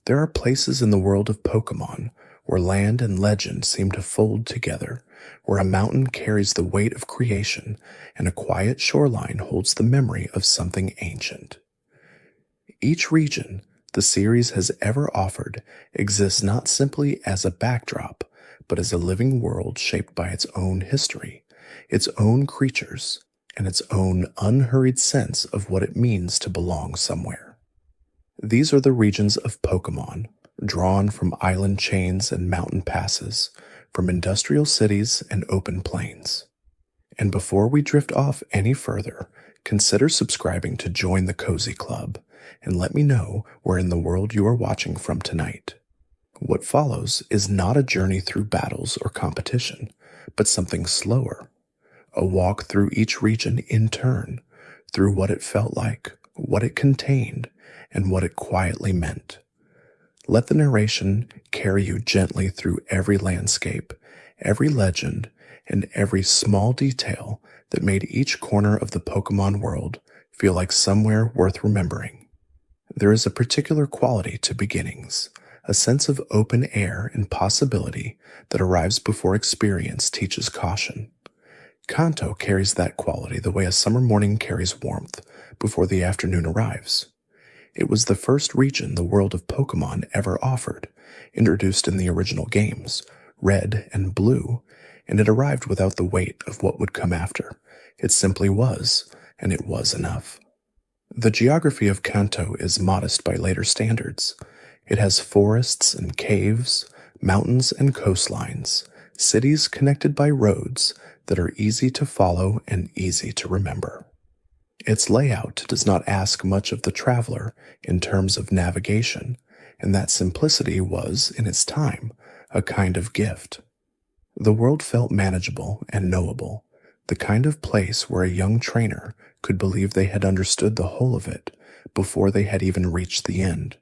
There are places in the world of Pokémon where land and legend seem to fold together, where a mountain carries the weight of creation and a quiet shoreline holds the memory of something ancient. Each region the series has ever offered exists not simply as a backdrop, but as a living world shaped by its own history, its own creatures, and its own unhurried sense of what it means to belong somewhere. These are the regions of Pokémon, drawn from island chains and mountain passes, from industrial cities and open plains. And before we drift off any further, consider subscribing to join the Cozy Club, and let me know where in the world you are watching from tonight. What follows is not a journey through battles or competition, but something slower. A walk through each region in turn, through what it felt like, what it contained, and what it quietly meant. Let the narration carry you gently through every landscape, every legend, and every small detail that made each corner of the Pokémon world feel like somewhere worth remembering. There is a particular quality to beginnings, a sense of open air and possibility that arrives before experience teaches caution. Kanto carries that quality the way a summer morning carries warmth before the afternoon arrives. It was the first region the world of Pokémon ever offered, introduced in the original games, Red and Blue, and it arrived without the weight of what would come after. It simply was, and it was enough. The geography of Kanto is modest by later standards. It has forests and caves, mountains and coastlines, cities connected by roads that are easy to follow and easy to remember. Its layout does not ask much of the traveler in terms of navigation, and that simplicity was, in its time, a kind of gift. The world felt manageable and knowable, the kind of place where a young trainer could believe they had understood the whole of it before they had even reached the end.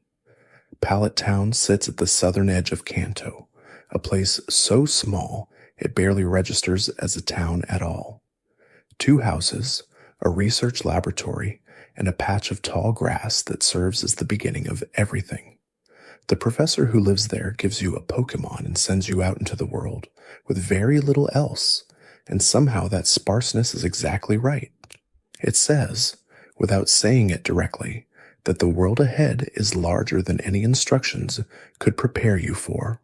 Pallet Town sits at the southern edge of Kanto, a place so small it barely registers as a town at all. 2 houses, a research laboratory, and a patch of tall grass that serves as the beginning of everything. The professor who lives there gives you a Pokémon and sends you out into the world with very little else, and somehow that sparseness is exactly right. It says, without saying it directly, that the world ahead is larger than any instructions could prepare you for.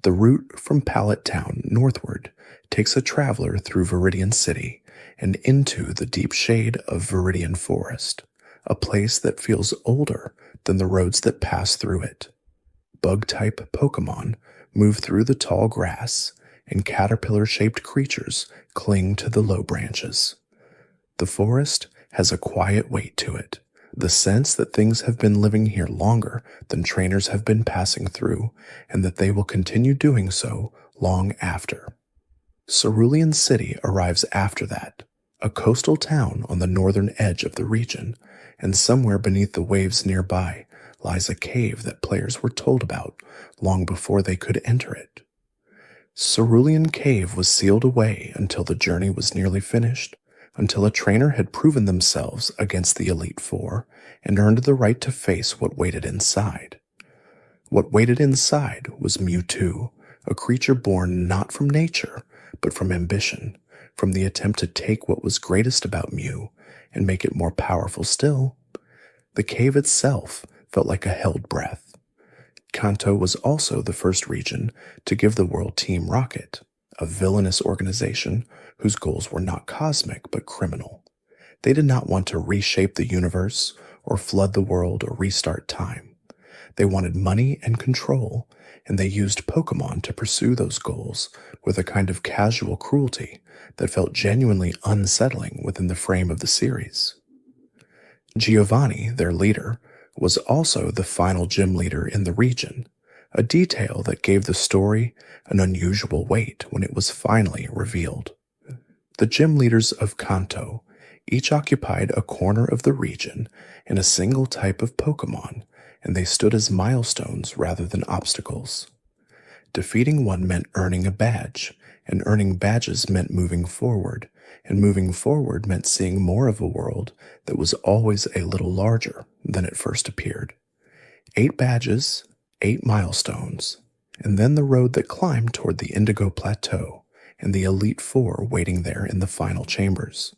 The route from Pallet Town northward takes a traveler through Viridian City and into the deep shade of Viridian Forest, a place that feels older than the roads that pass through it. Bug-type Pokémon move through the tall grass, and caterpillar-shaped creatures cling to the low branches. The forest has a quiet weight to it, the sense that things have been living here longer than trainers have been passing through, and that they will continue doing so long after. Cerulean City arrives after that, a coastal town on the northern edge of the region, and somewhere beneath the waves nearby lies a cave that players were told about long before they could enter it. Cerulean Cave was sealed away until the journey was nearly finished, until a trainer had proven themselves against the Elite Four and earned the right to face what waited inside. What waited inside was Mewtwo, a creature born not from nature, but from ambition, from the attempt to take what was greatest about Mew and make it more powerful still. The cave itself felt like a held breath. Kanto was also the first region to give the world Team Rocket, a villainous organization whose goals were not cosmic but criminal. They did not want to reshape the universe or flood the world or restart time. They wanted money and control, and they used Pokémon to pursue those goals with a kind of casual cruelty that felt genuinely unsettling within the frame of the series. Giovanni, their leader, was also the final gym leader in the region, a detail that gave the story an unusual weight when it was finally revealed. The gym leaders of Kanto each occupied a corner of the region in a single type of Pokémon, and they stood as milestones rather than obstacles. Defeating one meant earning a badge, and earning badges meant moving forward, and moving forward meant seeing more of a world that was always a little larger than it first appeared. 8 badges, 8 milestones, and then the road that climbed toward the Indigo Plateau and the Elite Four waiting there in the final chambers.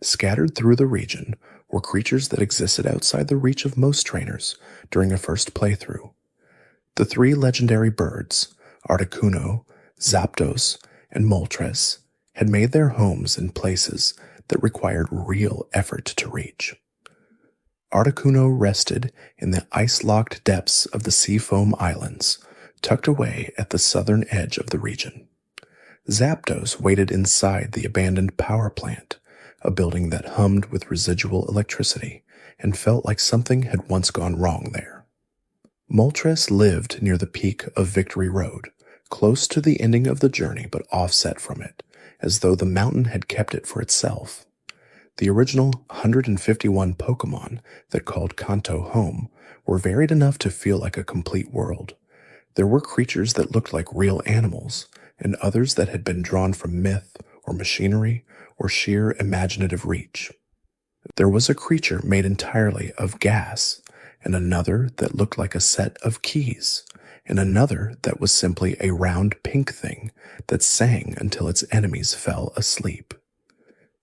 Scattered through the region were creatures that existed outside the reach of most trainers during a first playthrough. The 3 legendary birds, Articuno, Zapdos, and Moltres, had made their homes in places that required real effort to reach. Articuno rested in the ice-locked depths of the Seafoam Islands, tucked away at the southern edge of the region. Zapdos waited inside the abandoned power plant, a building that hummed with residual electricity and felt like something had once gone wrong there. Moltres lived near the peak of Victory Road, close to the ending of the journey but offset from it, as though the mountain had kept it for itself. The original 151 Pokémon that called Kanto home were varied enough to feel like a complete world. There were creatures that looked like real animals, and others that had been drawn from myth or machinery or sheer imaginative reach. There was a creature made entirely of gas, and another that looked like a set of keys, and another that was simply a round pink thing that sang until its enemies fell asleep.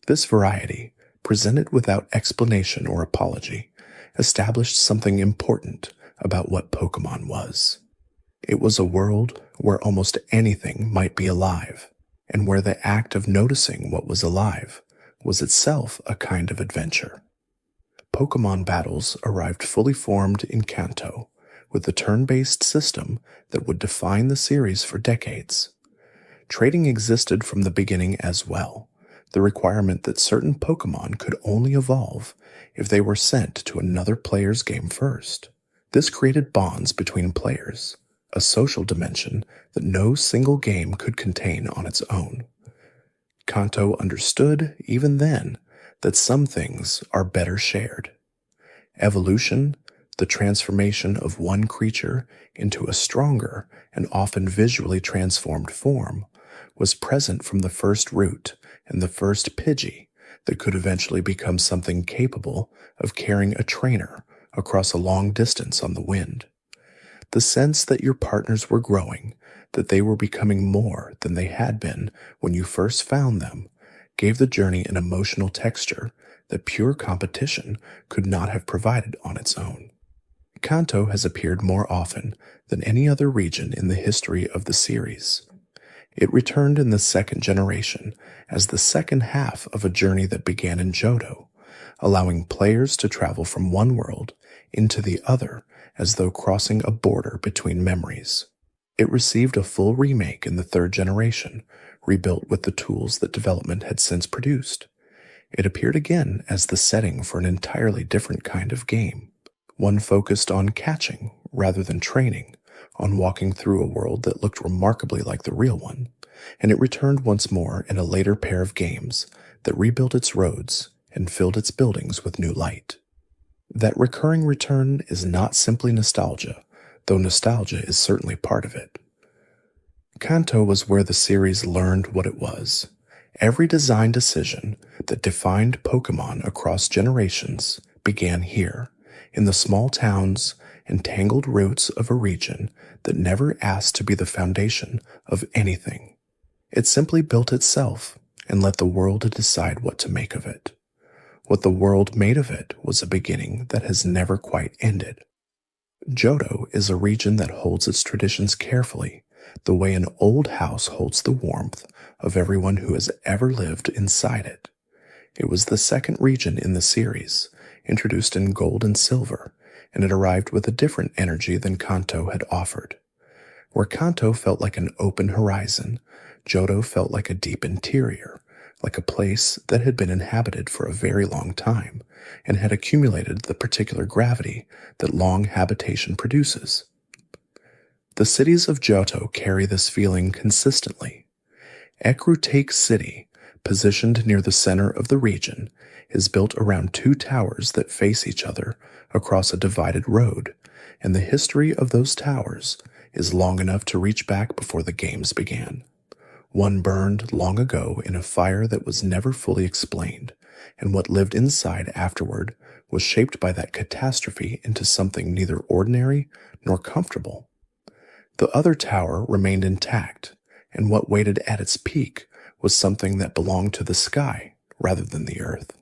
This variety, presented without explanation or apology, established something important about what Pokémon was. It was a world where almost anything might be alive, and where the act of noticing what was alive was itself a kind of adventure. Pokémon battles arrived fully formed in Kanto, with the turn-based system that would define the series for decades. Trading existed from the beginning as well, the requirement that certain Pokémon could only evolve if they were sent to another player's game first. This created bonds between players, a social dimension that no single game could contain on its own. Kanto understood, even then, that some things are better shared. Evolution, the transformation of one creature into a stronger and often visually transformed form, was present from the first root and the first Pidgey that could eventually become something capable of carrying a trainer across a long distance on the wind. The sense that your partners were growing, that they were becoming more than they had been when you first found them, gave the journey an emotional texture that pure competition could not have provided on its own. Kanto has appeared more often than any other region in the history of the series. It returned in the second generation as the second half of a journey that began in Johto, allowing players to travel from one world into the other as though crossing a border between memories. It received a full remake in the third generation, rebuilt with the tools that development had since produced. It appeared again as the setting for an entirely different kind of game, one focused on catching rather than training, on walking through a world that looked remarkably like the real one, and it returned once more in a later pair of games that rebuilt its roads and filled its buildings with new light. That recurring return is not simply nostalgia, though nostalgia is certainly part of it. Kanto was where the series learned what it was. Every design decision that defined Pokémon across generations began here, in the small towns and tangled roots of a region that never asked to be the foundation of anything. It simply built itself and let the world decide what to make of it. What the world made of it was a beginning that has never quite ended. Johto is a region that holds its traditions carefully, the way an old house holds the warmth of everyone who has ever lived inside it. It was the second region in the series, introduced in Gold and Silver, and it arrived with a different energy than Kanto had offered. Where Kanto felt like an open horizon, Johto felt like a deep interior, like a place that had been inhabited for a very long time and had accumulated the particular gravity that long habitation produces. The cities of Johto carry this feeling consistently. Ekrutake City, positioned near the center of the region, is built around two towers that face each other across a divided road, and the history of those towers is long enough to reach back before the games began. One burned long ago in a fire that was never fully explained, and what lived inside afterward was shaped by that catastrophe into something neither ordinary nor comfortable. The other tower remained intact, and what waited at its peak was something that belonged to the sky rather than the earth.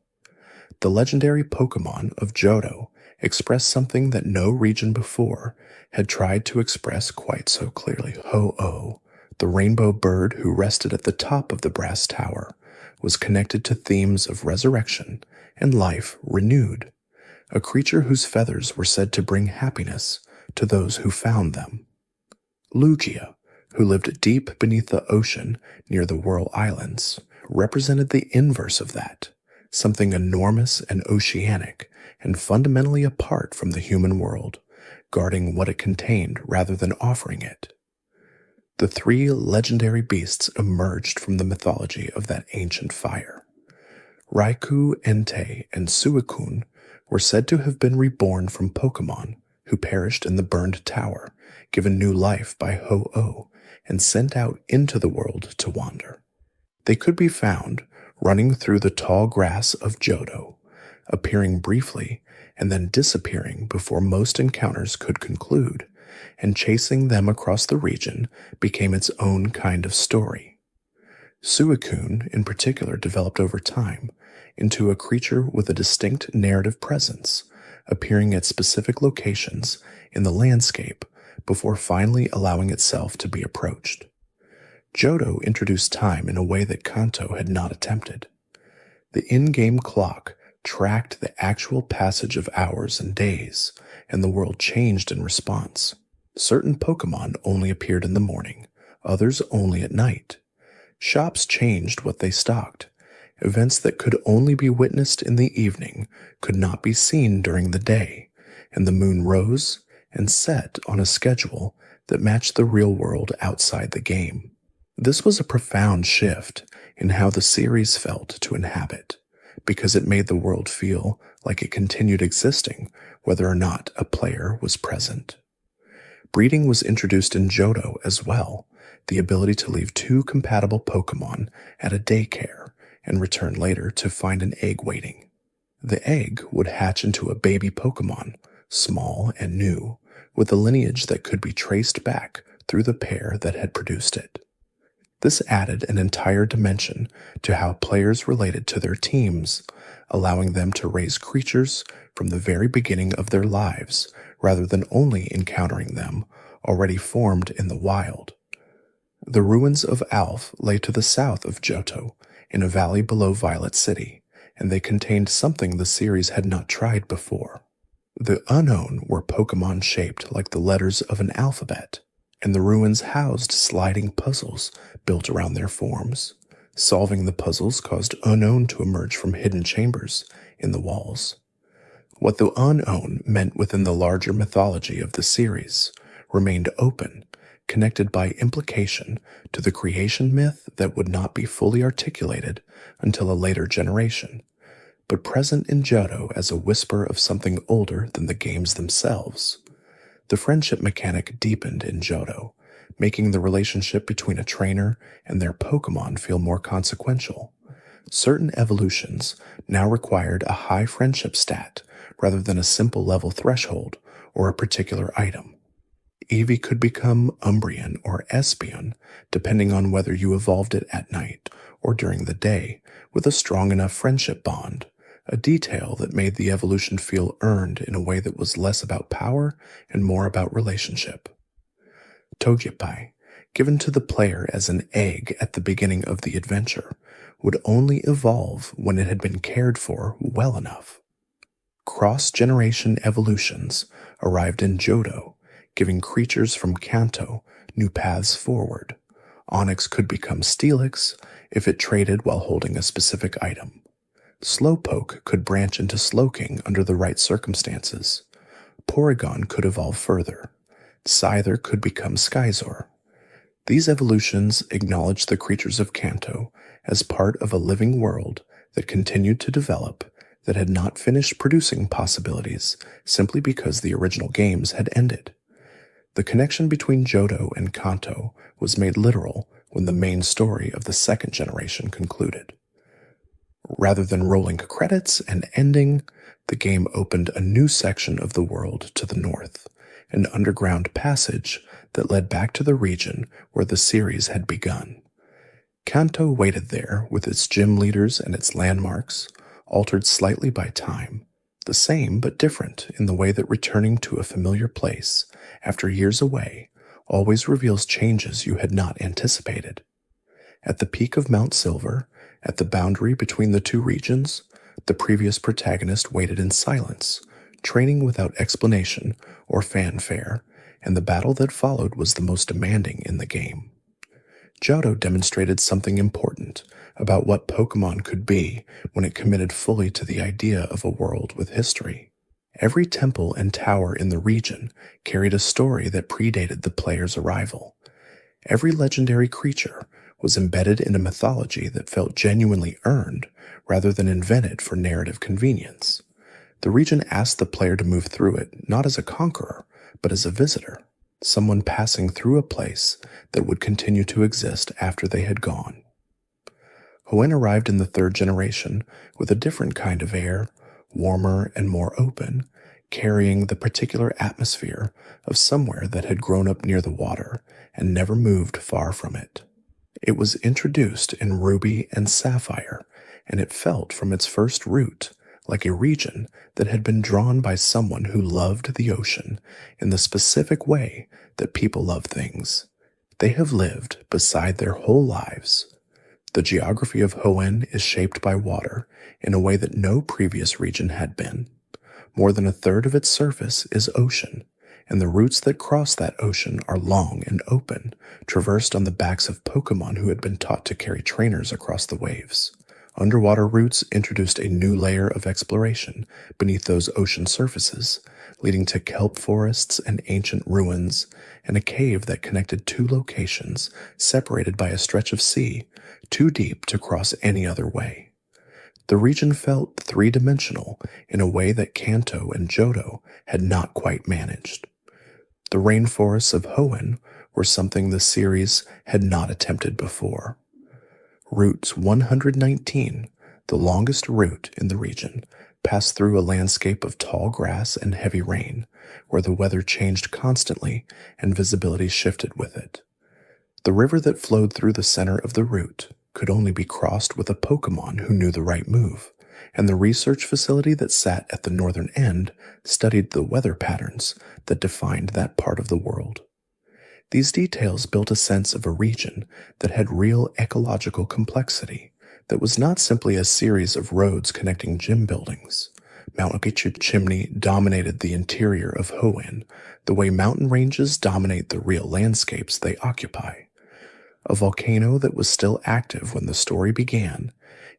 The legendary Pokémon of Johto expressed something that no region before had tried to express quite so clearly. Ho-Oh, the rainbow bird who rested at the top of the brass tower, was connected to themes of resurrection and life renewed, a creature whose feathers were said to bring happiness to those who found them. Lugia, who lived deep beneath the ocean near the Whirl Islands, represented the inverse of that, something enormous and oceanic and fundamentally apart from the human world, guarding what it contained rather than offering it. The three legendary beasts emerged from the mythology of that ancient fire. Raikou, Entei, and Suicune were said to have been reborn from Pokémon who perished in the burned tower, given new life by Ho-Oh, and sent out into the world to wander. They could be found running through the tall grass of Johto, appearing briefly and then disappearing before most encounters could conclude, and chasing them across the region became its own kind of story. Suicune, in particular, developed over time into a creature with a distinct narrative presence, appearing at specific locations in the landscape before finally allowing itself to be approached. Johto introduced time in a way that Kanto had not attempted. The in-game clock tracked the actual passage of hours and days, and the world changed in response. Certain Pokémon only appeared in the morning, others only at night. Shops changed what they stocked. Events that could only be witnessed in the evening could not be seen during the day, and the moon rose and set on a schedule that matched the real world outside the game. This was a profound shift in how the series felt to inhabit, because it made the world feel like it continued existing whether or not a player was present. Breeding was introduced in Johto as well, the ability to leave two compatible Pokémon at a daycare and return later to find an egg waiting. The egg would hatch into a baby Pokémon, small and new, with a lineage that could be traced back through the pair that had produced it. This added an entire dimension to how players related to their teams, allowing them to raise creatures from the very beginning of their lives rather than only encountering them already formed in the wild. The ruins of Alph lay to the south of Johto, in a valley below Violet City, and they contained something the series had not tried before. The unknown were Pokémon shaped like the letters of an alphabet, and the ruins housed sliding puzzles built around their forms. Solving the puzzles caused unknown to emerge from hidden chambers in the walls. What the unknown meant within the larger mythology of the series remained open, connected by implication to the creation myth that would not be fully articulated until a later generation, but present in Johto as a whisper of something older than the games themselves. The friendship mechanic deepened in Johto, making the relationship between a trainer and their Pokémon feel more consequential. Certain evolutions now required a high friendship stat rather than a simple level threshold or a particular item. Eevee could become Umbreon or Espeon, depending on whether you evolved it at night or during the day, with a strong enough friendship bond, a detail that made the evolution feel earned in a way that was less about power and more about relationship. Togepi, given to the player as an egg at the beginning of the adventure, would only evolve when it had been cared for well enough. Cross-generation evolutions arrived in Johto, giving creatures from Kanto new paths forward. Onix could become Steelix if it traded while holding a specific item. Slowpoke could branch into Slowking under the right circumstances. Porygon could evolve further. Scyther could become Skyzor. These evolutions acknowledged the creatures of Kanto as part of a living world that continued to develop, that had not finished producing possibilities simply because the original games had ended. The connection between Johto and Kanto was made literal when the main story of the second generation concluded. Rather than rolling credits and ending, the game opened a new section of the world to the north, an underground passage that led back to the region where the series had begun. Kanto waited there with its gym leaders and its landmarks, altered slightly by time, the same but different in the way that returning to a familiar place after years away always reveals changes you had not anticipated. At the peak of Mount Silver, at the boundary between the two regions, the previous protagonist waited in silence, training without explanation or fanfare, and the battle that followed was the most demanding in the game. Johto demonstrated something important about what Pokémon could be when it committed fully to the idea of a world with history. Every temple and tower in the region carried a story that predated the player's arrival. Every legendary creature was embedded in a mythology that felt genuinely earned rather than invented for narrative convenience. The region asked the player to move through it not as a conqueror, but as a visitor, someone passing through a place that would continue to exist after they had gone. Hoenn arrived in the third generation with a different kind of air, warmer and more open, carrying the particular atmosphere of somewhere that had grown up near the water and never moved far from it. It was introduced in Ruby and Sapphire, and it felt from its first root like a region that had been drawn by someone who loved the ocean in the specific way that people love things. They have lived beside their whole lives. The geography of Hoenn is shaped by water in a way that no previous region had been. More than a third of its surface is ocean, and the routes that cross that ocean are long and open, traversed on the backs of Pokémon who had been taught to carry trainers across the waves. Underwater routes introduced a new layer of exploration beneath those ocean surfaces, leading to kelp forests and ancient ruins, and a cave that connected two locations separated by a stretch of sea too deep to cross any other way. The region felt three-dimensional in a way that Kanto and Johto had not quite managed. The rainforests of Hoenn were something the series had not attempted before. Route 119, the longest route in the region, passed through a landscape of tall grass and heavy rain, where the weather changed constantly and visibility shifted with it. The river that flowed through the center of the route could only be crossed with a Pokémon who knew the right move, and the research facility that sat at the northern end studied the weather patterns that defined that part of the world. These details built a sense of a region that had real ecological complexity, that was not simply a series of roads connecting gym buildings. Mount Okichi Chimney dominated the interior of Hoenn, the way mountain ranges dominate the real landscapes they occupy. A volcano that was still active when the story began,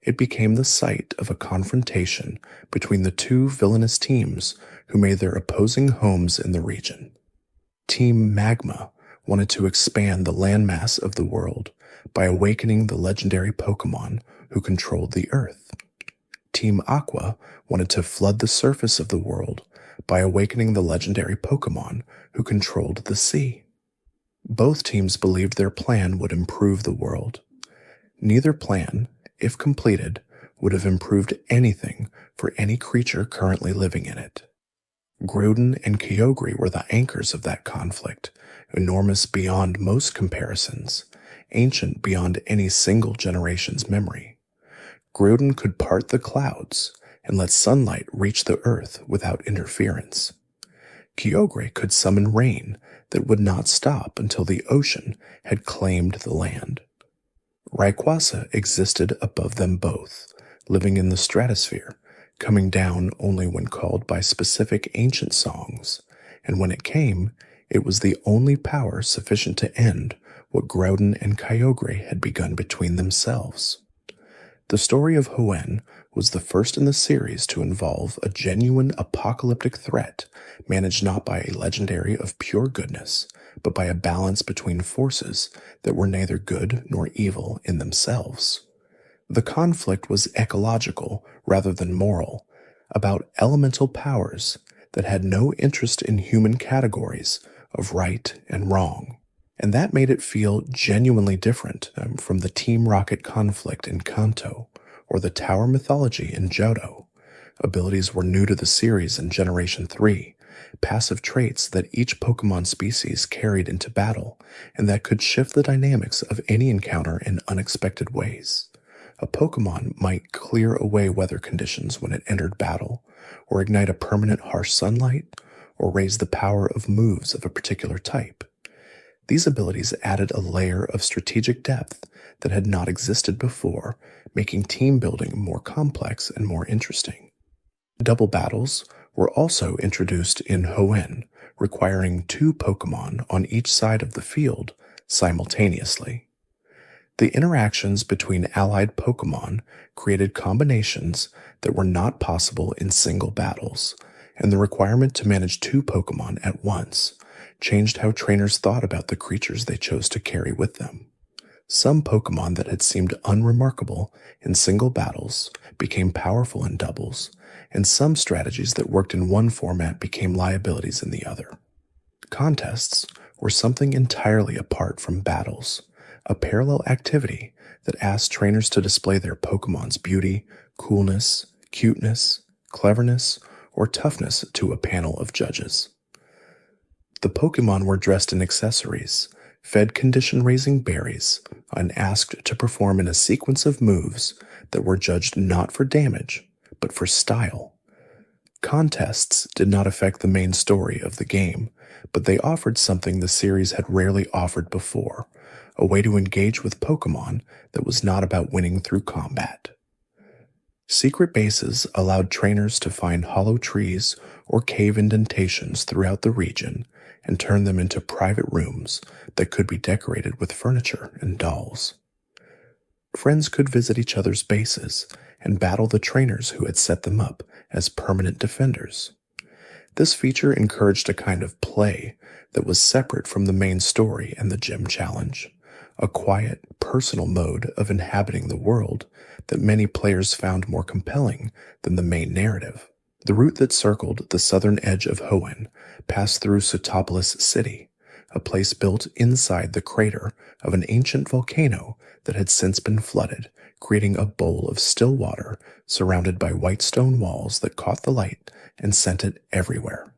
it became the site of a confrontation between the two villainous teams who made their opposing homes in the region. Team Magma wanted to expand the landmass of the world by awakening the legendary Pokémon who controlled the Earth. Team Aqua wanted to flood the surface of the world by awakening the legendary Pokémon who controlled the sea. Both teams believed their plan would improve the world. Neither plan, if completed, would have improved anything for any creature currently living in it. Groudon and Kyogre were the anchors of that conflict, enormous beyond most comparisons, ancient beyond any single generation's memory. Groudon could part the clouds and let sunlight reach the earth without interference. Kyogre could summon rain that would not stop until the ocean had claimed the land. Rayquaza existed above them both, living in the stratosphere, coming down only when called by specific ancient songs, and when it came, it was the only power sufficient to end what Groudon and Kyogre had begun between themselves. The story of Hoenn was the first in the series to involve a genuine apocalyptic threat managed not by a legendary of pure goodness, but by a balance between forces that were neither good nor evil in themselves. The conflict was ecological rather than moral, about elemental powers that had no interest in human categories of right and wrong. And that made it feel genuinely different from the Team Rocket conflict in Kanto or the tower mythology in Johto. Abilities were new to the series in Generation 3, passive traits that each Pokemon species carried into battle and that could shift the dynamics of any encounter in unexpected ways. A Pokemon might clear away weather conditions when it entered battle, or ignite a permanent harsh sunlight, or raise the power of moves of a particular type. These abilities added a layer of strategic depth that had not existed before, making team building more complex and more interesting. Double battles were also introduced in Hoenn, requiring 2 Pokemon on each side of the field simultaneously. The interactions between allied Pokemon created combinations that were not possible in single battles, and the requirement to manage 2 Pokemon at once changed how trainers thought about the creatures they chose to carry with them. Some Pokemon that had seemed unremarkable in single battles became powerful in doubles, and some strategies that worked in one format became liabilities in the other. Contests were something entirely apart from battles, a parallel activity that asked trainers to display their Pokemon's beauty, coolness, cuteness, cleverness, or toughness to a panel of judges. The Pokemon were dressed in accessories, fed condition-raising berries, and asked to perform in a sequence of moves that were judged not for damage, but for style. Contests did not affect the main story of the game, but they offered something the series had rarely offered before, a way to engage with Pokemon that was not about winning through combat. Secret bases allowed trainers to find hollow trees or cave indentations throughout the region and turn them into private rooms that could be decorated with furniture and dolls. Friends could visit each other's bases and battle the trainers who had set them up as permanent defenders. This feature encouraged a kind of play that was separate from the main story and the gym challenge, a quiet, personal mode of inhabiting the world that many players found more compelling than the main narrative. The route that circled the southern edge of Hoenn passed through Sotopolis City, a place built inside the crater of an ancient volcano that had since been flooded, creating a bowl of still water surrounded by white stone walls that caught the light and sent it everywhere.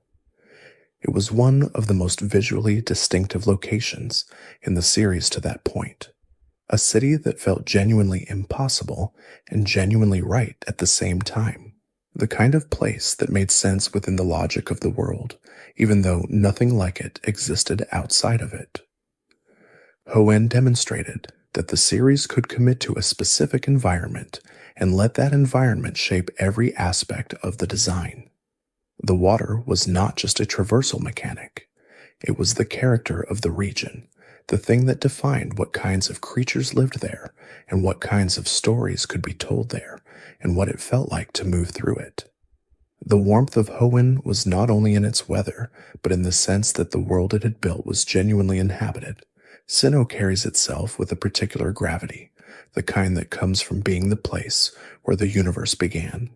It was one of the most visually distinctive locations in the series to that point, a city that felt genuinely impossible and genuinely right at the same time, the kind of place that made sense within the logic of the world, even though nothing like it existed outside of it. Hoenn demonstrated that the series could commit to a specific environment and let that environment shape every aspect of the design. The water was not just a traversal mechanic. It was the character of the region, the thing that defined what kinds of creatures lived there and what kinds of stories could be told there and what it felt like to move through it. The warmth of Hoenn was not only in its weather, but in the sense that the world it had built was genuinely inhabited. Sinnoh carries itself with a particular gravity, the kind that comes from being the place where the universe began.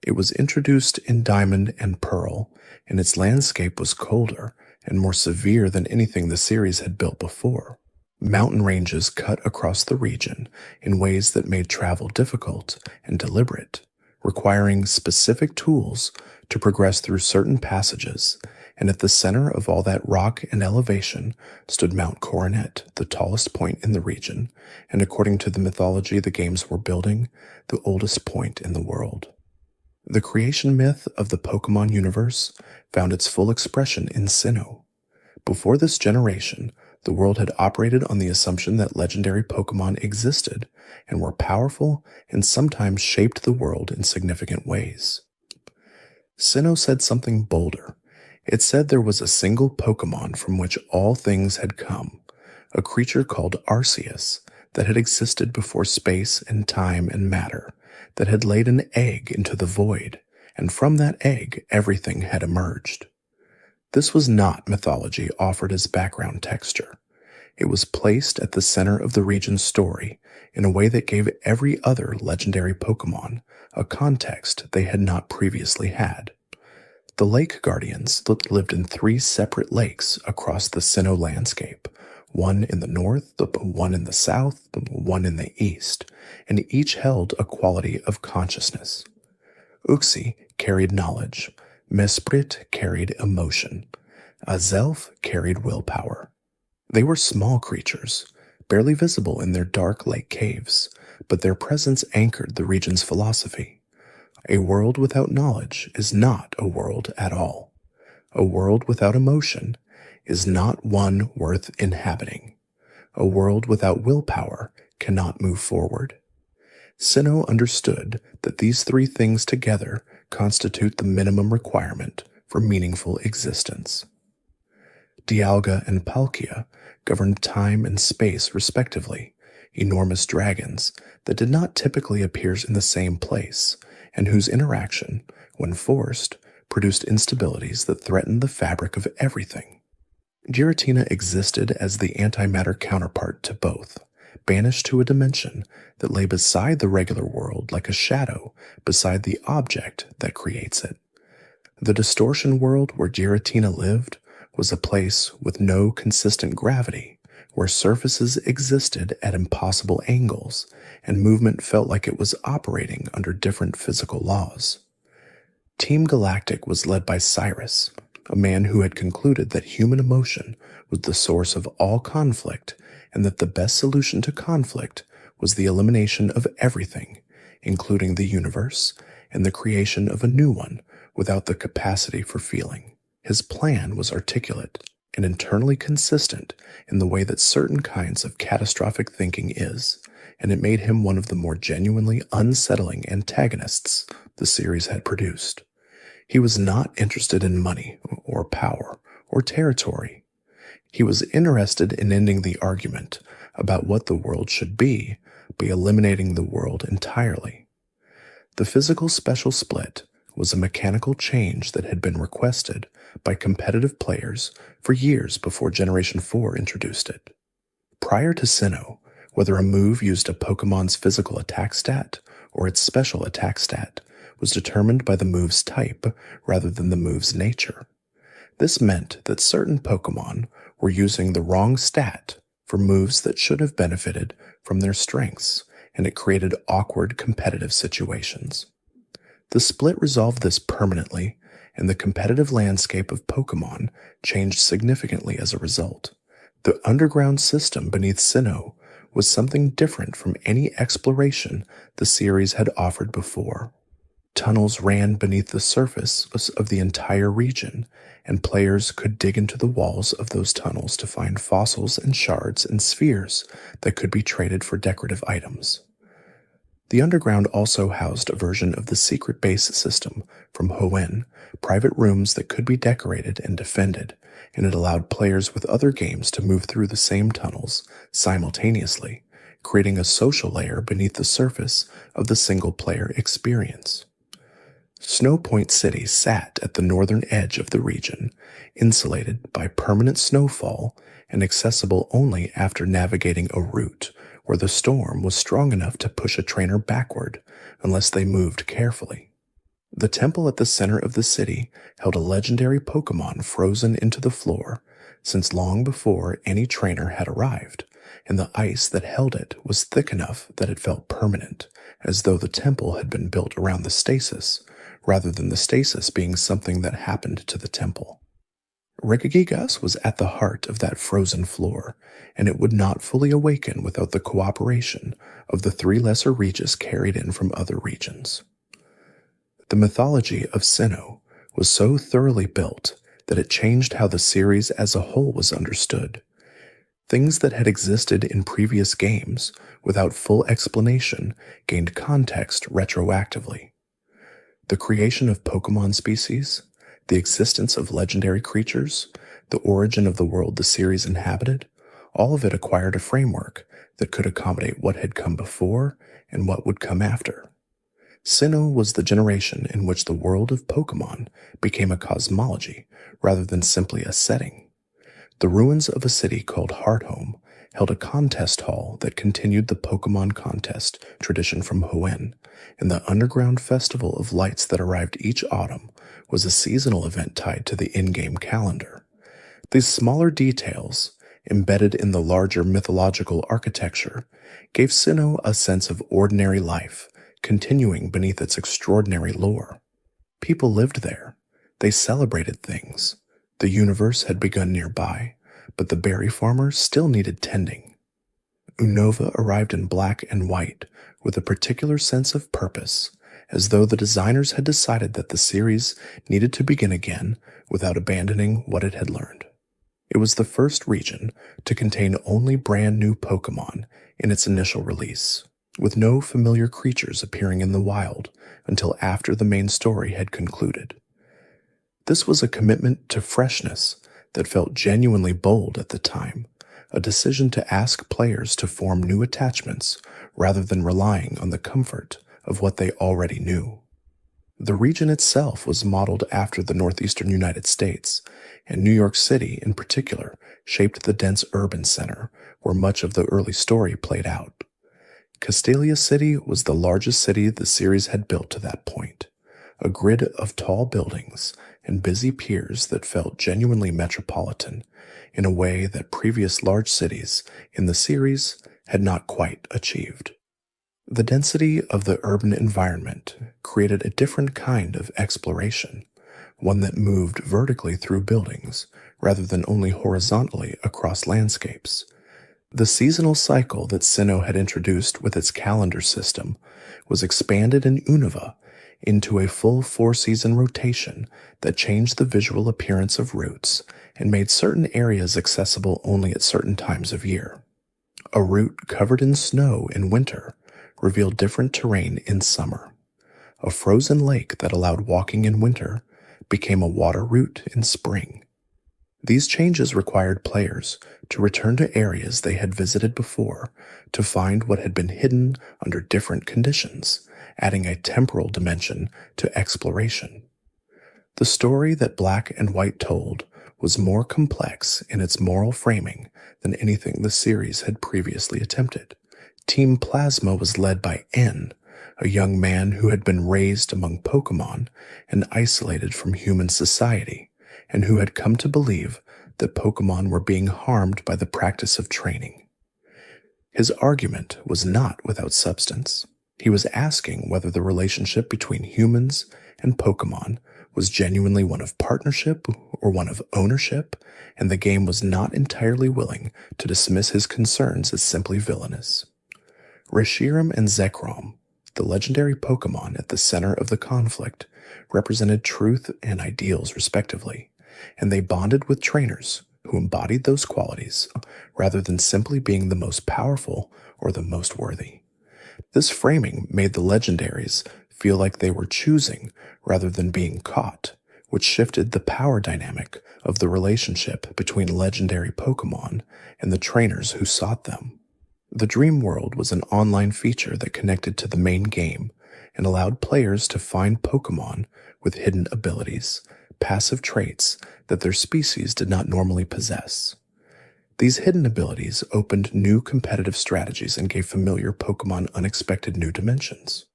It was introduced in Diamond and Pearl, and its landscape was colder and more severe than anything the series had built before. Mountain ranges cut across the region in ways that made travel difficult and deliberate, requiring specific tools to progress through certain passages, and at the center of all that rock and elevation stood Mount Coronet, the tallest point in the region, and according to the mythology the games were building, the oldest point in the world. The creation myth of the Pokemon universe found its full expression in Sinnoh. Before this generation, the world had operated on the assumption that legendary Pokemon existed and were powerful and sometimes shaped the world in significant ways. Sinnoh said something bolder. It said there was a single Pokemon from which all things had come, a creature called Arceus that had existed before space and time and matter, that had laid an egg into the void, and from that egg everything had emerged. This was not mythology offered as background texture. It was placed at the center of the region's story in a way that gave every other legendary Pokemon a context they had not previously had. The Lake Guardians lived in 3 separate lakes across the Sinnoh landscape, one in the north, one in the south, one in the east, and each held a quality of consciousness. Uxie carried knowledge, Mesprit carried emotion. Azelf carried willpower. They were small creatures, barely visible in their dark lake caves, but their presence anchored the region's philosophy. A world without knowledge is not a world at all. A world without emotion is not one worth inhabiting. A world without willpower cannot move forward. Sinnoh understood that these three things together constitute the minimum requirement for meaningful existence. Dialga and Palkia governed time and space respectively, enormous dragons that did not typically appear in the same place, and whose interaction, when forced, produced instabilities that threatened the fabric of everything. Giratina existed as the antimatter counterpart to both, banished to a dimension that lay beside the regular world like a shadow beside the object that creates it. The distortion world where Giratina lived was a place with no consistent gravity, where surfaces existed at impossible angles and movement felt like it was operating under different physical laws. Team Galactic was led by Cyrus, a man who had concluded that human emotion was the source of all conflict and that the best solution to conflict was the elimination of everything, including the universe, and the creation of a new one without the capacity for feeling. His plan was articulate and internally consistent in the way that certain kinds of catastrophic thinking is, and it made him one of the more genuinely unsettling antagonists the series had produced. He was not interested in money or power or territory. He was interested in ending the argument about what the world should be by eliminating the world entirely. The physical special split was a mechanical change that had been requested by competitive players for years before Generation 4 introduced it. Prior to Sinnoh, whether a move used a Pokemon's physical attack stat or its special attack stat was determined by the move's type rather than the move's nature. This meant that certain Pokemon were using the wrong stat for moves that should have benefited from their strengths, and it created awkward competitive situations. The split resolved this permanently, and the competitive landscape of Pokémon changed significantly as a result. The underground system beneath Sinnoh was something different from any exploration the series had offered before. Tunnels ran beneath the surface of the entire region, and players could dig into the walls of those tunnels to find fossils and shards and spheres that could be traded for decorative items. The underground also housed a version of the secret base system from Hoenn, private rooms that could be decorated and defended, and it allowed players with other games to move through the same tunnels simultaneously, creating a social layer beneath the surface of the single-player experience. Snow Point City sat at the northern edge of the region, insulated by permanent snowfall and accessible only after navigating a route where the storm was strong enough to push a trainer backward unless they moved carefully. The temple at the center of the city held a legendary Pokémon frozen into the floor since long before any trainer had arrived, and the ice that held it was thick enough that it felt permanent, as though the temple had been built around the stasis, rather than the stasis being something that happened to the temple. Regigigas was at the heart of that frozen floor, and it would not fully awaken without the cooperation of the three lesser Regis carried in from other regions. The mythology of Sinnoh was so thoroughly built that it changed how the series as a whole was understood. Things that had existed in previous games without full explanation gained context retroactively. The creation of Pokémon species, the existence of legendary creatures, the origin of the world the series inhabited, all of it acquired a framework that could accommodate what had come before and what would come after. Sinnoh was the generation in which the world of Pokémon became a cosmology rather than simply a setting. The ruins of a city called Hearthome held a contest hall that continued the Pokémon contest tradition from Hoenn, and the underground festival of lights that arrived each autumn was a seasonal event tied to the in-game calendar. These smaller details, embedded in the larger mythological architecture, gave Sinnoh a sense of ordinary life, continuing beneath its extraordinary lore. People lived there. They celebrated things. The universe had begun nearby, but the berry farmers still needed tending. Unova arrived in black and white with a particular sense of purpose, as though the designers had decided that the series needed to begin again without abandoning what it had learned. It was the first region to contain only brand new Pokémon in its initial release, with no familiar creatures appearing in the wild until after the main story had concluded. This was a commitment to freshness that felt genuinely bold at the time, a decision to ask players to form new attachments rather than relying on the comfort of what they already knew. The region itself was modeled after the northeastern United States, and New York City in particular shaped the dense urban center where much of the early story played out. Castelia City was the largest city the series had built to that point, a grid of tall buildings and busy piers that felt genuinely metropolitan in a way that previous large cities in the series had not quite achieved. The density of the urban environment created a different kind of exploration, one that moved vertically through buildings rather than only horizontally across landscapes. The seasonal cycle that Sinnoh had introduced with its calendar system was expanded in Unova into a full 4-season rotation that changed the visual appearance of routes and made certain areas accessible only at certain times of year. A route covered in snow in winter revealed different terrain in summer. A frozen lake that allowed walking in winter became a water route in spring. These changes required players to return to areas they had visited before to find what had been hidden under different conditions, adding a temporal dimension to exploration. The story that Black and White told was more complex in its moral framing than anything the series had previously attempted. Team Plasma was led by N, a young man who had been raised among Pokémon and isolated from human society, and who had come to believe that Pokémon were being harmed by the practice of training. His argument was not without substance. He was asking whether the relationship between humans and Pokémon was genuinely one of partnership or one of ownership, and the game was not entirely willing to dismiss his concerns as simply villainous. Reshiram and Zekrom, the legendary Pokémon at the center of the conflict, represented truth and ideals respectively, and they bonded with trainers who embodied those qualities rather than simply being the most powerful or the most worthy. This framing made the legendaries feel like they were choosing rather than being caught, which shifted the power dynamic of the relationship between legendary Pokémon and the trainers who sought them. The Dream World was an online feature that connected to the main game and allowed players to find Pokémon with hidden abilities, passive traits that their species did not normally possess. These hidden abilities opened new competitive strategies and gave familiar Pokémon unexpected new dimensions.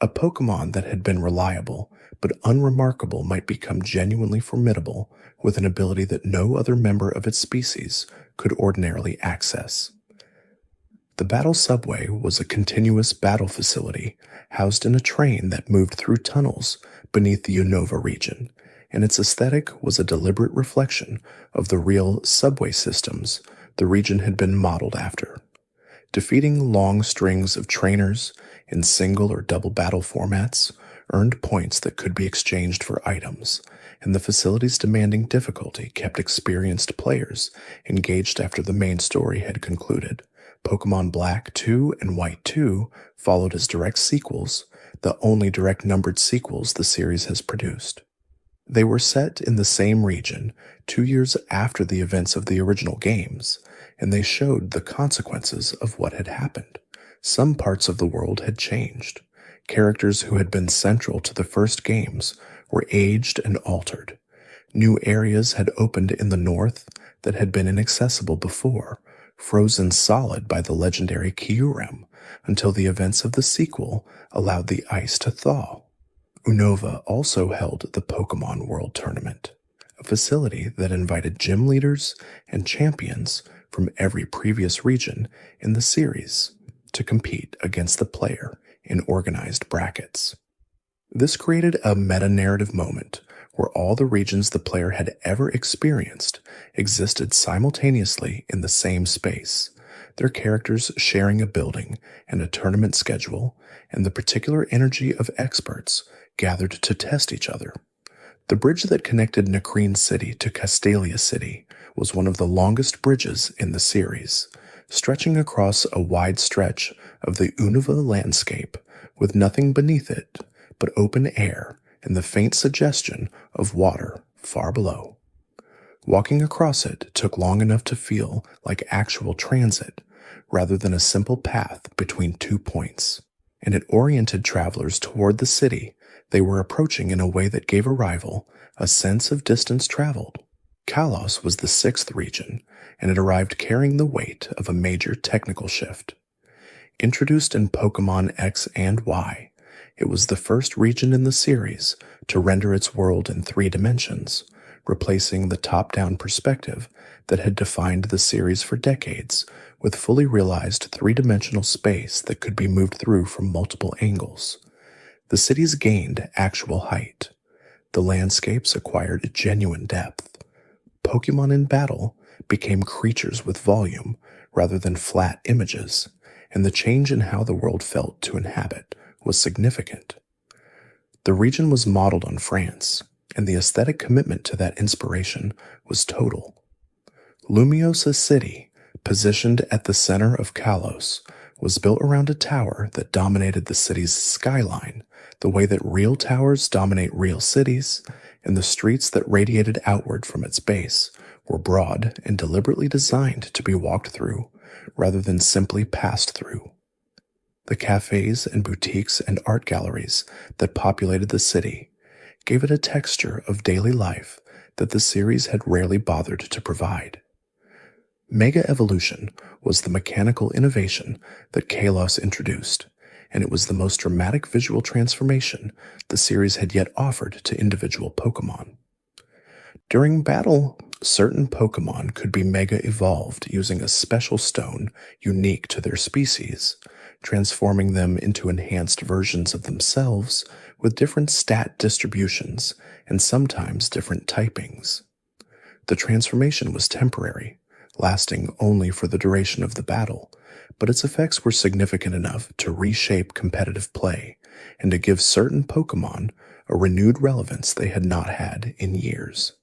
A Pokémon that had been reliable but unremarkable might become genuinely formidable with an ability that no other member of its species could ordinarily access. The Battle Subway was a continuous battle facility housed in a train that moved through tunnels beneath the Unova region, and its aesthetic was a deliberate reflection of the real subway systems the region had been modeled after. Defeating long strings of trainers in single or double battle formats earned points that could be exchanged for items, and the facility's demanding difficulty kept experienced players engaged after the main story had concluded. Pokémon Black 2 and White 2 followed as direct sequels, the only direct numbered sequels the series has produced. They were set in the same region 2 years after the events of the original games, and they showed the consequences of what had happened. Some parts of the world had changed. Characters who had been central to the first games were aged and altered. New areas had opened in the north that had been inaccessible before, frozen solid by the legendary Kyurem, until the events of the sequel allowed the ice to thaw. Unova also held the Pokémon World Tournament, a facility that invited gym leaders and champions from every previous region in the series to compete against the player in organized brackets. This created a meta-narrative moment where all the regions the player had ever experienced existed simultaneously in the same space, their characters sharing a building and a tournament schedule, and the particular energy of experts gathered to test each other. The bridge that connected Nakreen City to Castalia City was one of the longest bridges in the series, stretching across a wide stretch of the Unova landscape with nothing beneath it but open air and the faint suggestion of water far below. Walking across it took long enough to feel like actual transit rather than a simple path between 2 points, and it oriented travelers toward the city they were approaching in a way that gave arrival a sense of distance traveled. Kalos was the 6th region, and it arrived carrying the weight of a major technical shift. Introduced in Pokémon X and Y, it was the first region in the series to render its world in 3 dimensions, replacing the top-down perspective that had defined the series for decades with fully realized 3-dimensional space that could be moved through from multiple angles. The cities gained actual height. The landscapes acquired genuine depth. Pokémon in battle became creatures with volume rather than flat images, and the change in how the world felt to inhabit was significant. The region was modeled on France, and the aesthetic commitment to that inspiration was total. Lumiosa City, positioned at the center of Kalos, was built around a tower that dominated the city's skyline, the way that real towers dominate real cities, and the streets that radiated outward from its base were broad and deliberately designed to be walked through, rather than simply passed through. The cafes and boutiques and art galleries that populated the city gave it a texture of daily life that the series had rarely bothered to provide. Mega Evolution was the mechanical innovation that Kalos introduced, and it was the most dramatic visual transformation the series had yet offered to individual Pokémon. During battle, certain Pokémon could be mega evolved using a special stone unique to their species, transforming them into enhanced versions of themselves with different stat distributions and sometimes different typings. The transformation was temporary, lasting only for the duration of the battle, but its effects were significant enough to reshape competitive play and to give certain Pokémon a renewed relevance they had not had in years.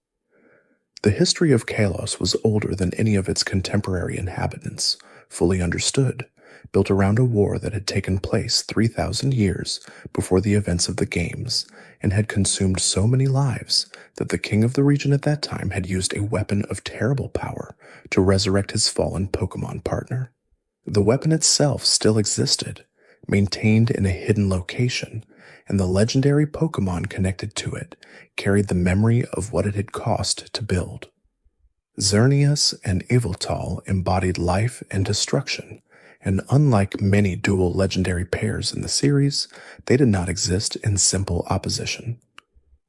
The history of Kalos was older than any of its contemporary inhabitants fully understood, built around a war that had taken place 3,000 years before the events of the games and had consumed so many lives that the king of the region at that time had used a weapon of terrible power to resurrect his fallen Pokémon partner. The weapon itself still existed, maintained in a hidden location, and the legendary Pokémon connected to it carried the memory of what it had cost to build. Xerneas and Yveltal embodied life and destruction, and unlike many dual legendary pairs in the series, they did not exist in simple opposition.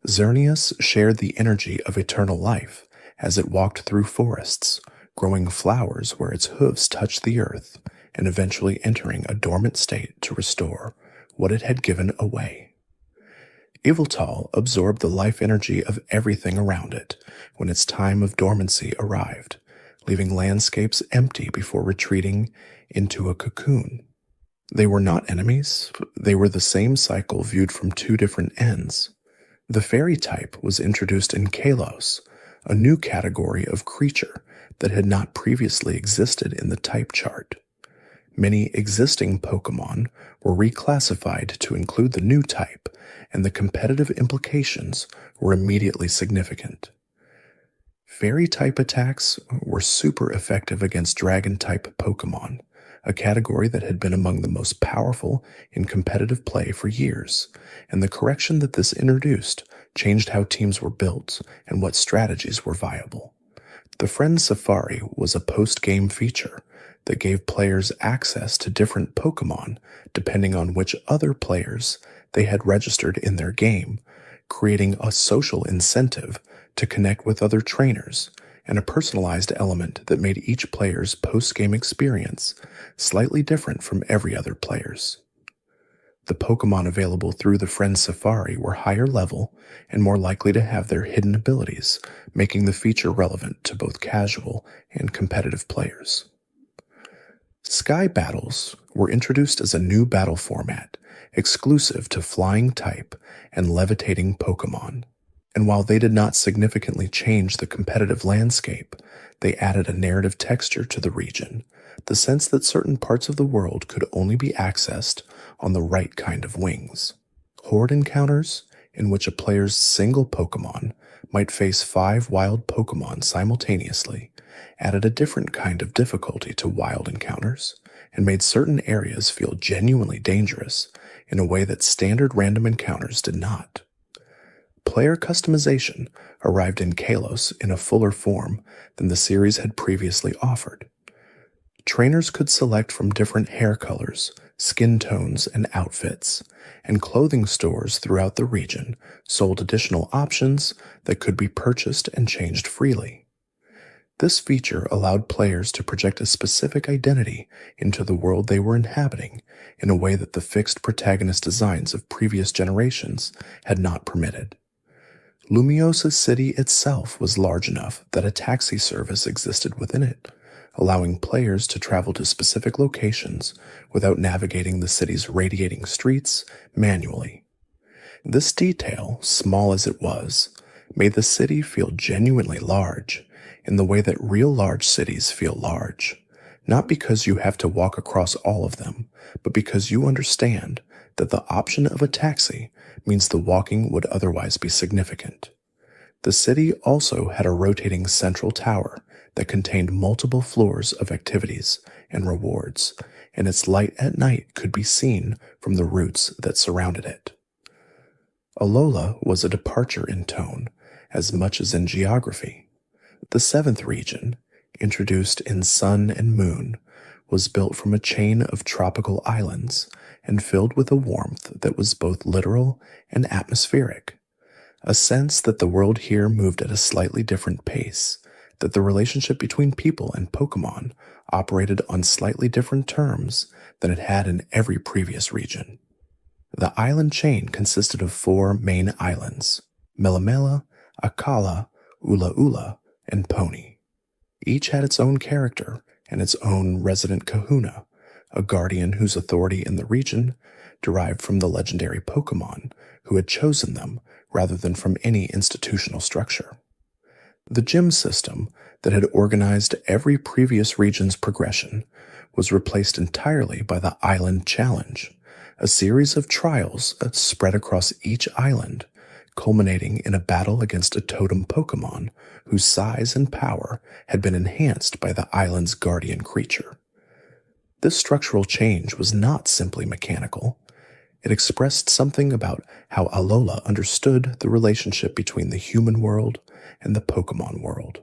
Xerneas shared the energy of eternal life as it walked through forests, growing flowers where its hooves touched the earth, and eventually entering a dormant state to restore what it had given away. Yveltal absorbed the life energy of everything around it when its time of dormancy arrived, leaving landscapes empty before retreating into a cocoon. They were not enemies, they were the same cycle viewed from 2 different ends. The fairy type was introduced in Kalos, a new category of creature that had not previously existed in the type chart. Many existing Pokémon were reclassified to include the new type, and the competitive implications were immediately significant. Fairy-type attacks were super effective against Dragon-type Pokémon, a category that had been among the most powerful in competitive play for years, and the correction that this introduced changed how teams were built and what strategies were viable. The Friend Safari was a post-game feature that gave players access to different Pokémon depending on which other players they had registered in their game, creating a social incentive to connect with other trainers and a personalized element that made each player's post-game experience slightly different from every other player's. The Pokémon available through the Friend Safari were higher level and more likely to have their hidden abilities, making the feature relevant to both casual and competitive players. Sky Battles were introduced as a new battle format, exclusive to Flying type and Levitating Pokémon. And while they did not significantly change the competitive landscape, they added a narrative texture to the region, the sense that certain parts of the world could only be accessed on the right kind of wings. Horde encounters, in which a player's single Pokémon might face 5 wild Pokémon simultaneously, added a different kind of difficulty to wild encounters, and made certain areas feel genuinely dangerous in a way that standard random encounters did not. Player customization arrived in Kalos in a fuller form than the series had previously offered. Trainers could select from different hair colors, skin tones, and outfits, and clothing stores throughout the region sold additional options that could be purchased and changed freely. This feature allowed players to project a specific identity into the world they were inhabiting in a way that the fixed protagonist designs of previous generations had not permitted. Lumiosa City itself was large enough that a taxi service existed within it, allowing players to travel to specific locations without navigating the city's radiating streets manually. This detail, small as it was, made the city feel genuinely large in the way that real large cities feel large, not because you have to walk across all of them, but because you understand that the option of a taxi means the walking would otherwise be significant. The city also had a rotating central tower that contained multiple floors of activities and rewards, and its light at night could be seen from the routes that surrounded it. Alola was a departure in tone, as much as in geography. The 7th region, introduced in Sun and Moon, was built from a chain of tropical islands and filled with a warmth that was both literal and atmospheric, a sense that the world here moved at a slightly different pace, that the relationship between people and Pokémon operated on slightly different terms than it had in every previous region. The island chain consisted of 4 main islands: Melamela, Akala, Ula Ula, and Pony. Each had its own character and its own resident kahuna, a guardian whose authority in the region derived from the legendary Pokémon who had chosen them rather than from any institutional structure. The gym system that had organized every previous region's progression was replaced entirely by the Island Challenge, a series of trials spread across each island, culminating in a battle against a totem Pokémon whose size and power had been enhanced by the island's guardian creature. This structural change was not simply mechanical. It expressed something about how Alola understood the relationship between the human world and the Pokémon world.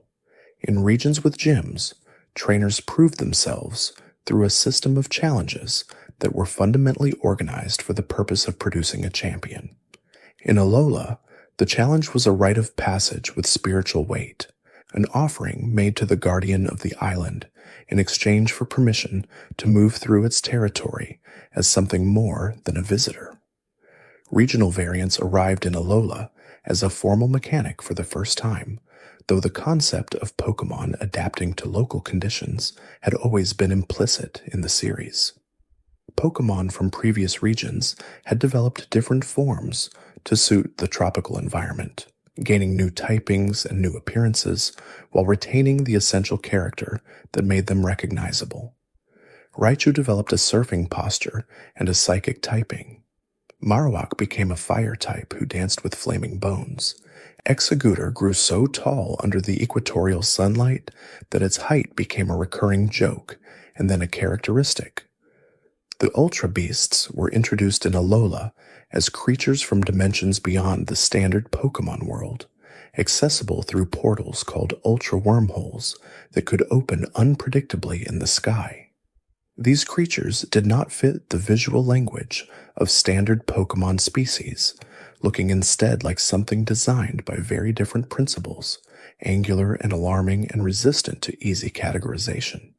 In regions with gyms, trainers proved themselves through a system of challenges that were fundamentally organized for the purpose of producing a champion. In Alola, the challenge was a rite of passage with spiritual weight, an offering made to the guardian of the island in exchange for permission to move through its territory as something more than a visitor. Regional variants arrived in Alola as a formal mechanic for the first time, though the concept of Pokémon adapting to local conditions had always been implicit in the series. Pokémon from previous regions had developed different forms to suit the tropical environment, gaining new typings and new appearances while retaining the essential character that made them recognizable. Raichu developed a surfing posture and a psychic typing. Marowak became a fire type who danced with flaming bones. Executor grew so tall under the equatorial sunlight that its height became a recurring joke and then a characteristic. The Ultra Beasts were introduced in Alola as creatures from dimensions beyond the standard Pokémon world, accessible through portals called Ultra Wormholes that could open unpredictably in the sky. These creatures did not fit the visual language of standard Pokémon species, looking instead like something designed by very different principles, angular and alarming and resistant to easy categorization.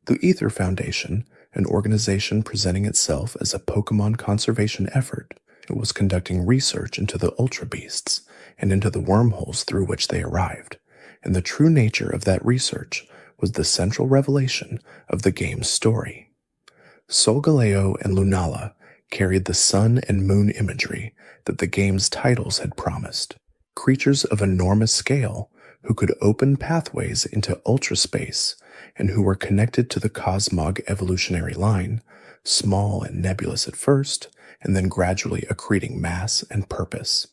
The Ether Foundation an organization presenting itself as a Pokémon conservation effort. It was conducting research into the Ultra Beasts and into the wormholes through which they arrived, and the true nature of that research was the central revelation of the game's story. Solgaleo and Lunala carried the sun and moon imagery that the game's titles had promised, creatures of enormous scale who could open pathways into ultra space and who were connected to the Cosmog evolutionary line, small and nebulous at first, and then gradually accreting mass and purpose.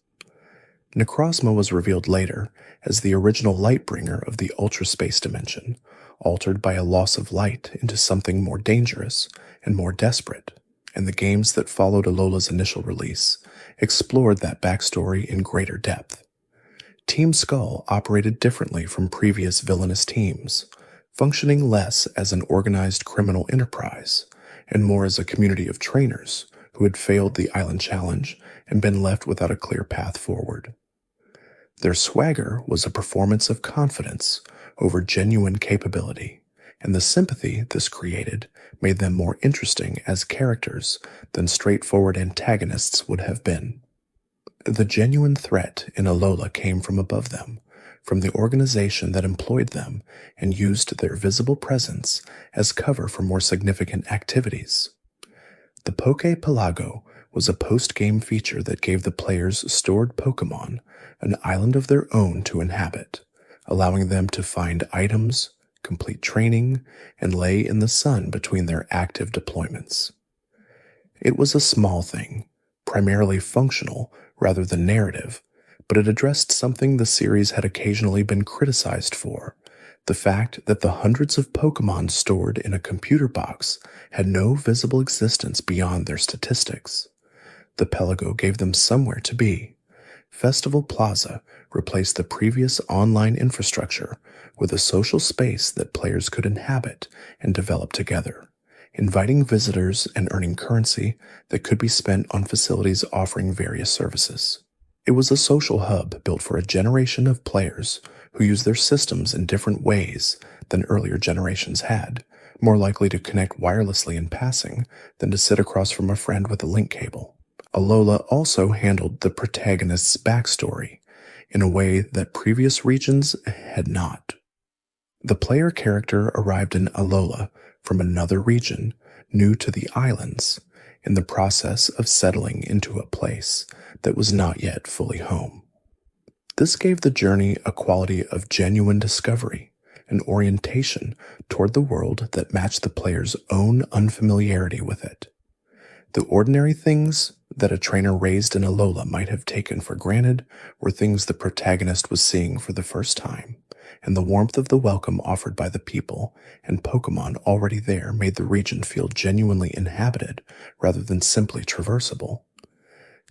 Necrozma was revealed later as the original Lightbringer of the ultra space dimension, altered by a loss of light into something more dangerous and more desperate, and the games that followed Alola's initial release explored that backstory in greater depth. Team Skull operated differently from previous villainous teams, functioning less as an organized criminal enterprise and more as a community of trainers who had failed the island challenge and been left without a clear path forward. Their swagger was a performance of confidence over genuine capability, and the sympathy this created made them more interesting as characters than straightforward antagonists would have been. The genuine threat in Alola came from above them, from the organization that employed them and used their visible presence as cover for more significant activities. The Poke Pelago was a post-game feature that gave the players stored Pokémon an island of their own to inhabit, allowing them to find items, complete training, and lay in the sun between their active deployments. It was a small thing, primarily functional rather than narrative, but it addressed something the series had occasionally been criticized for: the fact that the hundreds of Pokémon stored in a computer box had no visible existence beyond their statistics. The Pelago gave them somewhere to be. Festival Plaza replaced the previous online infrastructure with a social space that players could inhabit and develop together, inviting visitors and earning currency that could be spent on facilities offering various services. It was a social hub built for a generation of players who use their systems in different ways than earlier generations had, more likely to connect wirelessly in passing than to sit across from a friend with a link cable. Alola also handled the protagonist's backstory in a way that previous regions had not. The player character arrived in Alola from another region, new to the islands, in the process of settling into a place that was not yet fully home. This gave the journey a quality of genuine discovery, an orientation toward the world that matched the player's own unfamiliarity with it. The ordinary things that a trainer raised in Alola might have taken for granted were things the protagonist was seeing for the first time, and the warmth of the welcome offered by the people and Pokémon already there made the region feel genuinely inhabited rather than simply traversable.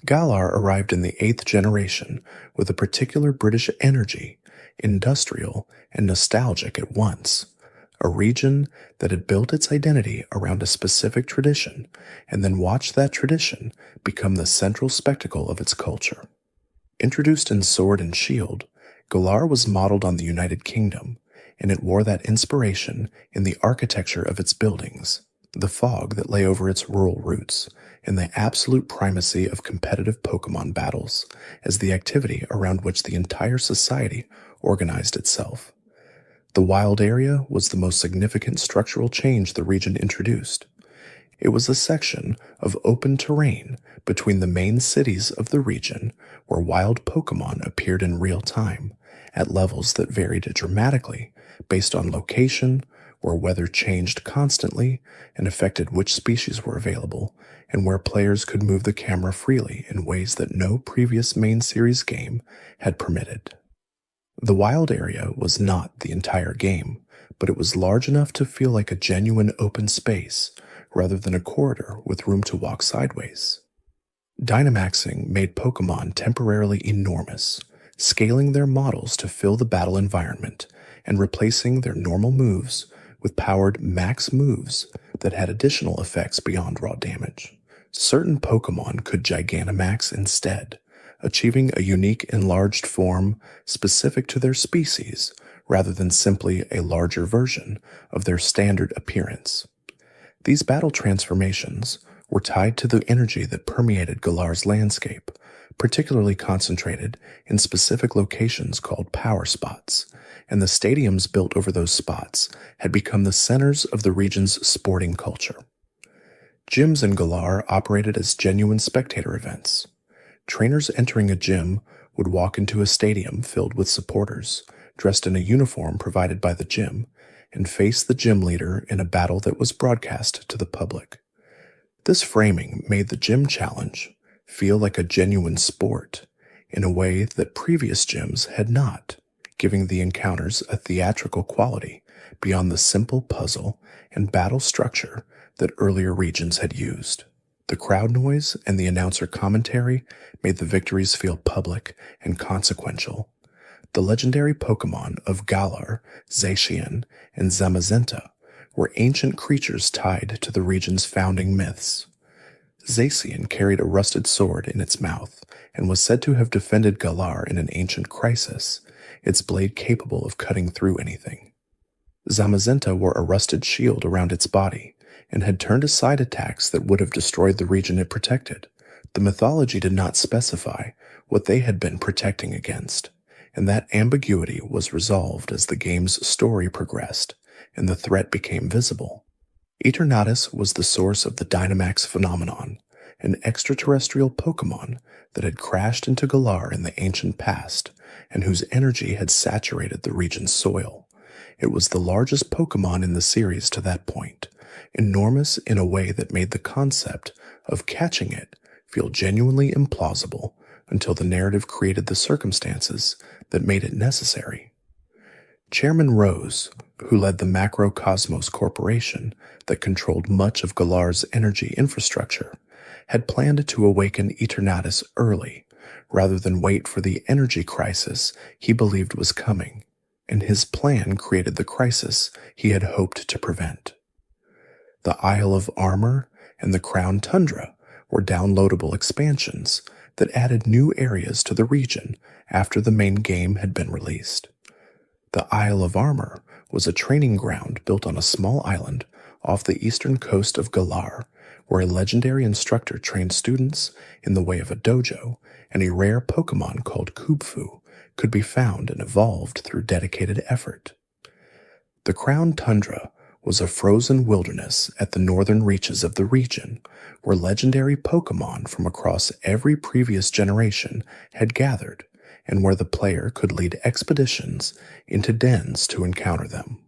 Galar arrived in the 8th generation with a particular British energy, industrial and nostalgic at once, a region that had built its identity around a specific tradition and then watched that tradition become the central spectacle of its culture. Introduced in Sword and Shield, Galar was modeled on the United Kingdom, and it wore that inspiration in the architecture of its buildings, the fog that lay over its rural roots, and the absolute primacy of competitive Pokémon battles as the activity around which the entire society organized itself. The wild area was the most significant structural change the region introduced. It was a section of open terrain between the main cities of the region where wild Pokémon appeared in real time, at levels that varied dramatically based on location, where weather changed constantly and affected which species were available, and where players could move the camera freely in ways that no previous main series game had permitted. The wild area was not the entire game, but it was large enough to feel like a genuine open space rather than a corridor with room to walk sideways. Dynamaxing made Pokémon temporarily enormous, scaling their models to fill the battle environment and replacing their normal moves with powered max moves that had additional effects beyond raw damage. Certain Pokémon could Gigantamax instead, achieving a unique enlarged form specific to their species rather than simply a larger version of their standard appearance. These battle transformations were tied to the energy that permeated Galar's landscape, particularly concentrated in specific locations called power spots, and the stadiums built over those spots had become the centers of the region's sporting culture. Gyms in Galar operated as genuine spectator events. Trainers entering a gym would walk into a stadium filled with supporters, dressed in a uniform provided by the gym, and face the gym leader in a battle that was broadcast to the public. This framing made the gym challenge feel like a genuine sport in a way that previous gyms had not, giving the encounters a theatrical quality beyond the simple puzzle and battle structure that earlier regions had used. The crowd noise and the announcer commentary made the victories feel public and consequential. The legendary Pokémon of Galar, Zacian, and Zamazenta were ancient creatures tied to the region's founding myths. Zacian carried a rusted sword in its mouth and was said to have defended Galar in an ancient crisis, its blade capable of cutting through anything. Zamazenta wore a rusted shield around its body and had turned aside attacks that would have destroyed the region it protected. The mythology did not specify what they had been protecting against, and that ambiguity was resolved as the game's story progressed and the threat became visible. Eternatus was the source of the Dynamax phenomenon, an extraterrestrial Pokémon that had crashed into Galar in the ancient past and whose energy had saturated the region's soil. It was the largest Pokémon in the series to that point, enormous in a way that made the concept of catching it feel genuinely implausible until the narrative created the circumstances that made it necessary. Chairman Rose, who led the Macrocosmos Corporation that controlled much of Galar's energy infrastructure, had planned to awaken Eternatus early, rather than wait for the energy crisis he believed was coming, and his plan created the crisis he had hoped to prevent. The Isle of Armor and the Crown Tundra were downloadable expansions that added new areas to the region after the main game had been released. The Isle of Armor was a training ground built on a small island off the eastern coast of Galar, where a legendary instructor trained students in the way of a dojo, and a rare Pokémon called Kubfu could be found and evolved through dedicated effort. The Crown Tundra was a frozen wilderness at the northern reaches of the region, where legendary Pokémon from across every previous generation had gathered, and where the player could lead expeditions into dens to encounter them.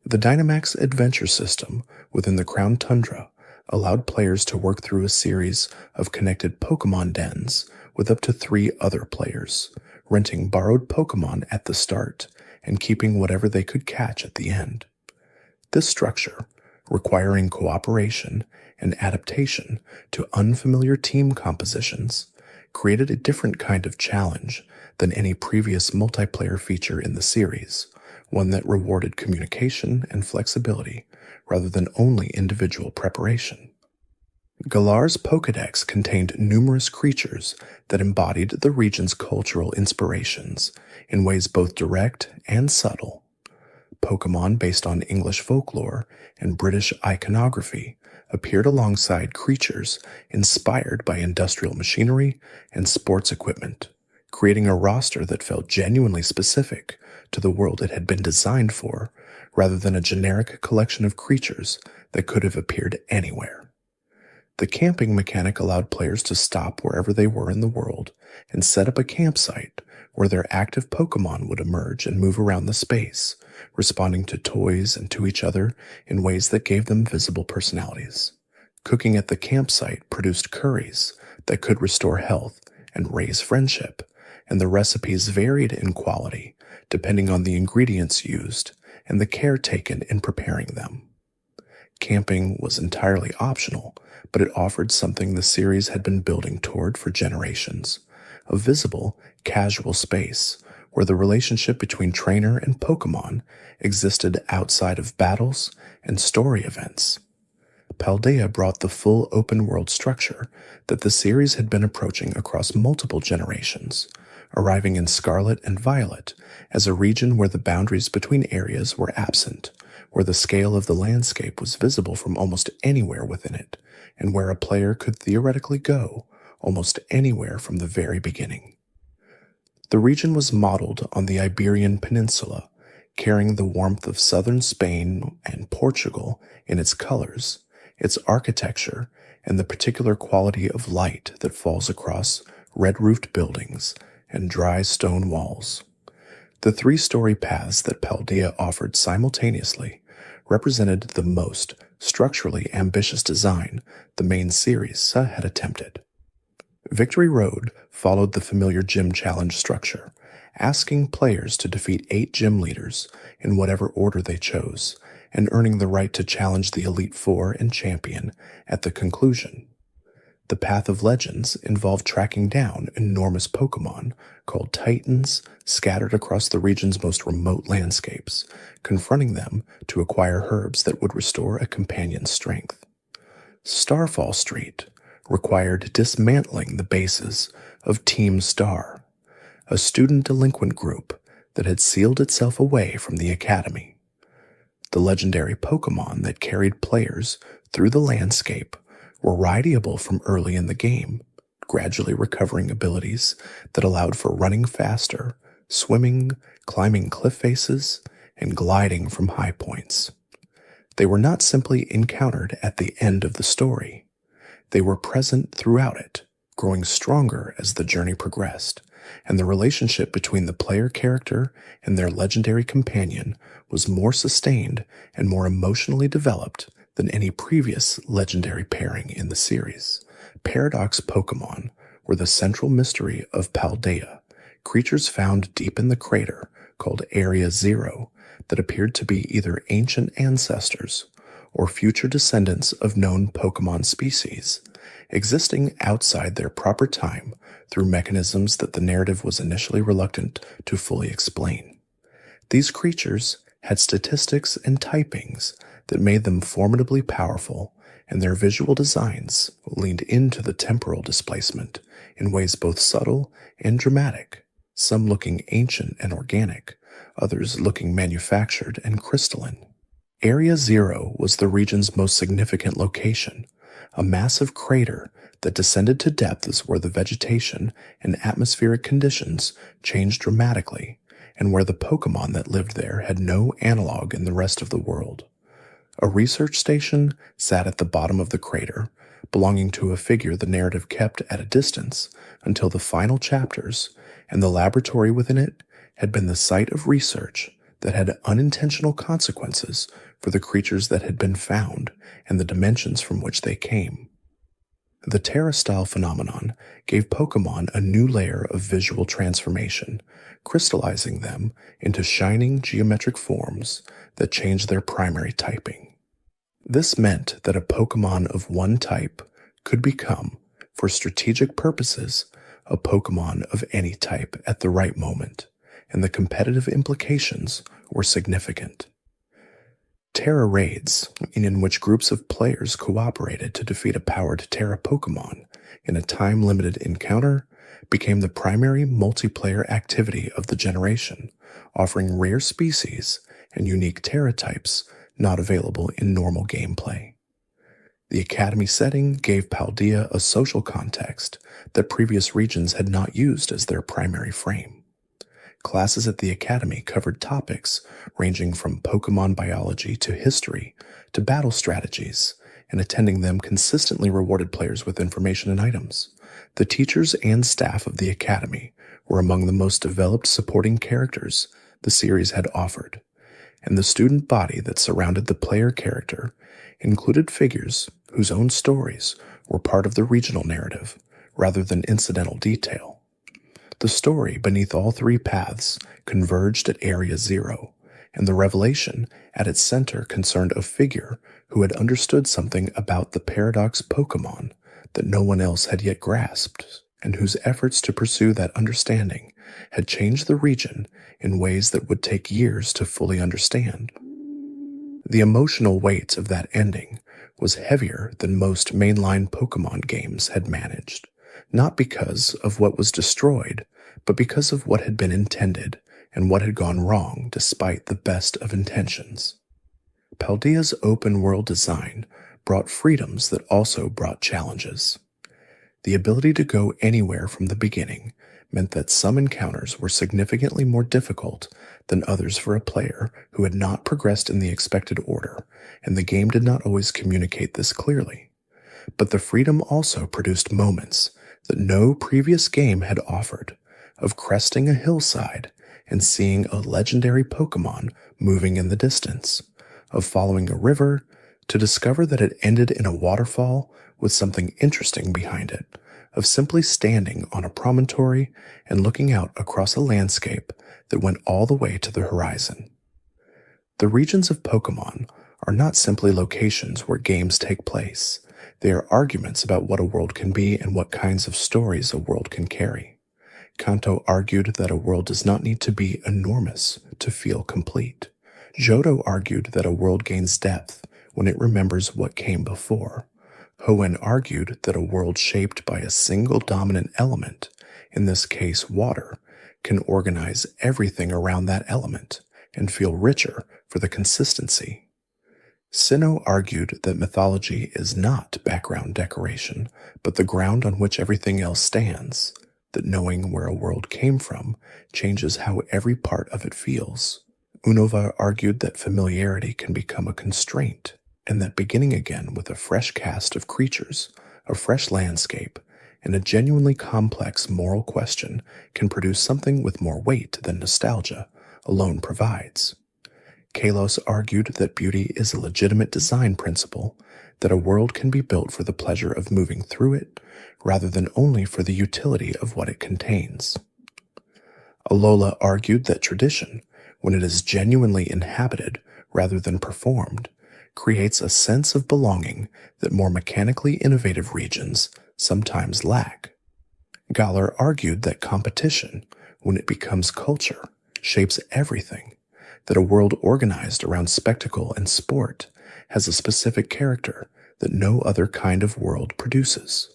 The Dynamax Adventure system within the Crown Tundra allowed players to work through a series of connected Pokémon dens with up to 3 other players, renting borrowed Pokémon at the start and keeping whatever they could catch at the end. This structure, requiring cooperation and adaptation to unfamiliar team compositions, created a different kind of challenge than any previous multiplayer feature in the series, one that rewarded communication and flexibility rather than only individual preparation. Galar's Pokédex contained numerous creatures that embodied the region's cultural inspirations in ways both direct and subtle. Pokémon based on English folklore and British iconography appeared alongside creatures inspired by industrial machinery and sports equipment, creating a roster that felt genuinely specific to the world it had been designed for, rather than a generic collection of creatures that could have appeared anywhere. The camping mechanic allowed players to stop wherever they were in the world and set up a campsite where their active Pokémon would emerge and move around the space, responding to toys and to each other in ways that gave them visible personalities. Cooking at the campsite produced curries that could restore health and raise friendship, and the recipes varied in quality depending on the ingredients used and the care taken in preparing them. Camping was entirely optional, but it offered something the series had been building toward for generations: a visible, casual space where the relationship between trainer and Pokémon existed outside of battles and story events. Paldea brought the full open-world structure that the series had been approaching across multiple generations, arriving in Scarlet and Violet as a region where the boundaries between areas were absent, where the scale of the landscape was visible from almost anywhere within it, and where a player could theoretically go almost anywhere from the very beginning. The region was modeled on the Iberian Peninsula, carrying the warmth of southern Spain and Portugal in its colors, its architecture, and the particular quality of light that falls across red-roofed buildings and dry stone walls. The three-story paths that Paldea offered simultaneously represented the most structurally ambitious design the main series had attempted. Victory Road followed the familiar gym challenge structure, asking players to defeat 8 gym leaders in whatever order they chose, and earning the right to challenge the Elite Four and champion at the conclusion. The Path of Legends involved tracking down enormous Pokémon called Titans scattered across the region's most remote landscapes, confronting them to acquire herbs that would restore a companion's strength. Starfall Street required dismantling the bases of Team Star, a student delinquent group that had sealed itself away from the academy. The legendary Pokémon that carried players through the landscape were rideable from early in the game, gradually recovering abilities that allowed for running faster, swimming, climbing cliff faces, and gliding from high points. They were not simply encountered at the end of the story. They were present throughout it, growing stronger as the journey progressed, and the relationship between the player character and their legendary companion was more sustained and more emotionally developed than any previous legendary pairing in the series. Paradox Pokémon were the central mystery of Paldea, creatures found deep in the crater called Area Zero that appeared to be either ancient ancestors or future descendants of known Pokémon species, existing outside their proper time through mechanisms that the narrative was initially reluctant to fully explain. These creatures had statistics and typings that made them formidably powerful, and their visual designs leaned into the temporal displacement in ways both subtle and dramatic, some looking ancient and organic, others looking manufactured and crystalline. Area Zero was the region's most significant location, a massive crater that descended to depths where the vegetation and atmospheric conditions changed dramatically, and where the Pokémon that lived there had no analog in the rest of the world. A research station sat at the bottom of the crater, belonging to a figure the narrative kept at a distance until the final chapters, and the laboratory within it had been the site of research that had unintentional consequences for the creatures that had been found and the dimensions from which they came. The Terra-style phenomenon gave Pokémon a new layer of visual transformation, crystallizing them into shining geometric forms that changed their primary typing. This meant that a Pokémon of one type could become, for strategic purposes, a Pokémon of any type at the right moment, and the competitive implications were significant. Terra raids, in which groups of players cooperated to defeat a powered Terra Pokémon in a time-limited encounter, became the primary multiplayer activity of the generation, offering rare species and unique Terra types not available in normal gameplay. The Academy setting gave Paldea a social context that previous regions had not used as their primary frame. Classes at the Academy covered topics ranging from Pokémon biology to history to battle strategies, and attending them consistently rewarded players with information and items. The teachers and staff of the Academy were among the most developed supporting characters the series had offered, and the student body that surrounded the player character included figures whose own stories were part of the regional narrative rather than incidental detail. The story beneath all three paths converged at Area Zero, and the revelation at its center concerned a figure who had understood something about the Paradox Pokémon that no one else had yet grasped, and whose efforts to pursue that understanding had changed the region in ways that would take years to fully understand. The emotional weight of that ending was heavier than most mainline Pokémon games had managed, not because of what was destroyed, but because of what had been intended and what had gone wrong despite the best of intentions. Paldea's open-world design brought freedoms that also brought challenges. The ability to go anywhere from the beginning meant that some encounters were significantly more difficult than others for a player who had not progressed in the expected order, and the game did not always communicate this clearly. But the freedom also produced moments that no previous game had offered, of cresting a hillside and seeing a legendary Pokémon moving in the distance, of following a river to discover that it ended in a waterfall with something interesting behind it, of simply standing on a promontory and looking out across a landscape that went all the way to the horizon. The regions of Pokémon are not simply locations where games take place. They are arguments about what a world can be and what kinds of stories a world can carry. Kanto argued that a world does not need to be enormous to feel complete. Johto argued that a world gains depth when it remembers what came before. Hoenn argued that a world shaped by a single dominant element, in this case water, can organize everything around that element and feel richer for the consistency. Sinnoh argued that mythology is not background decoration, but the ground on which everything else stands, that knowing where a world came from changes how every part of it feels. Unova argued that familiarity can become a constraint, and that beginning again with a fresh cast of creatures, a fresh landscape, and a genuinely complex moral question can produce something with more weight than nostalgia alone provides. Kalos argued that beauty is a legitimate design principle, that a world can be built for the pleasure of moving through it, rather than only for the utility of what it contains. Alola argued that tradition, when it is genuinely inhabited rather than performed, creates a sense of belonging that more mechanically innovative regions sometimes lack. Galar argued that competition, when it becomes culture, shapes everything, that a world organized around spectacle and sport has a specific character that no other kind of world produces.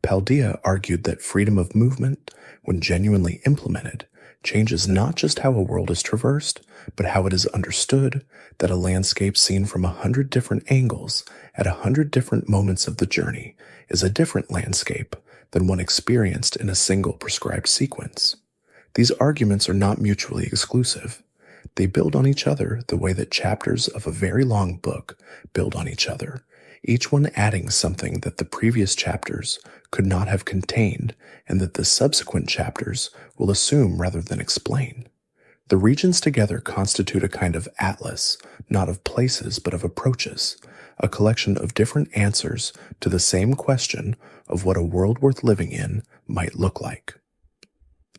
Paldea argued that freedom of movement, when genuinely implemented, changes not just how a world is traversed, but how it is understood, that a landscape seen from 100 different angles at 100 different moments of the journey is a different landscape than one experienced in a single prescribed sequence. These arguments are not mutually exclusive. They build on each other the way that chapters of a very long book build on each other, each one adding something that the previous chapters could not have contained and that the subsequent chapters will assume rather than explain. The regions together constitute a kind of atlas, not of places but of approaches, a collection of different answers to the same question of what a world worth living in might look like.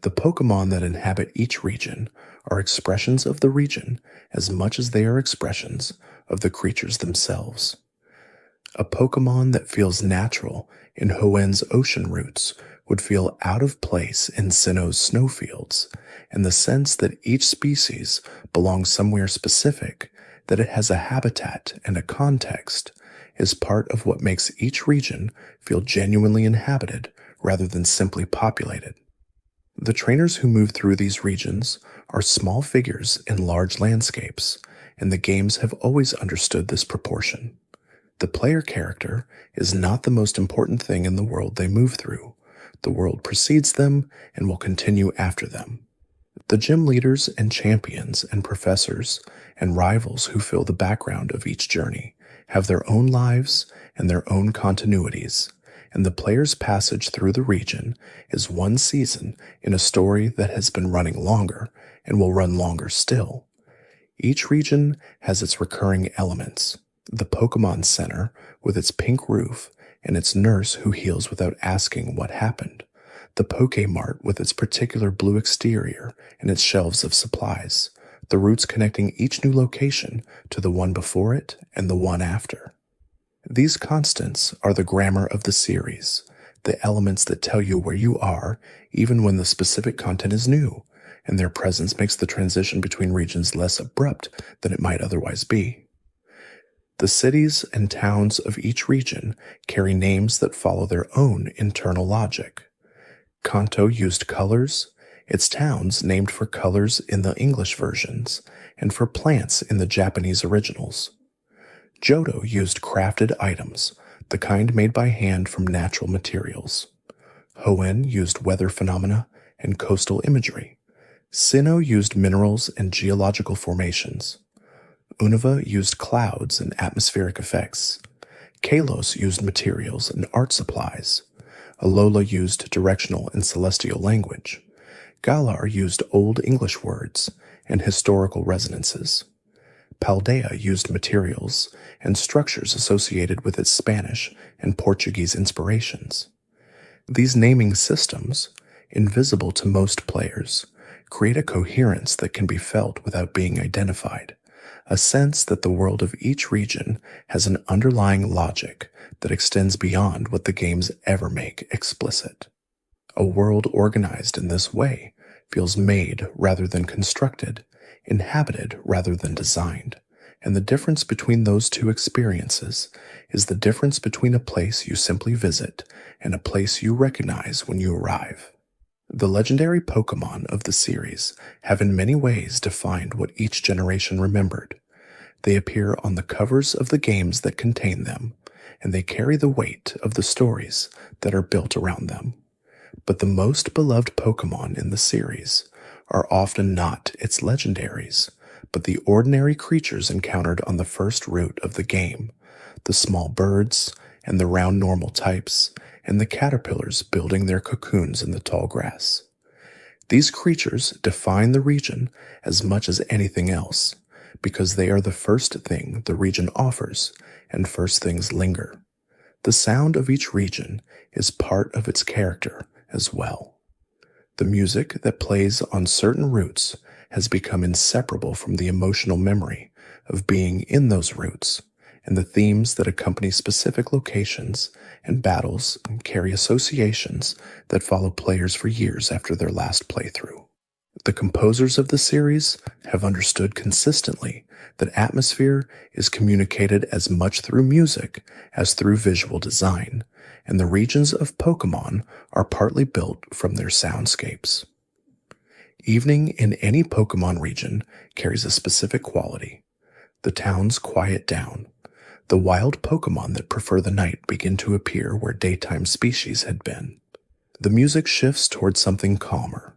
The Pokémon that inhabit each region are expressions of the region as much as they are expressions of the creatures themselves. A Pokémon that feels natural in Hoenn's ocean roots would feel out of place in Sinnoh's snowfields, and the sense that each species belongs somewhere specific, that it has a habitat and a context, is part of what makes each region feel genuinely inhabited rather than simply populated. The trainers who move through these regions are small figures in large landscapes, and the games have always understood this proportion. The player character is not the most important thing in the world they move through. The world precedes them and will continue after them. The gym leaders and champions and professors and rivals who fill the background of each journey have their own lives and their own continuities, and the player's passage through the region is one season in a story that has been running longer and will run longer still. Each region has its recurring elements: the Pokémon Center with its pink roof and its nurse who heals without asking what happened, the Pokémart with its particular blue exterior and its shelves of supplies, the routes connecting each new location to the one before it and the one after. These constants are the grammar of the series, the elements that tell you where you are even when the specific content is new, and their presence makes the transition between regions less abrupt than it might otherwise be. The cities and towns of each region carry names that follow their own internal logic. Kanto used colors, its towns named for colors in the English versions and for plants in the Japanese originals. Johto used crafted items, the kind made by hand from natural materials. Hoenn used weather phenomena and coastal imagery. Sinnoh used minerals and geological formations. Unova used clouds and atmospheric effects. Kalos used materials and art supplies. Alola used directional and celestial language. Galar used Old English words and historical resonances. Paldea used materials and structures associated with its Spanish and Portuguese inspirations. These naming systems, invisible to most players, create a coherence that can be felt without being identified, a sense that the world of each region has an underlying logic that extends beyond what the games ever make explicit. A world organized in this way feels made rather than constructed, inhabited rather than designed, and the difference between those two experiences is the difference between a place you simply visit and a place you recognize when you arrive. The legendary Pokémon of the series have in many ways defined what each generation remembered. They appear on the covers of the games that contain them, and they carry the weight of the stories that are built around them. But the most beloved Pokémon in the series are often not its legendaries, but the ordinary creatures encountered on the first route of the game, the small birds and the round normal types, and the caterpillars building their cocoons in the tall grass. These creatures define the region as much as anything else, because they are the first thing the region offers, and first things linger. The sound of each region is part of its character as well. The music that plays on certain routes has become inseparable from the emotional memory of being in those routes, and the themes that accompany specific locations and battles carry associations that follow players for years after their last playthrough. The composers of the series have understood consistently that atmosphere is communicated as much through music as through visual design, and the regions of Pokémon are partly built from their soundscapes. Evening in any Pokémon region carries a specific quality. The towns quiet down. The wild Pokémon that prefer the night begin to appear where daytime species had been. The music shifts towards something calmer.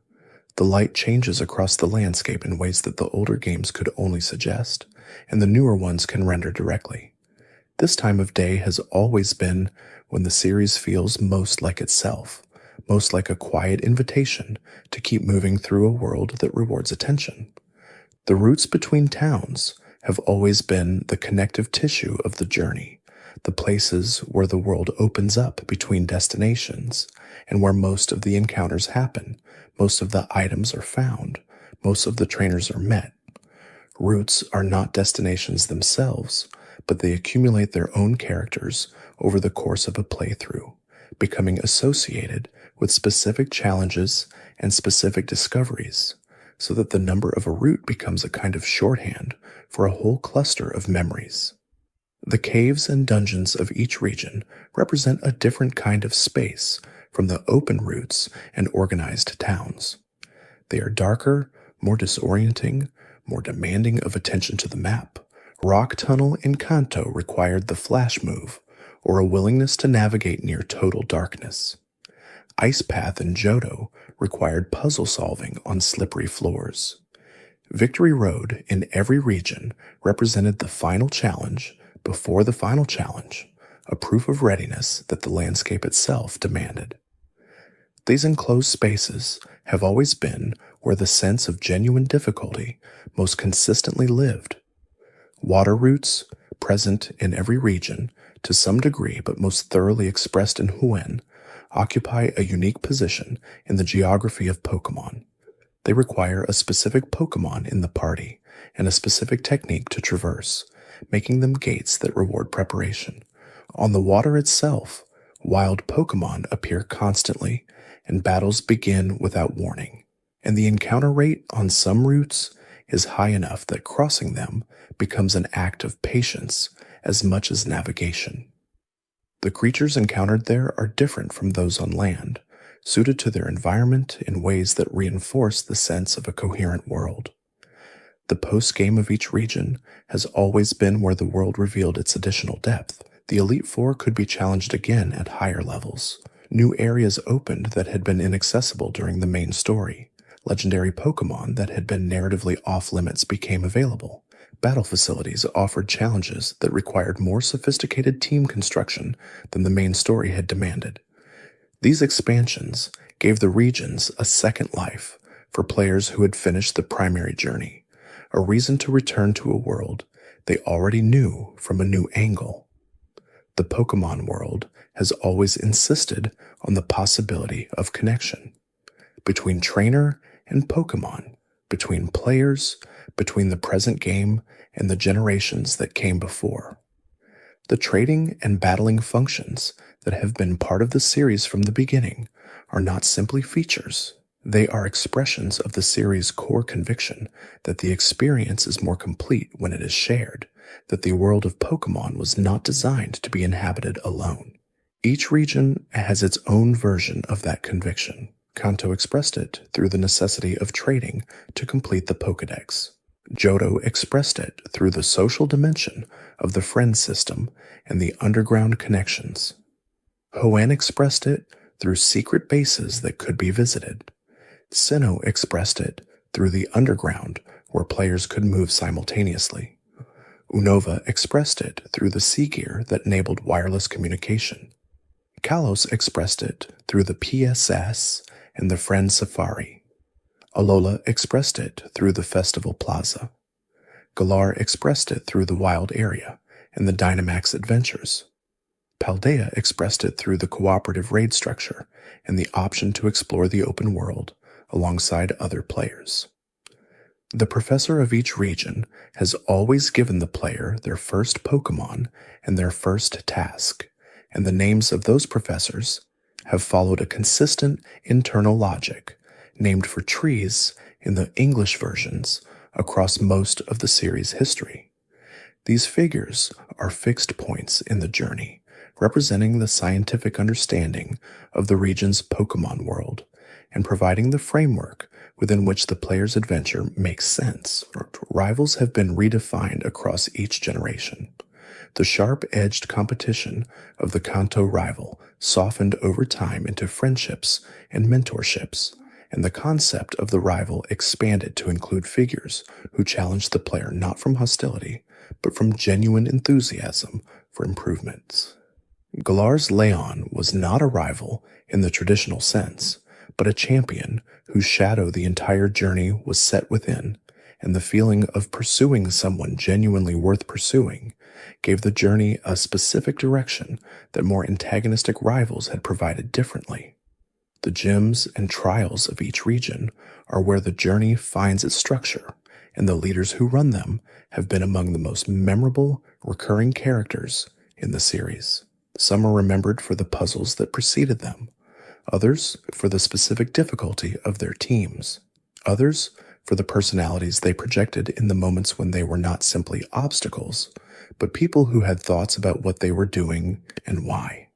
The light changes across the landscape in ways that the older games could only suggest, and the newer ones can render directly. This time of day has always been when the series feels most like itself, most like a quiet invitation to keep moving through a world that rewards attention. The routes between towns have always been the connective tissue of the journey, the places where the world opens up between destinations, and where most of the encounters happen, most of the items are found, most of the trainers are met. Routes are not destinations themselves, but they accumulate their own characters over the course of a playthrough, becoming associated with specific challenges and specific discoveries, so that the number of a route becomes a kind of shorthand for a whole cluster of memories. The caves and dungeons of each region represent a different kind of space from the open routes and organized towns. They are darker, more disorienting, more demanding of attention to the map. Rock Tunnel in Kanto required the flash move, or a willingness to navigate near total darkness. Ice Path in Johto required puzzle solving on slippery floors. Victory Road in every region represented the final challenge before the final challenge, a proof of readiness that the landscape itself demanded. These enclosed spaces have always been where the sense of genuine difficulty most consistently lived. Water routes, present in every region to some degree but most thoroughly expressed in Hoenn, occupy a unique position in the geography of Pokémon. They require a specific Pokémon in the party and a specific technique to traverse, making them gates that reward preparation. On the water itself, wild Pokémon appear constantly, and battles begin without warning, and the encounter rate on some routes is high enough that crossing them becomes an act of patience as much as navigation. The creatures encountered there are different from those on land, suited to their environment in ways that reinforce the sense of a coherent world. The post-game of each region has always been where the world revealed its additional depth. The Elite Four could be challenged again at higher levels. New areas opened that had been inaccessible during the main story. Legendary Pokémon that had been narratively off-limits became available. Battle facilities offered challenges that required more sophisticated team construction than the main story had demanded. These expansions gave the regions a second life for players who had finished the primary journey, a reason to return to a world they already knew from a new angle. The Pokémon world has always insisted on the possibility of connection between trainer and Pokémon, between players, between the present game and the generations that came before. The trading and battling functions that have been part of the series from the beginning are not simply features. They are expressions of the series' core conviction that the experience is more complete when it is shared, that the world of Pokémon was not designed to be inhabited alone. Each region has its own version of that conviction. Kanto expressed it through the necessity of trading to complete the Pokédex. Johto expressed it through the social dimension of the friend system and the underground connections. Hoenn expressed it through secret bases that could be visited. Sinnoh expressed it through the underground where players could move simultaneously. Unova expressed it through the sea gear that enabled wireless communication. Kalos expressed it through the PSS and the Friend Safari. Alola expressed it through the Festival Plaza. Galar expressed it through the Wild Area and the Dynamax Adventures. Paldea expressed it through the cooperative raid structure and the option to explore the open world alongside other players. The professor of each region has always given the player their first Pokémon and their first task, and the names of those professors have followed a consistent internal logic, named for trees in the English versions across most of the series' history. These figures are fixed points in the journey, representing the scientific understanding of the region's Pokémon world, and providing the framework within which the player's adventure makes sense. Rivals have been redefined across each generation. The sharp-edged competition of the Kanto rival softened over time into friendships and mentorships, and the concept of the rival expanded to include figures who challenged the player not from hostility, but from genuine enthusiasm for improvements. Galar's Leon was not a rival in the traditional sense, but a champion whose shadow the entire journey was set within, and the feeling of pursuing someone genuinely worth pursuing gave the journey a specific direction that more antagonistic rivals had provided differently. The gyms and trials of each region are where the journey finds its structure, and the leaders who run them have been among the most memorable, recurring characters in the series. Some are remembered for the puzzles that preceded them, others for the specific difficulty of their teams, others for the personalities they projected in the moments when they were not simply obstacles, but people who had thoughts about what they were doing and why.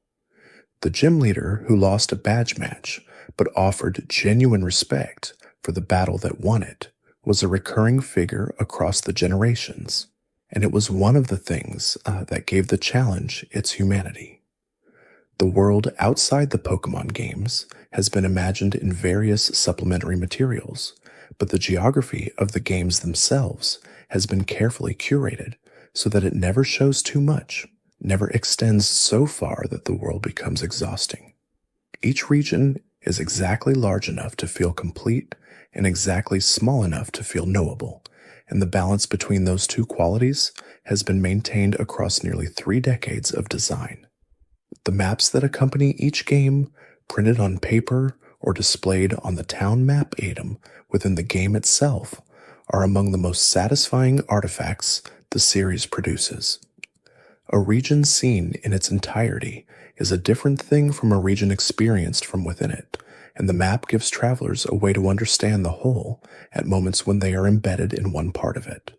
The gym leader who lost a badge match but offered genuine respect for the battle that won it was a recurring figure across the generations, and it was one of the things that gave the challenge its humanity. The world outside the Pokémon games has been imagined in various supplementary materials, but the geography of the games themselves has been carefully curated so that it never shows too much, never extends so far that the world becomes exhausting. Each region is exactly large enough to feel complete and exactly small enough to feel knowable, and the balance between those two qualities has been maintained across nearly 3 decades of design. The maps that accompany each game, printed on paper or displayed on the town map item within the game itself, are among the most satisfying artifacts the series produces. A region seen in its entirety is a different thing from a region experienced from within it, and the map gives travelers a way to understand the whole at moments when they are embedded in one part of it.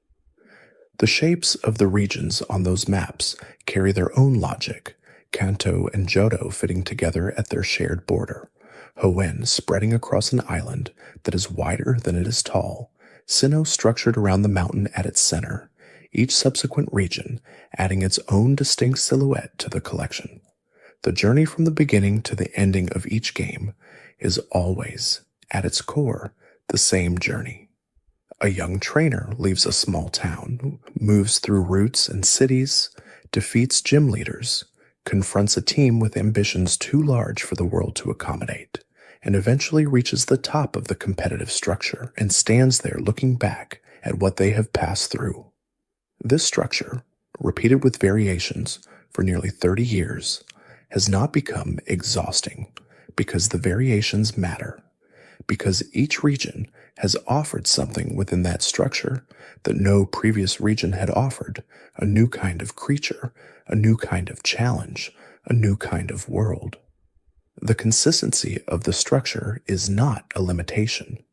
The shapes of the regions on those maps carry their own logic, Kanto and Johto fitting together at their shared border, Hoenn spreading across an island that is wider than it is tall, Sinnoh structured around the mountain at its center, each subsequent region adding its own distinct silhouette to the collection. The journey from the beginning to the ending of each game is always, at its core, the same journey. A young trainer leaves a small town, moves through routes and cities, defeats gym leaders, confronts a team with ambitions too large for the world to accommodate, and eventually reaches the top of the competitive structure and stands there looking back at what they have passed through. This structure, repeated with variations for nearly 30 years, has not become exhausting because the variations matter, because each region has offered something within that structure that no previous region had offered, a new kind of creature, a new kind of challenge, a new kind of world. The consistency of the structure is not a limitation.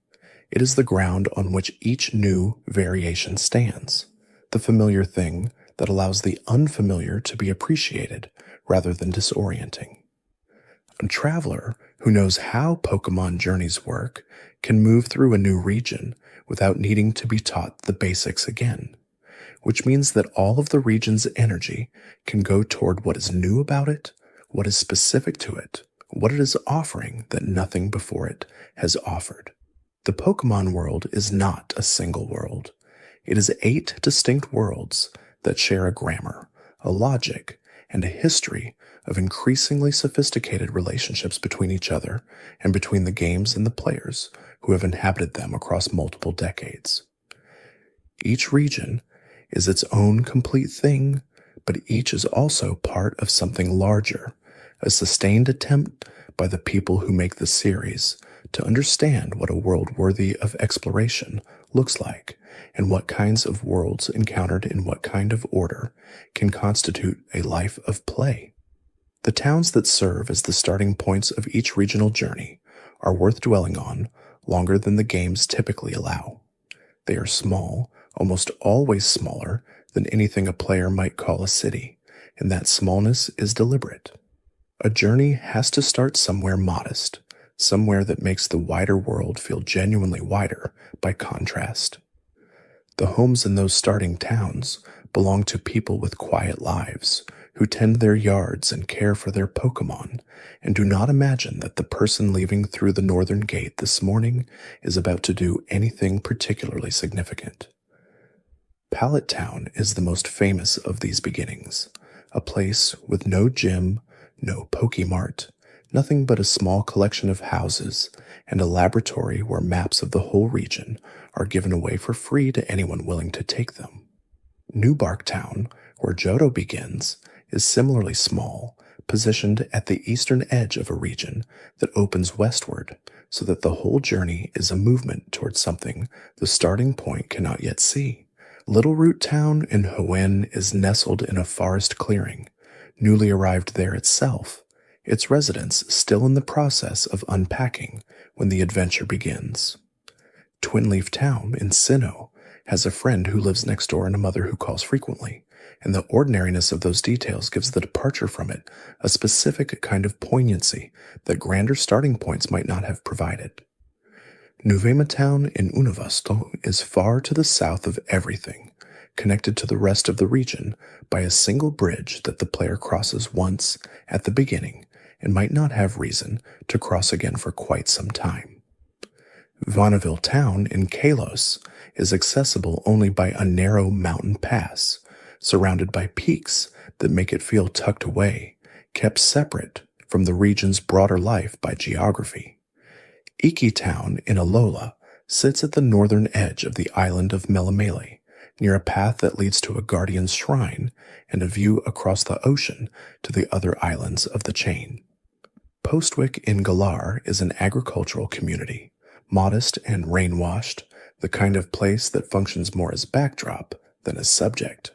It is the ground on which each new variation stands, the familiar thing that allows the unfamiliar to be appreciated rather than disorienting. A traveler who knows how Pokémon journeys work can move through a new region without needing to be taught the basics again, which means that all of the region's energy can go toward what is new about it, what is specific to it, what it is offering that nothing before it has offered. The Pokémon world is not a single world. It is 8 distinct worlds that share a grammar, a logic, and a history of increasingly sophisticated relationships between each other and between the games and the players who have inhabited them across multiple decades. Each region is its own complete thing, but each is also part of something larger, a sustained attempt by the people who make the series to understand what a world worthy of exploration looks like and what kinds of worlds encountered in what kind of order can constitute a life of play. The towns that serve as the starting points of each regional journey are worth dwelling on longer than the games typically allow. They are small, almost always smaller than anything a player might call a city, and that smallness is deliberate. A journey has to start somewhere modest, somewhere that makes the wider world feel genuinely wider by contrast. The homes in those starting towns belong to people with quiet lives, who tend their yards and care for their Pokémon, and do not imagine that the person leaving through the northern gate this morning is about to do anything particularly significant. Pallet Town is the most famous of these beginnings, a place with no gym, no Pokémart, nothing but a small collection of houses and a laboratory where maps of the whole region are given away for free to anyone willing to take them. New Bark Town, where Johto begins, is similarly small, positioned at the eastern edge of a region that opens westward, so that the whole journey is a movement towards something the starting point cannot yet see. Little Root Town in Hoenn is nestled in a forest clearing, newly arrived there itself, its residents still in the process of unpacking when the adventure begins. Twin Leaf Town in Sinnoh has a friend who lives next door and a mother who calls frequently, and the ordinariness of those details gives the departure from it a specific kind of poignancy that grander starting points might not have provided. Nuvema Town in Unova is far to the south of everything, connected to the rest of the region by a single bridge that the player crosses once at the beginning and might not have reason to cross again for quite some time. Vonneville Town in Kalos is accessible only by a narrow mountain pass, surrounded by peaks that make it feel tucked away, kept separate from the region's broader life by geography. Iki Town in Alola sits at the northern edge of the island of Melamele, near a path that leads to a guardian's shrine and a view across the ocean to the other islands of the chain. Postwick in Galar is an agricultural community, modest and rain-washed, the kind of place that functions more as backdrop than as subject.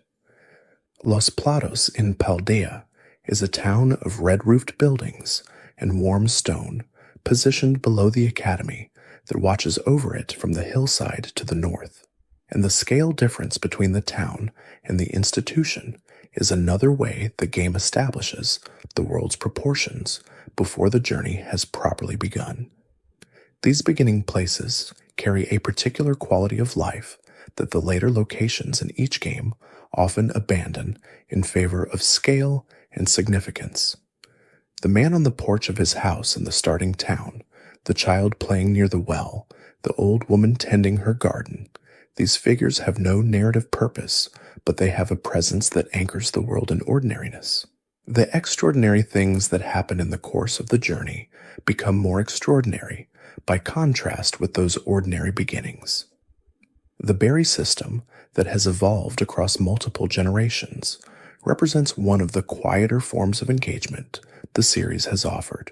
Los Platos in Paldea is a town of red-roofed buildings and warm stone positioned below the academy that watches over it from the hillside to the north, and the scale difference between the town and the institution is another way the game establishes the world's proportions before the journey has properly begun. These beginning places carry a particular quality of life that the later locations in each game often abandon in favor of scale and significance. The man on the porch of his house in the starting town, the child playing near the well, the old woman tending her garden, these figures have no narrative purpose, but they have a presence that anchors the world in ordinariness. The extraordinary things that happen in the course of the journey become more extraordinary by contrast with those ordinary beginnings. The berry system that has evolved across multiple generations represents one of the quieter forms of engagement the series has offered.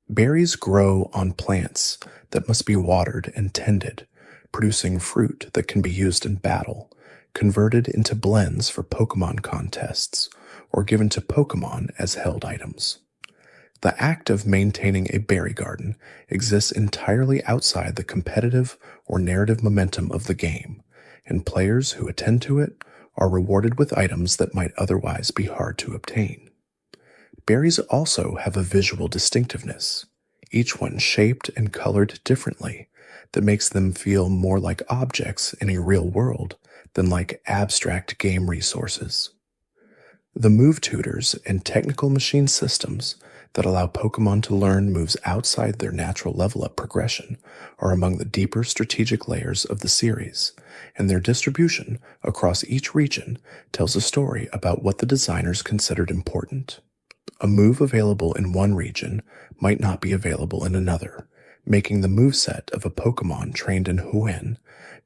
Berries grow on plants that must be watered and tended, producing fruit that can be used in battle, converted into blends for Pokémon contests, or given to Pokémon as held items. The act of maintaining a berry garden exists entirely outside the competitive or narrative momentum of the game, and players who attend to it are rewarded with items that might otherwise be hard to obtain. Berries also have a visual distinctiveness, each one shaped and colored differently, that makes them feel more like objects in a real world than like abstract game resources. The move tutors and technical machine systems that allow Pokémon to learn moves outside their natural level-up progression are among the deeper strategic layers of the series, and their distribution across each region tells a story about what the designers considered important. A move available in one region might not be available in another, making the moveset of a Pokémon trained in Hoenn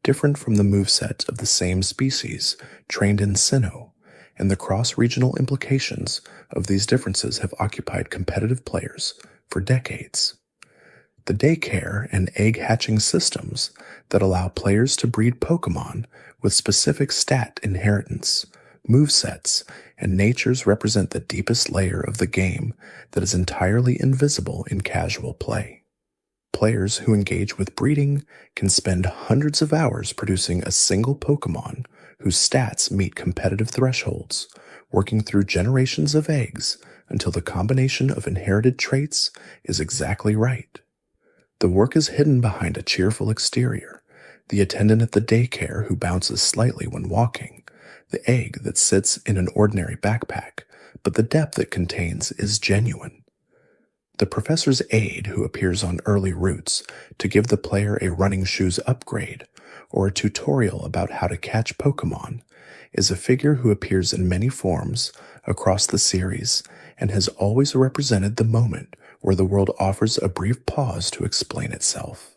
different from the moveset of the same species trained in Sinnoh, and the cross-regional implications of these differences have occupied competitive players for decades. The daycare and egg-hatching systems that allow players to breed Pokémon with specific stat inheritance, movesets, and natures represent the deepest layer of the game that is entirely invisible in casual play. Players who engage with breeding can spend hundreds of hours producing a single Pokémon whose stats meet competitive thresholds, working through generations of eggs until the combination of inherited traits is exactly right. The work is hidden behind a cheerful exterior, the attendant at the daycare who bounces slightly when walking, the egg that sits in an ordinary backpack, but the depth it contains is genuine. The professor's aide who appears on early routes to give the player a running shoes upgrade or a tutorial about how to catch Pokémon is a figure who appears in many forms across the series and has always represented the moment where the world offers a brief pause to explain itself.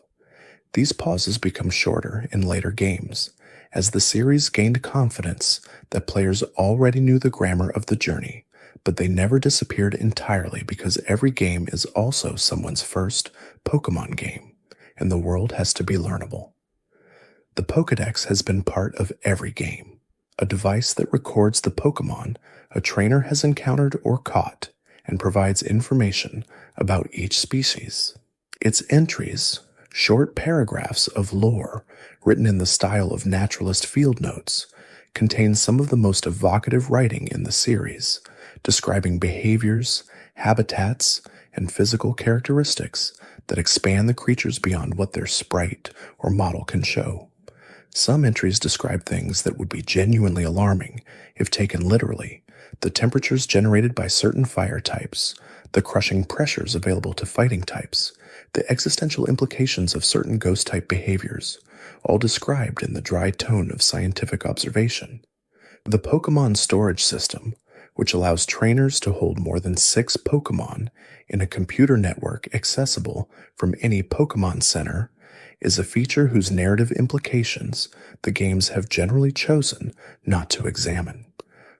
These pauses become shorter in later games, as the series gained confidence that players already knew the grammar of the journey, but they never disappeared entirely because every game is also someone's first Pokémon game, and the world has to be learnable. The Pokédex has been part of every game, a device that records the Pokémon a trainer has encountered or caught and provides information about each species. Its entries, short paragraphs of lore written in the style of naturalist field notes, contain some of the most evocative writing in the series, describing behaviors, habitats, and physical characteristics that expand the creatures beyond what their sprite or model can show. Some entries describe things that would be genuinely alarming if taken literally: the temperatures generated by certain fire types, the crushing pressures available to fighting types, the existential implications of certain ghost-type behaviors, all described in the dry tone of scientific observation. The Pokémon storage system, which allows trainers to hold more than 6 Pokémon in a computer network accessible from any Pokémon Center, is a feature whose narrative implications the games have generally chosen not to examine.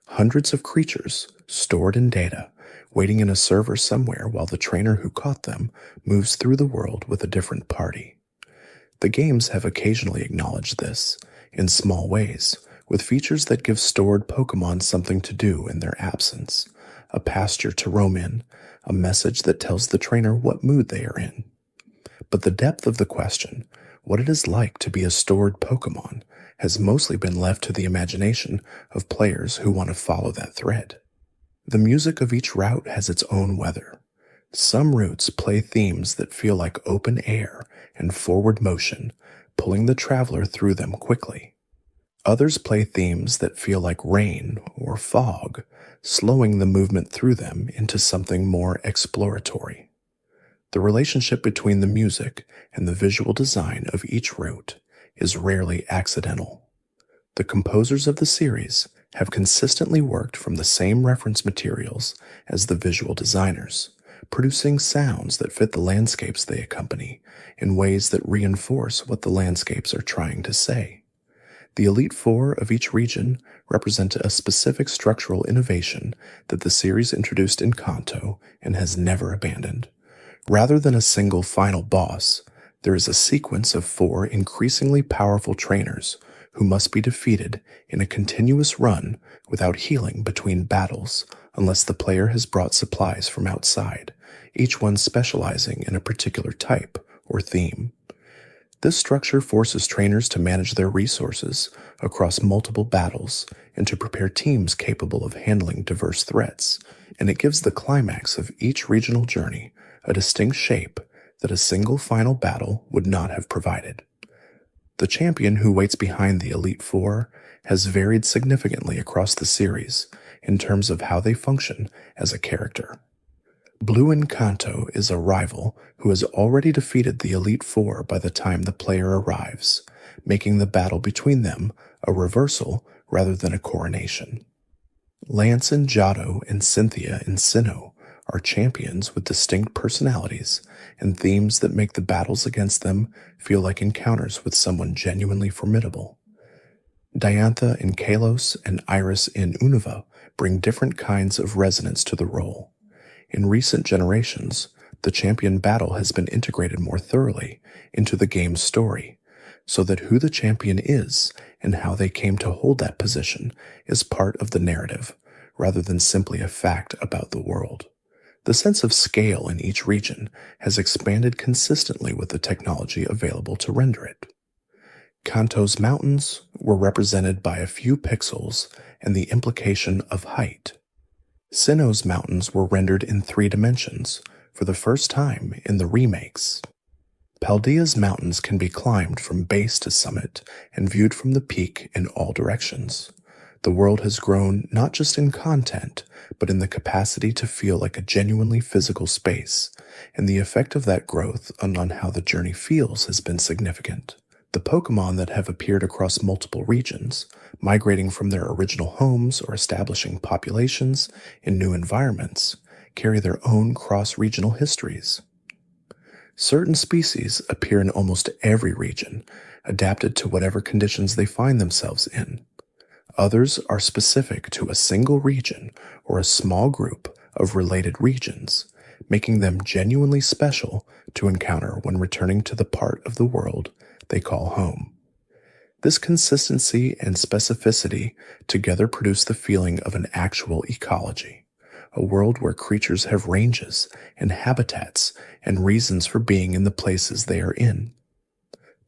Hundreds of creatures stored in data, waiting in a server somewhere while the trainer who caught them moves through the world with a different party. The games have occasionally acknowledged this, in small ways, with features that give stored Pokémon something to do in their absence, a pasture to roam in, a message that tells the trainer what mood they are in. But the depth of the question, what it is like to be a stored Pokémon, has mostly been left to the imagination of players who want to follow that thread. The music of each route has its own weather. Some routes play themes that feel like open air and forward motion, pulling the traveler through them quickly. Others play themes that feel like rain or fog, slowing the movement through them into something more exploratory. The relationship between the music and the visual design of each route is rarely accidental. The composers of the series have consistently worked from the same reference materials as the visual designers, producing sounds that fit the landscapes they accompany in ways that reinforce what the landscapes are trying to say. The Elite Four of each region represent a specific structural innovation that the series introduced in Kanto and has never abandoned. Rather than a single final boss, there is a sequence of 4 increasingly powerful trainers who must be defeated in a continuous run without healing between battles unless the player has brought supplies from outside, each one specializing in a particular type or theme. This structure forces trainers to manage their resources across multiple battles and to prepare teams capable of handling diverse threats, and it gives the climax of each regional journey a distinct shape that a single final battle would not have provided. The champion who waits behind the Elite Four has varied significantly across the series in terms of how they function as a character. Blue in Kanto is a rival who has already defeated the Elite Four by the time the player arrives, making the battle between them a reversal rather than a coronation. Lance in Johto and Cynthia in Sinnoh are champions with distinct personalities and themes that make the battles against them feel like encounters with someone genuinely formidable. Diantha in Kalos and Iris in Unova bring different kinds of resonance to the role. In recent generations, the champion battle has been integrated more thoroughly into the game's story, so that who the champion is and how they came to hold that position is part of the narrative, rather than simply a fact about the world. The sense of scale in each region has expanded consistently with the technology available to render it. Kanto's mountains were represented by a few pixels and the implication of height. Sinnoh's mountains were rendered in 3 dimensions for the first time in the remakes. Paldea's mountains can be climbed from base to summit and viewed from the peak in all directions. The world has grown not just in content, but in the capacity to feel like a genuinely physical space, and the effect of that growth on how the journey feels has been significant. The Pokémon that have appeared across multiple regions, migrating from their original homes or establishing populations in new environments, carry their own cross-regional histories. Certain species appear in almost every region, adapted to whatever conditions they find themselves in. Others are specific to a single region or a small group of related regions, making them genuinely special to encounter when returning to the part of the world they call home. This consistency and specificity together produce the feeling of an actual ecology, a world where creatures have ranges and habitats and reasons for being in the places they are in.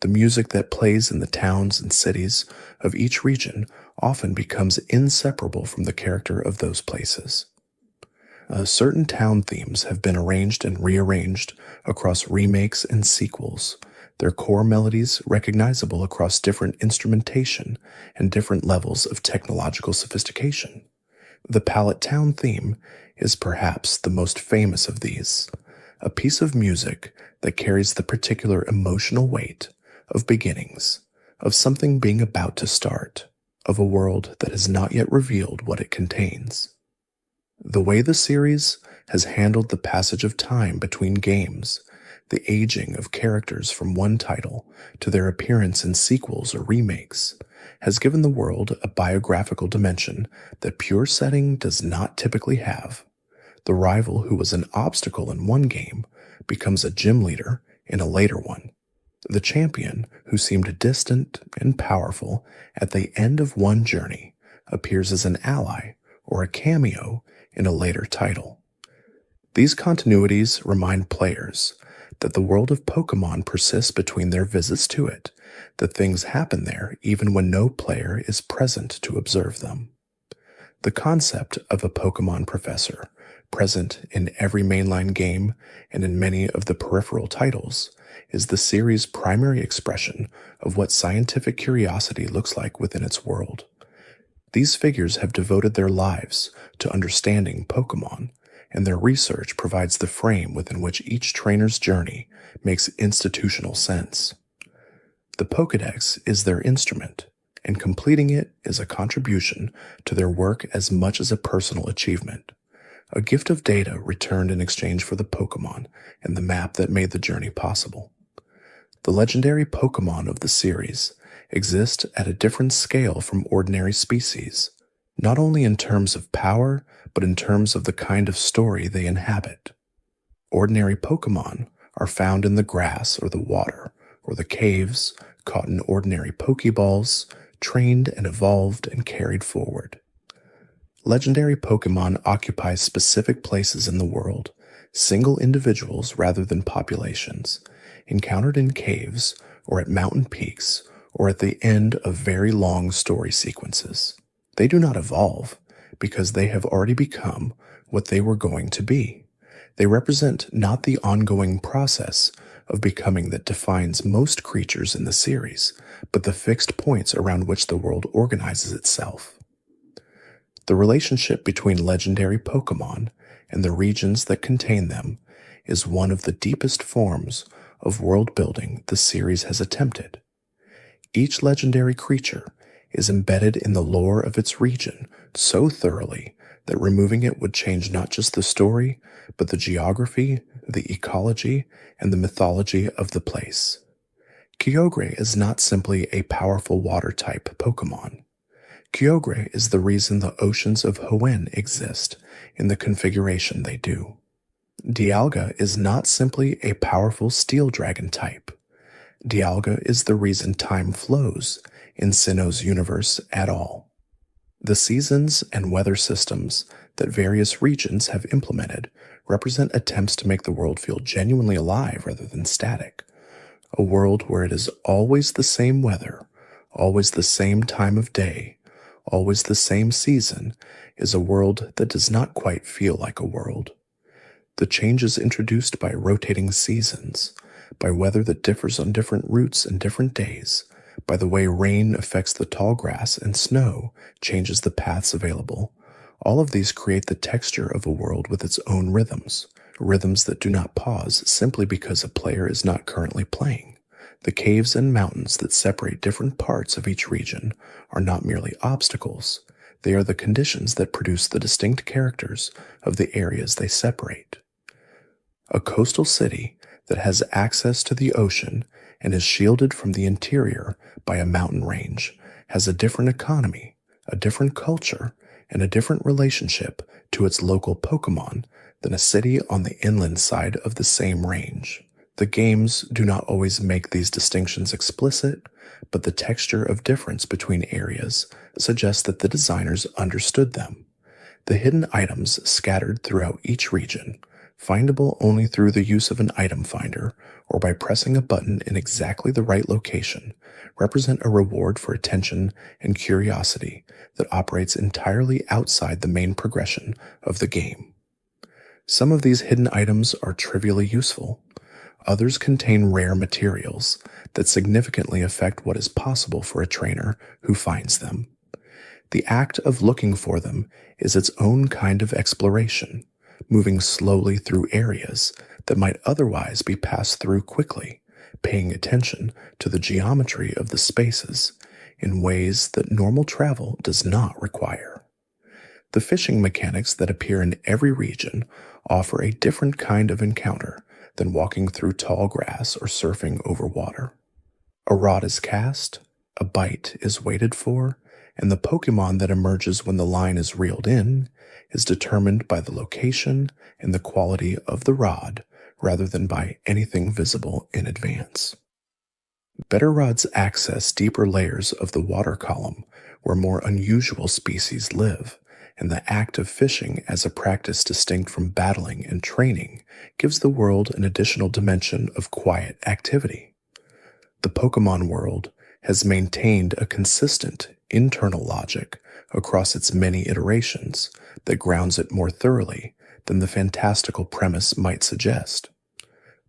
The music that plays in the towns and cities of each region often becomes inseparable from the character of those places. Certain town themes have been arranged and rearranged across remakes and sequels, their core melodies recognizable across different instrumentation and different levels of technological sophistication. The Palette Town theme is perhaps the most famous of these, a piece of music that carries the particular emotional weight of beginnings, of something being about to start, of a world that has not yet revealed what it contains. The way the series has handled the passage of time between games, the aging of characters from one title to their appearance in sequels or remakes, has given the world a biographical dimension that pure setting does not typically have. The rival who was an obstacle in one game becomes a gym leader in a later one. The champion who seemed distant and powerful at the end of one journey appears as an ally or a cameo in a later title. These continuities remind players that the world of Pokémon persists between their visits to it that things happen there even when no player is present to observe them. The concept of a Pokémon professor, present in every mainline game and in many of the peripheral titles, is the series' primary expression of what scientific curiosity looks like within its world. These figures have devoted their lives to understanding Pokémon, and their research provides the frame within which each trainer's journey makes institutional sense. The Pokédex is their instrument, and completing it is a contribution to their work as much as a personal achievement, a gift of data returned in exchange for the Pokémon and the map that made the journey possible. The legendary Pokémon of the series exist at a different scale from ordinary species, not only in terms of power, but in terms of the kind of story they inhabit. Ordinary Pokémon are found in the grass or the water, or the caves, caught in ordinary Pokéballs, trained and evolved and carried forward. Legendary Pokémon occupy specific places in the world, single individuals rather than populations, encountered in caves or at mountain peaks or at the end of very long story sequences. They do not evolve because they have already become what they were going to be. They represent not the ongoing process of becoming that defines most creatures in the series, but the fixed points around which the world organizes itself. The relationship between legendary Pokémon and the regions that contain them is one of the deepest forms of world building the series has attempted. Each legendary creature is embedded in the lore of its region so thoroughly that removing it would change not just the story, but the geography, the ecology, and the mythology of the place. Kyogre is not simply a powerful water-type Pokémon. Kyogre is the reason the oceans of Hoenn exist in the configuration they do. Dialga is not simply a powerful steel dragon type. Dialga is the reason time flows in Sinnoh's universe at all. The seasons and weather systems that various regions have implemented represent attempts to make the world feel genuinely alive rather than static. A world where it is always the same weather, always the same time of day, always the same season, is a world that does not quite feel like a world. The changes introduced by rotating seasons, by weather that differs on different routes and different days, by the way rain affects the tall grass and snow changes the paths available, all of these create the texture of a world with its own rhythms, rhythms that do not pause simply because a player is not currently playing. The caves and mountains that separate different parts of each region are not merely obstacles, they are the conditions that produce the distinct characters of the areas they separate. A coastal city that has access to the ocean and is shielded from the interior by a mountain range has a different economy, a different culture, and a different relationship to its local Pokémon than a city on the inland side of the same range. The games do not always make these distinctions explicit, but the texture of difference between areas suggests that the designers understood them. The hidden items scattered throughout each region, findable only through the use of an item finder or by pressing a button in exactly the right location, represent a reward for attention and curiosity that operates entirely outside the main progression of the game. Some of these hidden items are trivially useful. Others contain rare materials that significantly affect what is possible for a trainer who finds them. The act of looking for them is its own kind of exploration, moving slowly through areas that might otherwise be passed through quickly, paying attention to the geometry of the spaces in ways that normal travel does not require. The fishing mechanics that appear in every region offer a different kind of encounter than walking through tall grass or surfing over water. A rod is cast, a bite is waited for, and the Pokémon that emerges when the line is reeled in is determined by the location and the quality of the rod rather than by anything visible in advance. Better rods access deeper layers of the water column where more unusual species live, and the act of fishing as a practice distinct from battling and training gives the world an additional dimension of quiet activity. The Pokemon world has maintained a consistent internal logic across its many iterations that grounds it more thoroughly than the fantastical premise might suggest.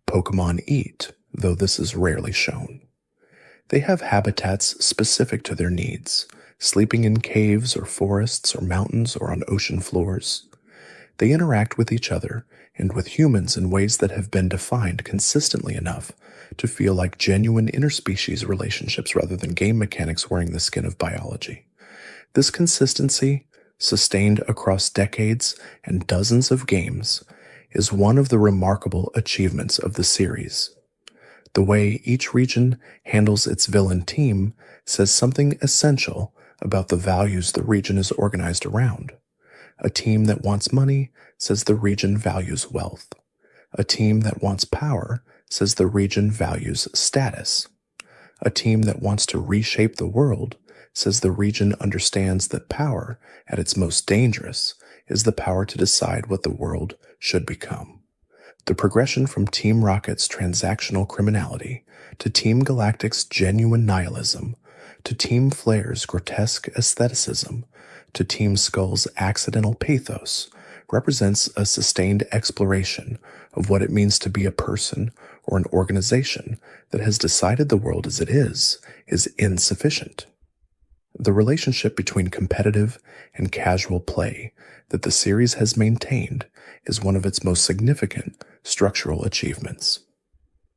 Pokemon eat, though this is rarely shown. They have habitats specific to their needs, sleeping in caves or forests or mountains or on ocean floors. They interact with each other and with humans in ways that have been defined consistently enough to feel like genuine interspecies relationships rather than game mechanics wearing the skin of biology. This consistency, sustained across decades and dozens of games, is one of the remarkable achievements of the series. The way each region handles its villain team says something essential about the values the region is organized around. A team that wants money says the region values wealth. A team that wants power says the region values status. A team that wants to reshape the world says the region understands that power, at its most dangerous, is the power to decide what the world should become. The progression from Team Rocket's transactional criminality to Team Galactic's genuine nihilism to Team Flare's grotesque aestheticism to Team Skull's accidental pathos represents a sustained exploration of what it means to be a person or an organization that has decided the world as it is insufficient. The relationship between competitive and casual play that the series has maintained is one of its most significant structural achievements.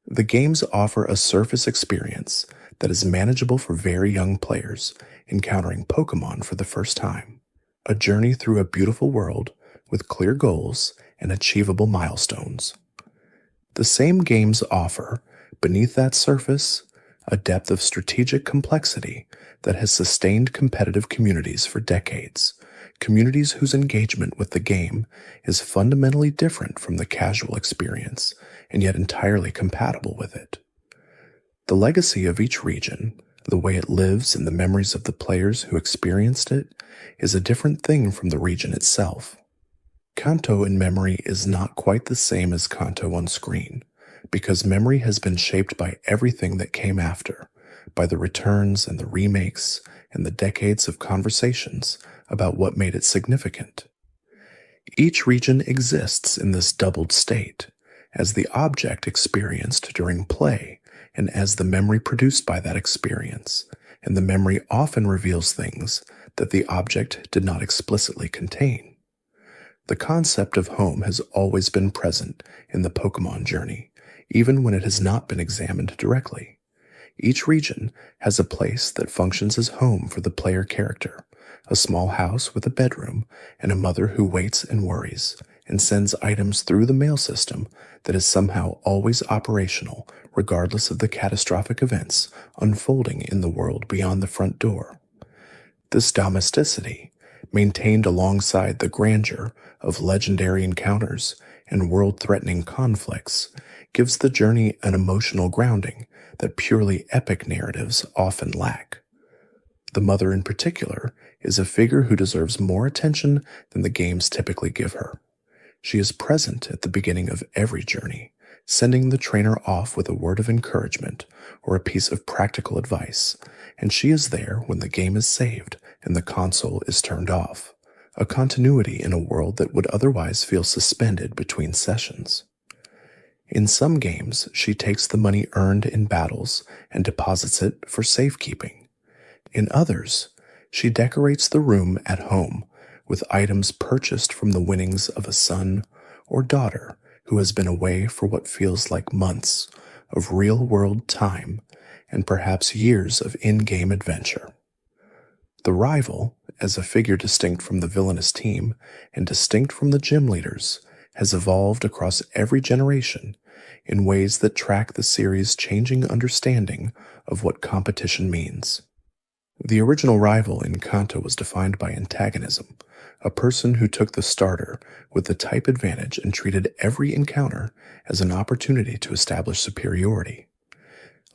The games offer a surface experience that is manageable for very young players encountering Pokémon for the first time, a journey through a beautiful world with clear goals and achievable milestones. The same games offer, beneath that surface, a depth of strategic complexity that has sustained competitive communities for decades, communities whose engagement with the game is fundamentally different from the casual experience and yet entirely compatible with it. The legacy of each region, the way it lives in the memories of the players who experienced it, is a different thing from the region itself. Kanto in memory is not quite the same as Kanto on screen, because memory has been shaped by everything that came after, by the returns and the remakes and the decades of conversations about what made it significant. Each region exists in this doubled state, as the object experienced during play and as the memory produced by that experience, and the memory often reveals things that the object did not explicitly contain. The concept of home has always been present in the Pokémon journey, even when it has not been examined directly. Each region has a place that functions as home for the player character, a small house with a bedroom and a mother who waits and worries and sends items through the mail system that is somehow always operational regardless of the catastrophic events unfolding in the world beyond the front door. This domesticity, maintained alongside the grandeur of legendary encounters and world-threatening conflicts, gives the journey an emotional grounding that purely epic narratives often lack. The mother in particular is a figure who deserves more attention than the games typically give her. She is present at the beginning of every journey, sending the trainer off with a word of encouragement or a piece of practical advice, and she is there when the game is saved and the console is turned off, a continuity in a world that would otherwise feel suspended between sessions. In some games, she takes the money earned in battles and deposits it for safekeeping. In others, she decorates the room at home with items purchased from the winnings of a son or daughter who has been away for what feels like months of real-world time and perhaps years of in-game adventure. The rival, as a figure distinct from the villainous team and distinct from the gym leaders, has evolved across every generation in ways that track the series' changing understanding of what competition means. The original rival in Kanto was defined by antagonism, a person who took the starter with the type advantage and treated every encounter as an opportunity to establish superiority.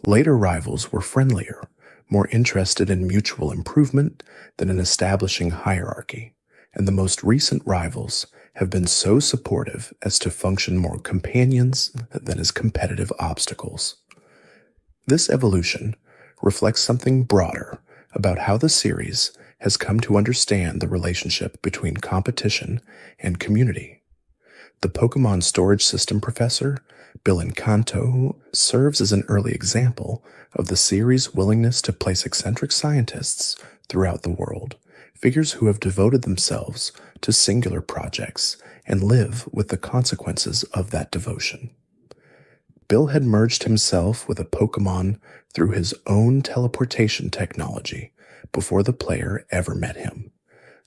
Later rivals were friendlier, more interested in mutual improvement than in establishing hierarchy, and the most recent rivals have been so supportive as to function more companions than as competitive obstacles. This evolution reflects something broader about how the series has come to understand the relationship between competition and community. The Pokemon Storage System professor, Bill in Kanto, serves as an early example of the series' willingness to place eccentric scientists throughout the world, figures who have devoted themselves to singular projects and live with the consequences of that devotion. Bill had merged himself with a Pokemon through his own teleportation technology before the player ever met him,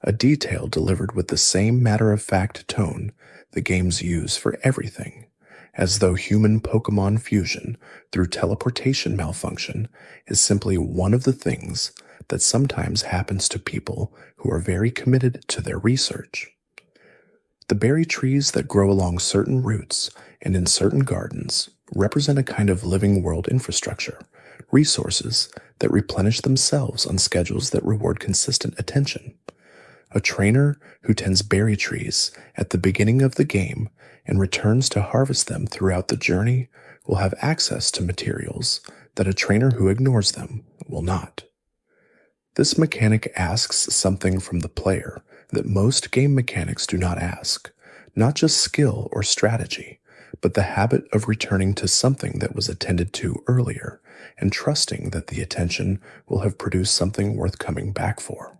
a detail delivered with the same matter-of-fact tone the games use for everything, as though human Pokemon fusion through teleportation malfunction is simply one of the things that sometimes happens to people who are very committed to their research. The berry trees that grow along certain routes and in certain gardens represent a kind of living world infrastructure, resources that replenish themselves on schedules that reward consistent attention. A trainer who tends berry trees at the beginning of the game and returns to harvest them throughout the journey will have access to materials that a trainer who ignores them will not. This mechanic asks something from the player that most game mechanics do not ask, not just skill or strategy, but the habit of returning to something that was attended to earlier and trusting that the attention will have produced something worth coming back for.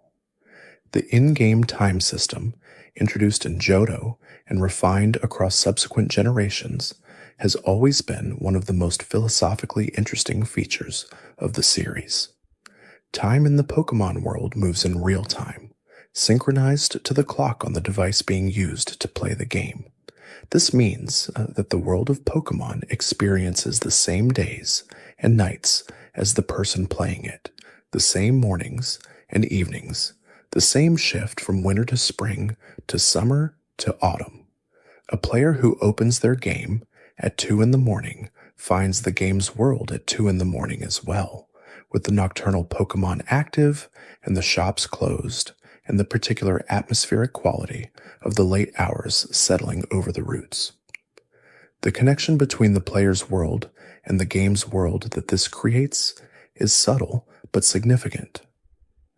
The in-game time system, introduced in Johto and refined across subsequent generations, has always been one of the most philosophically interesting features of the series. Time in the Pokemon world moves in real time, synchronized to the clock on the device being used to play the game. This means that the world of Pokemon experiences the same days and nights as the person playing it, the same mornings and evenings, the same shift from winter to spring to summer to autumn. A player who opens their game at 2 in the morning finds the game's world at 2 in the morning as well, with the nocturnal Pokemon active and the shops closed, and the particular atmospheric quality of the late hours settling over the routes. The connection between the player's world and the game's world that this creates is subtle but significant.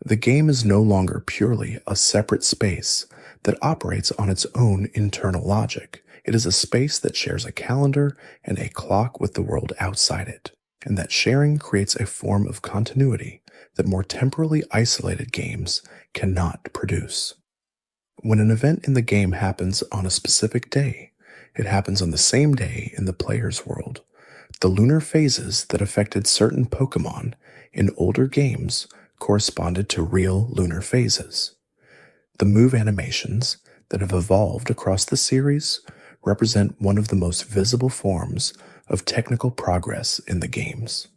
The game is no longer purely a separate space that operates on its own internal logic. It is a space that shares a calendar and a clock with the world outside it, and that sharing creates a form of continuity that more temporally isolated games cannot produce. When an event in the game happens on a specific day, it happens on the same day in the player's world. The lunar phases that affected certain Pokemon in older games corresponded to real lunar phases. The move animations that have evolved across the series represent one of the most visible forms of technical progress in the games.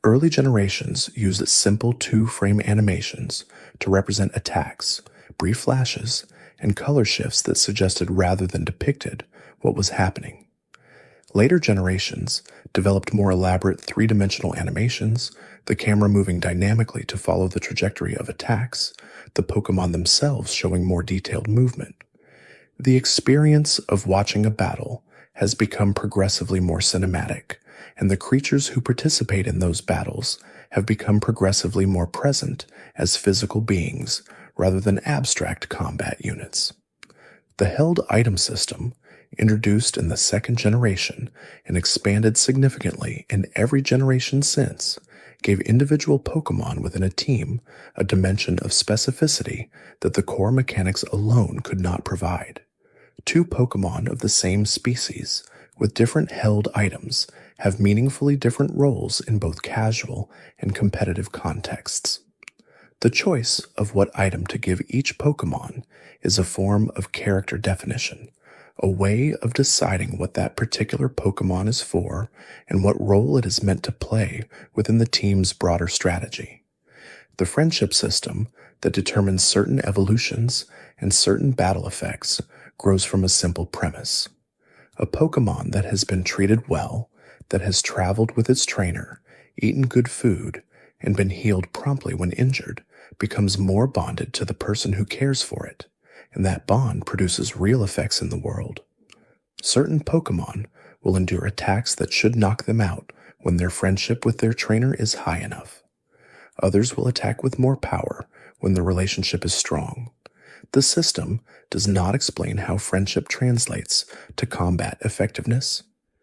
Early generations used simple 2-frame animations to represent attacks, brief flashes, and color shifts that suggested rather than depicted what was happening. Later generations developed more elaborate 3-dimensional animations, the camera moving dynamically to follow the trajectory of attacks, the Pokemon themselves showing more detailed movement. The experience of watching a battle has become progressively more cinematic, and the creatures who participate in those battles have become progressively more present as physical beings rather than abstract combat units. The held item system, introduced in the second generation and expanded significantly in every generation since, gave individual Pokemon within a team a dimension of specificity that the core mechanics alone could not provide. 2 Pokemon of the same species with different held items have meaningfully different roles in both casual and competitive contexts. The choice of what item to give each Pokemon is a form of character definition, a way of deciding what that particular Pokemon is for and what role it is meant to play within the team's broader strategy. The friendship system that determines certain evolutions and certain battle effects grows from a simple premise. A Pokemon that has been treated well, that has traveled with its trainer, eaten good food, and been healed promptly when injured, becomes more bonded to the person who cares for it, and that bond produces real effects in the world. Certain Pokemon will endure attacks that should knock them out when their friendship with their trainer is high enough. Others will attack with more power when the relationship is strong. The system does not explain how friendship translates to combat effectiveness,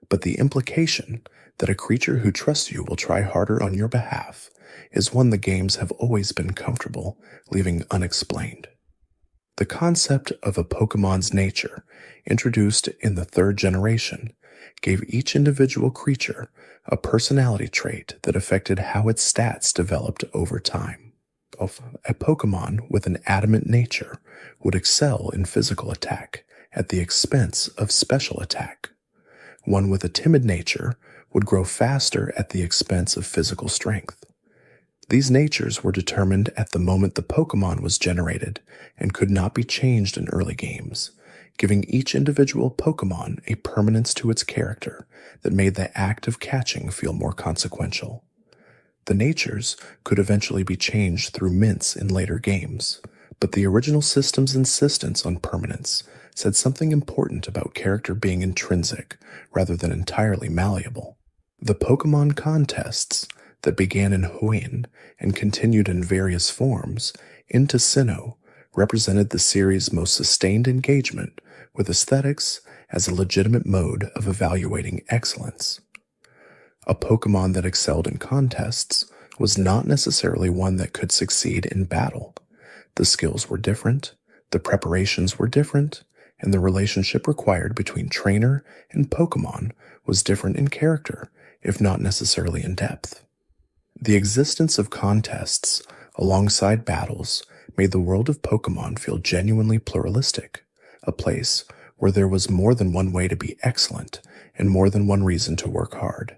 but the implication that a creature who trusts you will try harder on your behalf is one the games have always been comfortable leaving unexplained. The concept of a Pokemon's nature, introduced in the third generation, gave each individual creature a personality trait that affected how its stats developed over time. A Pokemon with an adamant nature would excel in physical attack at the expense of special attack. One with a timid nature would grow faster at the expense of physical strength. These natures were determined at the moment the Pokemon was generated and could not be changed in early games, giving each individual Pokemon a permanence to its character that made the act of catching feel more consequential. The natures could eventually be changed through mints in later games, but the original system's insistence on permanence said something important about character being intrinsic rather than entirely malleable. The Pokemon contests that began in Hoenn and continued in various forms into Sinnoh represented the series' most sustained engagement with aesthetics as a legitimate mode of evaluating excellence. A Pokemon that excelled in contests was not necessarily one that could succeed in battle. The skills were different, the preparations were different, and the relationship required between trainer and Pokemon was different in character, if not necessarily in depth. The existence of contests alongside battles made the world of Pokemon feel genuinely pluralistic, a place where there was more than one way to be excellent and more than one reason to work hard.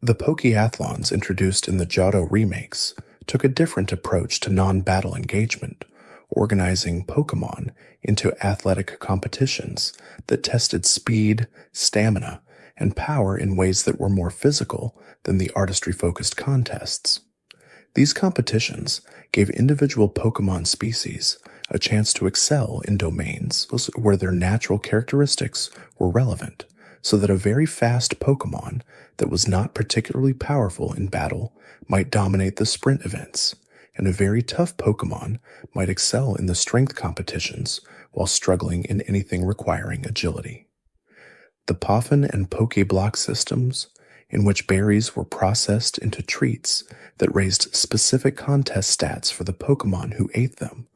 The Pokeathlons introduced in the Johto remakes took a different approach to non-battle engagement, organizing Pokemon into athletic competitions that tested speed, stamina, and power in ways that were more physical than the artistry-focused contests. These competitions gave individual Pokemon species a chance to excel in domains where their natural characteristics were relevant, so that a very fast Pokemon that was not particularly powerful in battle might dominate the sprint events, and a very tough Pokemon might excel in the strength competitions while struggling in anything requiring agility. The Poffin and Pokeblock systems, in which berries were processed into treats that raised specific contest stats for the Pokemon who ate them,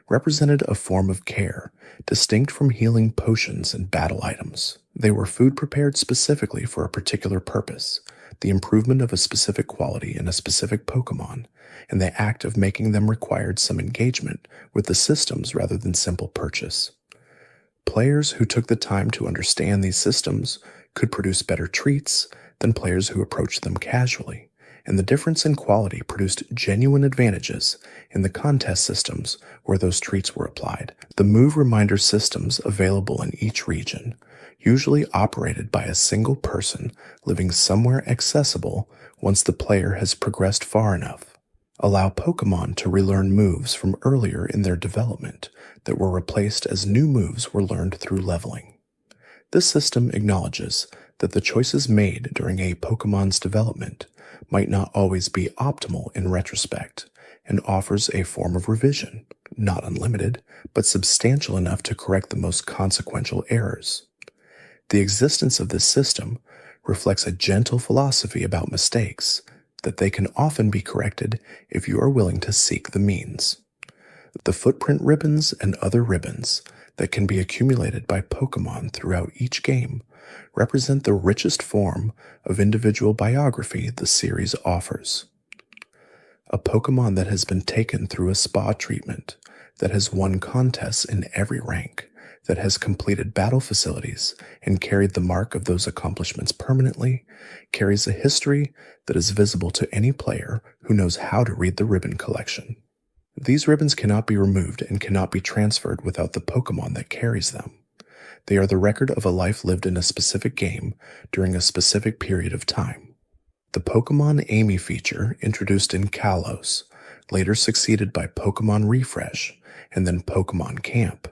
represented a form of care distinct from healing potions and battle items. They were food prepared specifically for a particular purpose, the improvement of a specific quality in a specific Pokemon, and the act of making them required some engagement with the systems rather than simple purchase. Players who took the time to understand these systems could produce better treats than players who approached them casually, and the difference in quality produced genuine advantages in the contest systems where those treats were applied. The move reminder systems available in each region, usually operated by a single person living somewhere accessible once the player has progressed far enough, allow Pokemon to relearn moves from earlier in their development that were replaced as new moves were learned through leveling. This system acknowledges that the choices made during a Pokemon's development might not always be optimal in retrospect, and offers a form of revision, not unlimited, but substantial enough to correct the most consequential errors. The existence of this system reflects a gentle philosophy about mistakes, that they can often be corrected if you are willing to seek the means. The footprint ribbons and other ribbons that can be accumulated by Pokemon throughout each game represent the richest form of individual biography the series offers. A Pokemon that has been taken through a spa treatment, that has won contests in every rank, that has completed battle facilities and carried the mark of those accomplishments permanently, carries a history that is visible to any player who knows how to read the ribbon collection. These ribbons cannot be removed and cannot be transferred without the Pokemon that carries them. They are the record of a life lived in a specific game during a specific period of time. The Pokemon Amy feature, introduced in Kalos, later succeeded by Pokemon Refresh and then Pokemon Camp,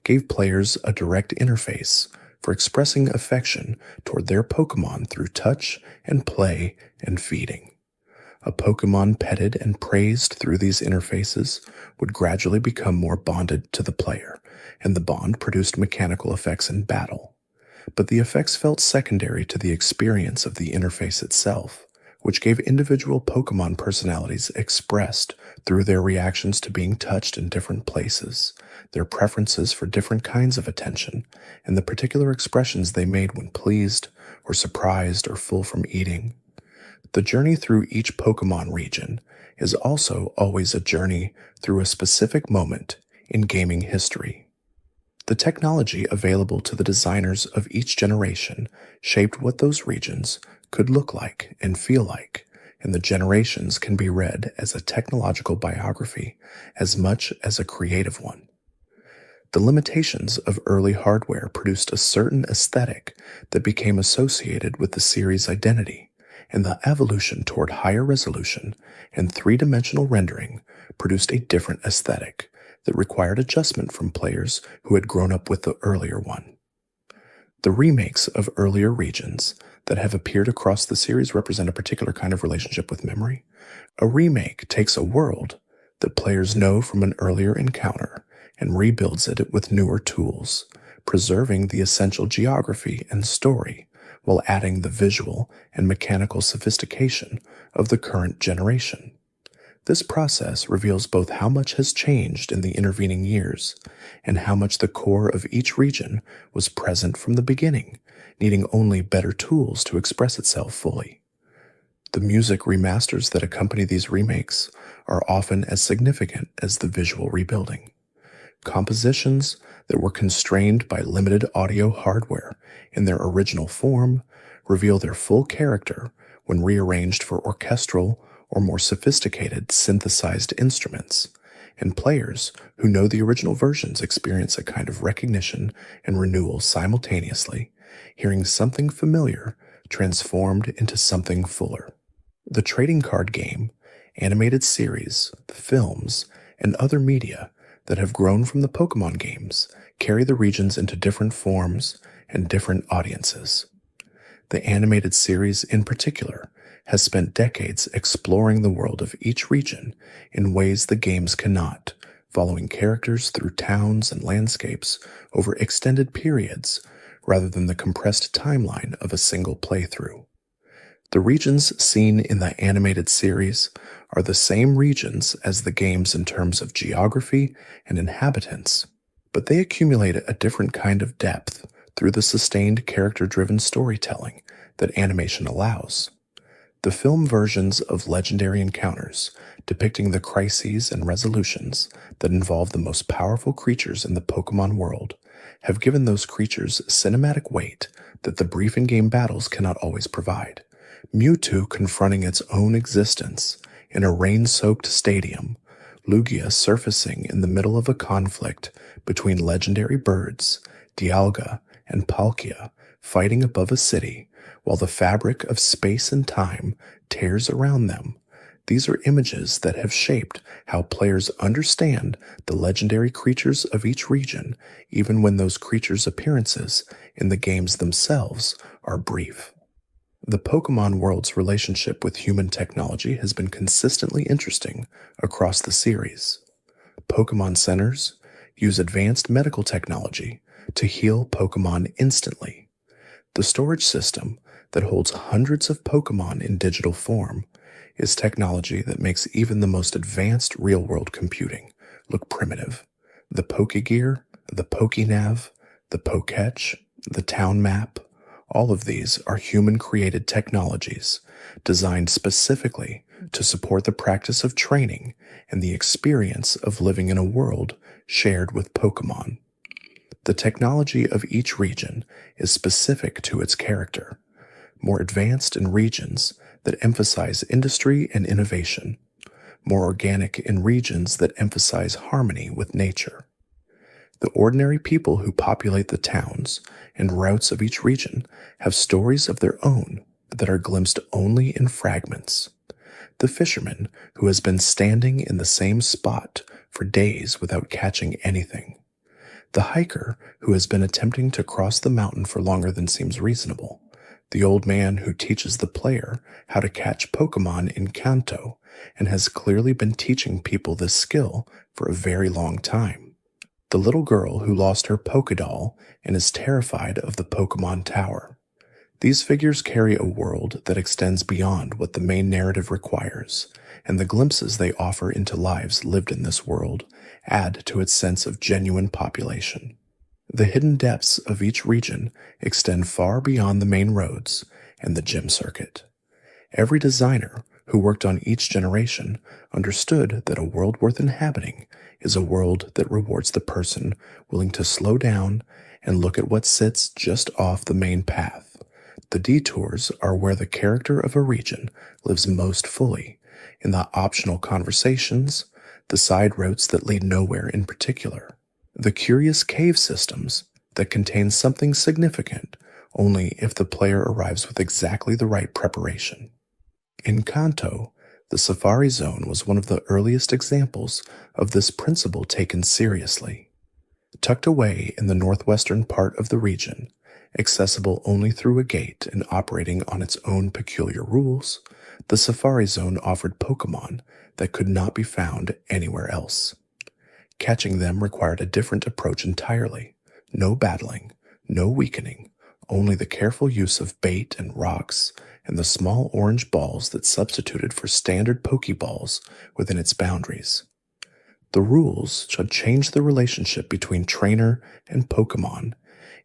gave players a direct interface for expressing affection toward their Pokémon through touch and play and feeding. A Pokémon petted and praised through these interfaces would gradually become more bonded to the player, and the bond produced mechanical effects in battle. But the effects felt secondary to the experience of the interface itself, which gave individual Pokémon personalities expressed through their reactions to being touched in different places, their preferences for different kinds of attention, and the particular expressions they made when pleased or surprised or full from eating. The journey through each Pokémon region is also always a journey through a specific moment in gaming history. The technology available to the designers of each generation shaped what those regions could look like and feel like, and the generations can be read as a technological biography as much as a creative one. The limitations of early hardware produced a certain aesthetic that became associated with the series' identity, and the evolution toward higher resolution and three-dimensional rendering produced a different aesthetic that required adjustment from players who had grown up with the earlier one. The remakes of earlier regions that have appeared across the series represent a particular kind of relationship with memory. A remake takes a world that players know from an earlier encounter and rebuilds it with newer tools, preserving the essential geography and story while adding the visual and mechanical sophistication of the current generation. This process reveals both how much has changed in the intervening years and how much the core of each region was present from the beginning, needing only better tools to express itself fully. The music remasters that accompany these remakes are often as significant as the visual rebuilding. Compositions that were constrained by limited audio hardware in their original form reveal their full character when rearranged for orchestral or more sophisticated synthesized instruments, and players who know the original versions experience a kind of recognition and renewal simultaneously, hearing something familiar transformed into something fuller. The trading card game, animated series, films, and other media that have grown from the Pokémon games carry the regions into different forms and different audiences. The animated series in particular has spent decades exploring the world of each region in ways the games cannot, following characters through towns and landscapes over extended periods rather than the compressed timeline of a single playthrough. The regions seen in the animated series are the same regions as the games in terms of geography and inhabitants, but they accumulate a different kind of depth through the sustained character-driven storytelling that animation allows. The film versions of legendary encounters depicting the crises and resolutions that involve the most powerful creatures in the Pokémon world have given those creatures cinematic weight that the brief in-game battles cannot always provide. Mewtwo confronting its own existence in a rain-soaked stadium, Lugia surfacing in the middle of a conflict between legendary birds, Dialga and Palkia fighting above a city while the fabric of space and time tears around them. These are images that have shaped how players understand the legendary creatures of each region, even when those creatures' appearances in the games themselves are brief. The Pokémon world's relationship with human technology has been consistently interesting across the series. Pokémon centers use advanced medical technology to heal Pokémon instantly. The storage system that holds hundreds of Pokémon in digital form is technology that makes even the most advanced real-world computing look primitive. The Pokégear, the Pokénav, the Pokétch, the Town Map, all of these are human-created technologies designed specifically to support the practice of training and the experience of living in a world shared with Pokémon. The technology of each region is specific to its character, more advanced in regions that emphasize industry and innovation, more organic in regions that emphasize harmony with nature. The ordinary people who populate the towns and routes of each region have stories of their own that are glimpsed only in fragments. The fisherman who has been standing in the same spot for days without catching anything. The hiker who has been attempting to cross the mountain for longer than seems reasonable. The old man who teaches the player how to catch Pokémon in Kanto and has clearly been teaching people this skill for a very long time. The little girl who lost her Pokédoll and is terrified of the Pokémon Tower. These figures carry a world that extends beyond what the main narrative requires, and the glimpses they offer into lives lived in this world add to its sense of genuine population. The hidden depths of each region extend far beyond the main roads and the gym circuit. Every designer who worked on each generation understood that a world worth inhabiting is a world that rewards the person willing to slow down and look at what sits just off the main path. The detours are where the character of a region lives most fully, in the optional conversations, the side routes that lead nowhere in particular, the curious cave systems that contain something significant only if the player arrives with exactly the right preparation. In Kanto, the Safari Zone was one of the earliest examples of this principle taken seriously. Tucked away in the northwestern part of the region, accessible only through a gate and operating on its own peculiar rules, the Safari Zone offered Pokémon that could not be found anywhere else. Catching them required a different approach entirely. No battling, no weakening, only the careful use of bait and rocks and the small orange balls that substituted for standard Pokeballs within its boundaries. The rules should change the relationship between trainer and Pokémon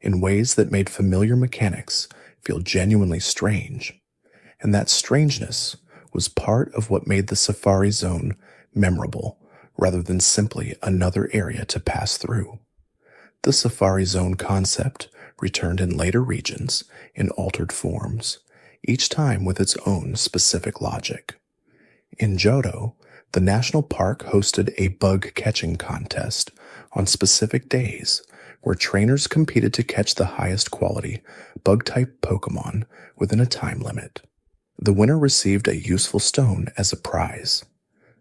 in ways that made familiar mechanics feel genuinely strange, and that strangeness was part of what made the Safari Zone memorable rather than simply another area to pass through. The Safari Zone concept returned in later regions in altered forms, each time with its own specific logic. In Johto, the national park hosted a bug-catching contest on specific days where trainers competed to catch the highest quality bug-type Pokémon within a time limit. The winner received a useful stone as a prize.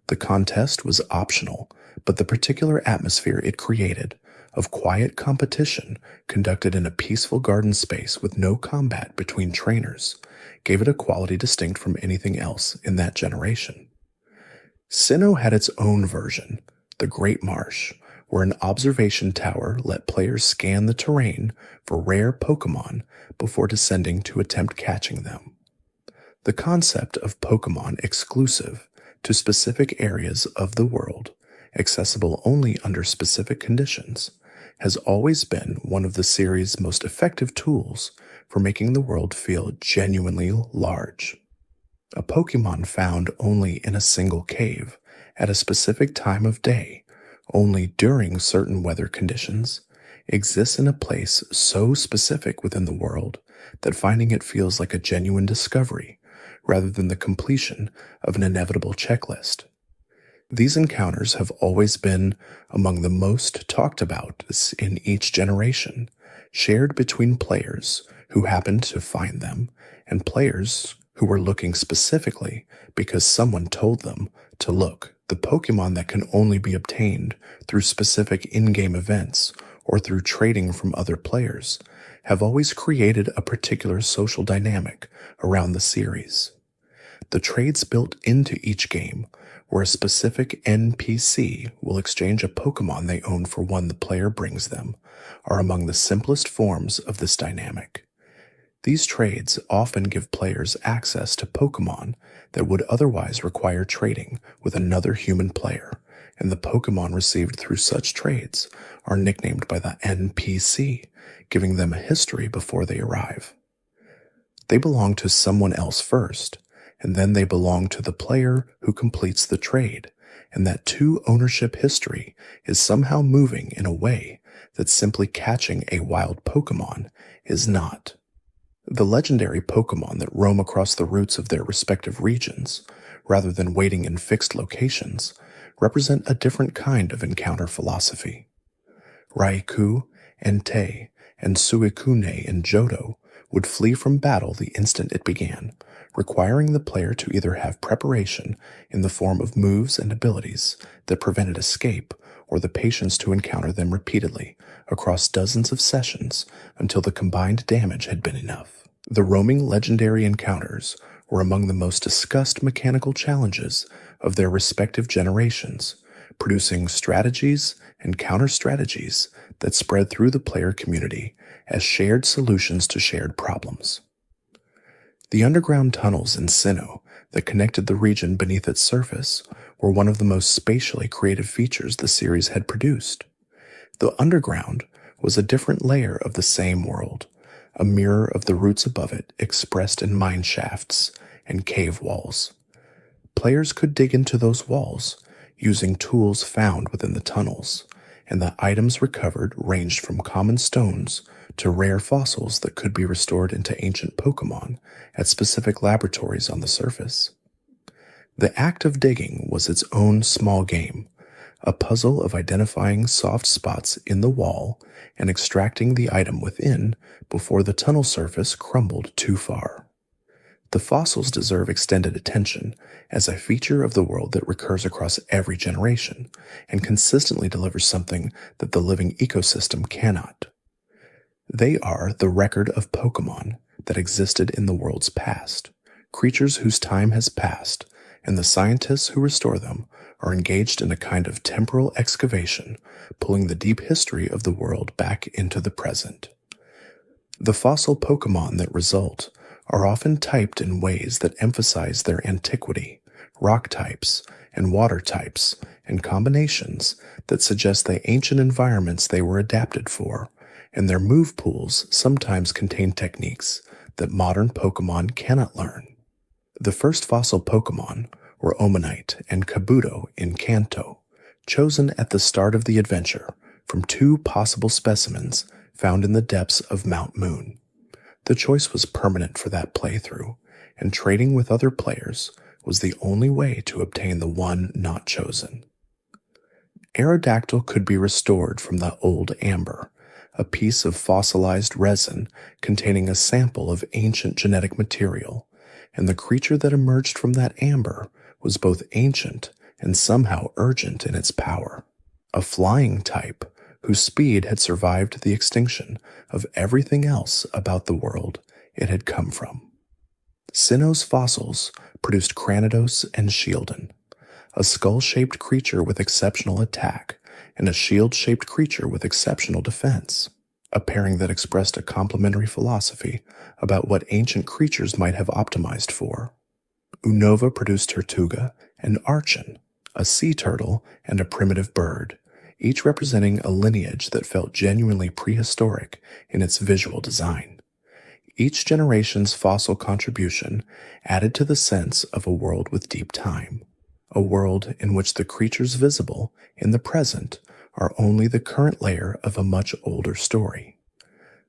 The contest was optional, but the particular atmosphere it created of quiet competition conducted in a peaceful garden space with no combat between trainers gave it a quality distinct from anything else in that generation. Sinnoh had its own version, the Great Marsh, where an observation tower let players scan the terrain for rare Pokémon before descending to attempt catching them. The concept of Pokémon exclusive to specific areas of the world, accessible only under specific conditions, has always been one of the series' most effective tools for making the world feel genuinely large. A Pokémon found only in a single cave, at a specific time of day, only during certain weather conditions, exists in a place so specific within the world that finding it feels like a genuine discovery, rather than the completion of an inevitable checklist. These encounters have always been among the most talked about in each generation, shared between players who happened to find them and players who were looking specifically because someone told them to look. The Pokémon that can only be obtained through specific in-game events or through trading from other players have always created a particular social dynamic around the series. The trades built into each game, where a specific NPC will exchange a Pokémon they own for one the player brings them, are among the simplest forms of this dynamic. These trades often give players access to Pokémon that would otherwise require trading with another human player, and the Pokémon received through such trades are nicknamed by the NPC, giving them a history before they arrive. They belong to someone else first, and then they belong to the player who completes the trade, and that two-ownership history is somehow moving in a way that simply catching a wild Pokémon is not. The legendary Pokémon that roam across the routes of their respective regions, rather than waiting in fixed locations, represent a different kind of encounter philosophy. Raikou, Entei, and Suicune in Johto would flee from battle the instant it began, requiring the player to either have preparation in the form of moves and abilities that prevented escape or the patience to encounter them repeatedly across dozens of sessions until the combined damage had been enough. The roaming legendary encounters were among the most discussed mechanical challenges of their respective generations, producing strategies and counter-strategies that spread through the player community as shared solutions to shared problems. The underground tunnels in Sinnoh that connected the region beneath its surface were one of the most spatially creative features the series had produced. The underground was a different layer of the same world, a mirror of the roots above it expressed in mine shafts and cave walls. Players could dig into those walls using tools found within the tunnels, and the items recovered ranged from common stones to rare fossils that could be restored into ancient Pokémon at specific laboratories on the surface. The act of digging was its own small game, a puzzle of identifying soft spots in the wall and extracting the item within before the tunnel surface crumbled too far. The fossils deserve extended attention as a feature of the world that recurs across every generation and consistently delivers something that the living ecosystem cannot. They are the record of Pokémon that existed in the world's past, creatures whose time has passed, and the scientists who restore them are engaged in a kind of temporal excavation, pulling the deep history of the world back into the present. The fossil Pokémon that result are often typed in ways that emphasize their antiquity, rock types, and water types, and combinations that suggest the ancient environments they were adapted for, and their move pools sometimes contain techniques that modern Pokémon cannot learn. The first fossil Pokémon were Omanyte and Kabuto in Kanto, chosen at the start of the adventure from two possible specimens found in the depths of Mount Moon. The choice was permanent for that playthrough, and trading with other players was the only way to obtain the one not chosen. Aerodactyl could be restored from the old amber, a piece of fossilized resin containing a sample of ancient genetic material, and the creature that emerged from that amber was both ancient and somehow urgent in its power. A flying type whose speed had survived the extinction of everything else about the world it had come from. Sinnoh's fossils produced Cranidos and Shieldon, a skull-shaped creature with exceptional attack and a shield-shaped creature with exceptional defense, a pairing that expressed a complementary philosophy about what ancient creatures might have optimized for. Unova produced Tortuga and Archon, a sea turtle and a primitive bird, each representing a lineage that felt genuinely prehistoric in its visual design. Each generation's fossil contribution added to the sense of a world with deep time, a world in which the creatures visible in the present are only the current layer of a much older story.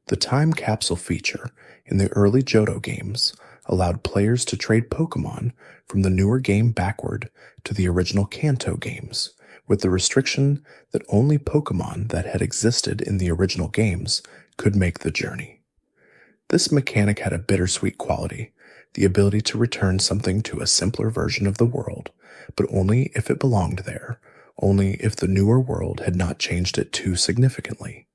The time capsule feature in the early Johto games allowed players to trade Pokémon from the newer game backward to the original Kanto games, with the restriction that only Pokémon that had existed in the original games could make the journey. This mechanic had a bittersweet quality, the ability to return something to a simpler version of the world, but only if it belonged there, only if the newer world had not changed it too significantly.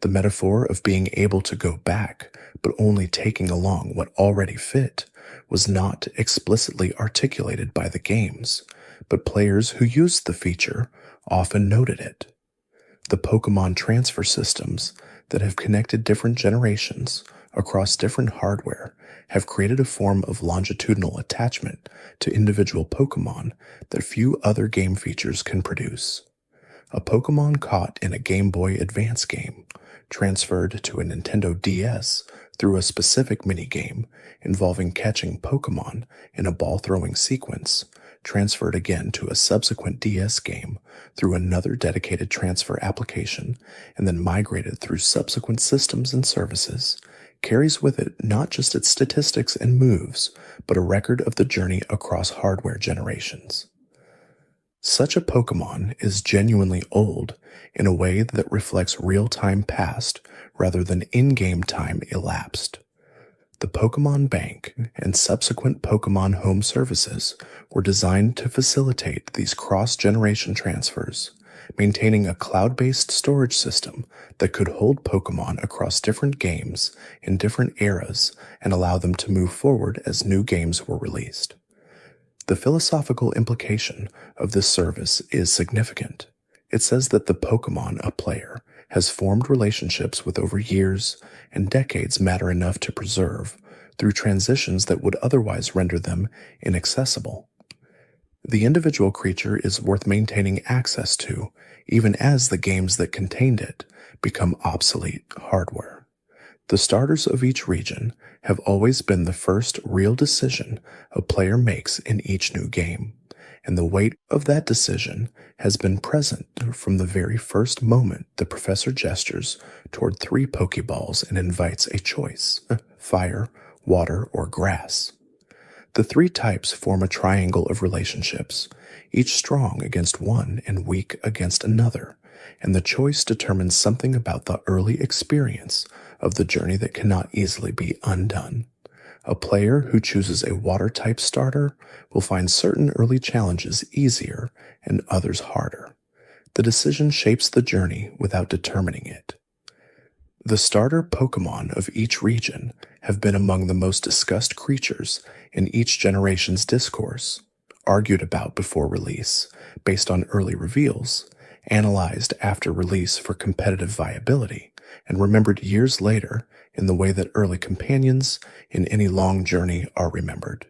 The metaphor of being able to go back, but only taking along what already fit, was not explicitly articulated by the games, but players who used the feature often noted it. The Pokémon transfer systems that have connected different generations across different hardware have created a form of longitudinal attachment to individual Pokémon that few other game features can produce. A Pokémon caught in a Game Boy Advance game, transferred to a Nintendo DS through a specific minigame involving catching Pokémon in a ball-throwing sequence, transferred again to a subsequent DS game through another dedicated transfer application, and then migrated through subsequent systems and services, carries with it not just its statistics and moves, but a record of the journey across hardware generations. Such a Pokémon is genuinely old in a way that reflects real-time past rather than in-game time elapsed. The Pokémon Bank and subsequent Pokémon Home services were designed to facilitate these cross-generation transfers, maintaining a cloud-based storage system that could hold Pokémon across different games in different eras and allow them to move forward as new games were released. The philosophical implication of this service is significant. It says that the Pokémon a player has formed relationships with over years and decades matter enough to preserve through transitions that would otherwise render them inaccessible. The individual creature is worth maintaining access to, even as the games that contained it become obsolete hardware. The starters of each region have always been the first real decision a player makes in each new game, and the weight of that decision has been present from the very first moment the professor gestures toward 3 Pokeballs and invites a choice: fire, water, or grass. The 3 types form a triangle of relationships, each strong against one and weak against another, and the choice determines something about the early experience of the journey that cannot easily be undone. A player who chooses a water-type starter will find certain early challenges easier and others harder. The decision shapes the journey without determining it. The starter Pokémon of each region have been among the most discussed creatures in each generation's discourse, argued about before release, based on early reveals, analyzed after release for competitive viability, and remembered years later in the way that early companions in any long journey are remembered.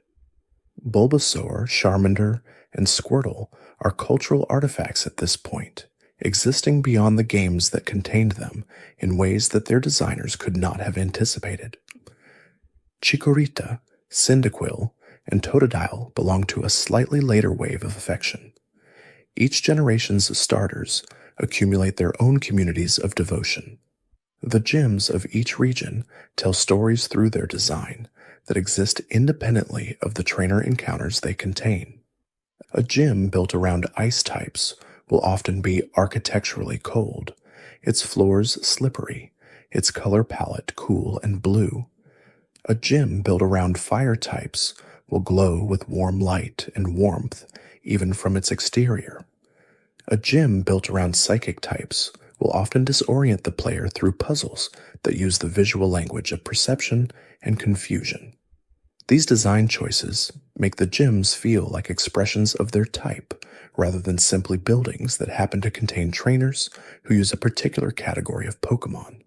Bulbasaur, Charmander, and Squirtle are cultural artifacts at this point, existing beyond the games that contained them in ways that their designers could not have anticipated. Chikorita, Cyndaquil, and Totodile belong to a slightly later wave of affection. Each generation's starters accumulate their own communities of devotion. The gyms of each region tell stories through their design that exist independently of the trainer encounters they contain. A gym built around ice types will often be architecturally cold, its floors slippery, its color palette cool and blue. A gym built around fire types will glow with warm light and warmth, even from its exterior. A gym built around psychic types will often disorient the player through puzzles that use the visual language of perception and confusion. These design choices make the gyms feel like expressions of their type, rather than simply buildings that happen to contain trainers who use a particular category of Pokémon.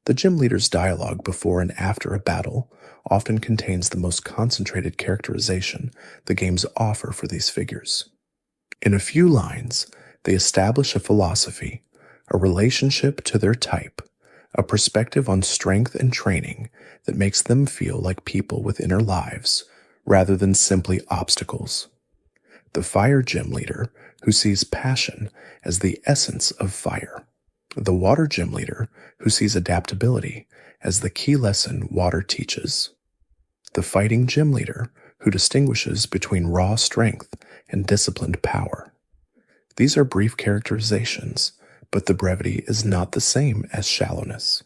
The gym leader's dialogue before and after a battle often contains the most concentrated characterization the games offer for these figures. In a few lines, they establish a philosophy, a relationship to their type, a perspective on strength and training that makes them feel like people with inner lives, rather than simply obstacles. The fire gym leader who sees passion as the essence of fire. The water gym leader who sees adaptability as the key lesson water teaches. The fighting gym leader who distinguishes between raw strength and disciplined power. These are brief characterizations, but the brevity is not the same as shallowness.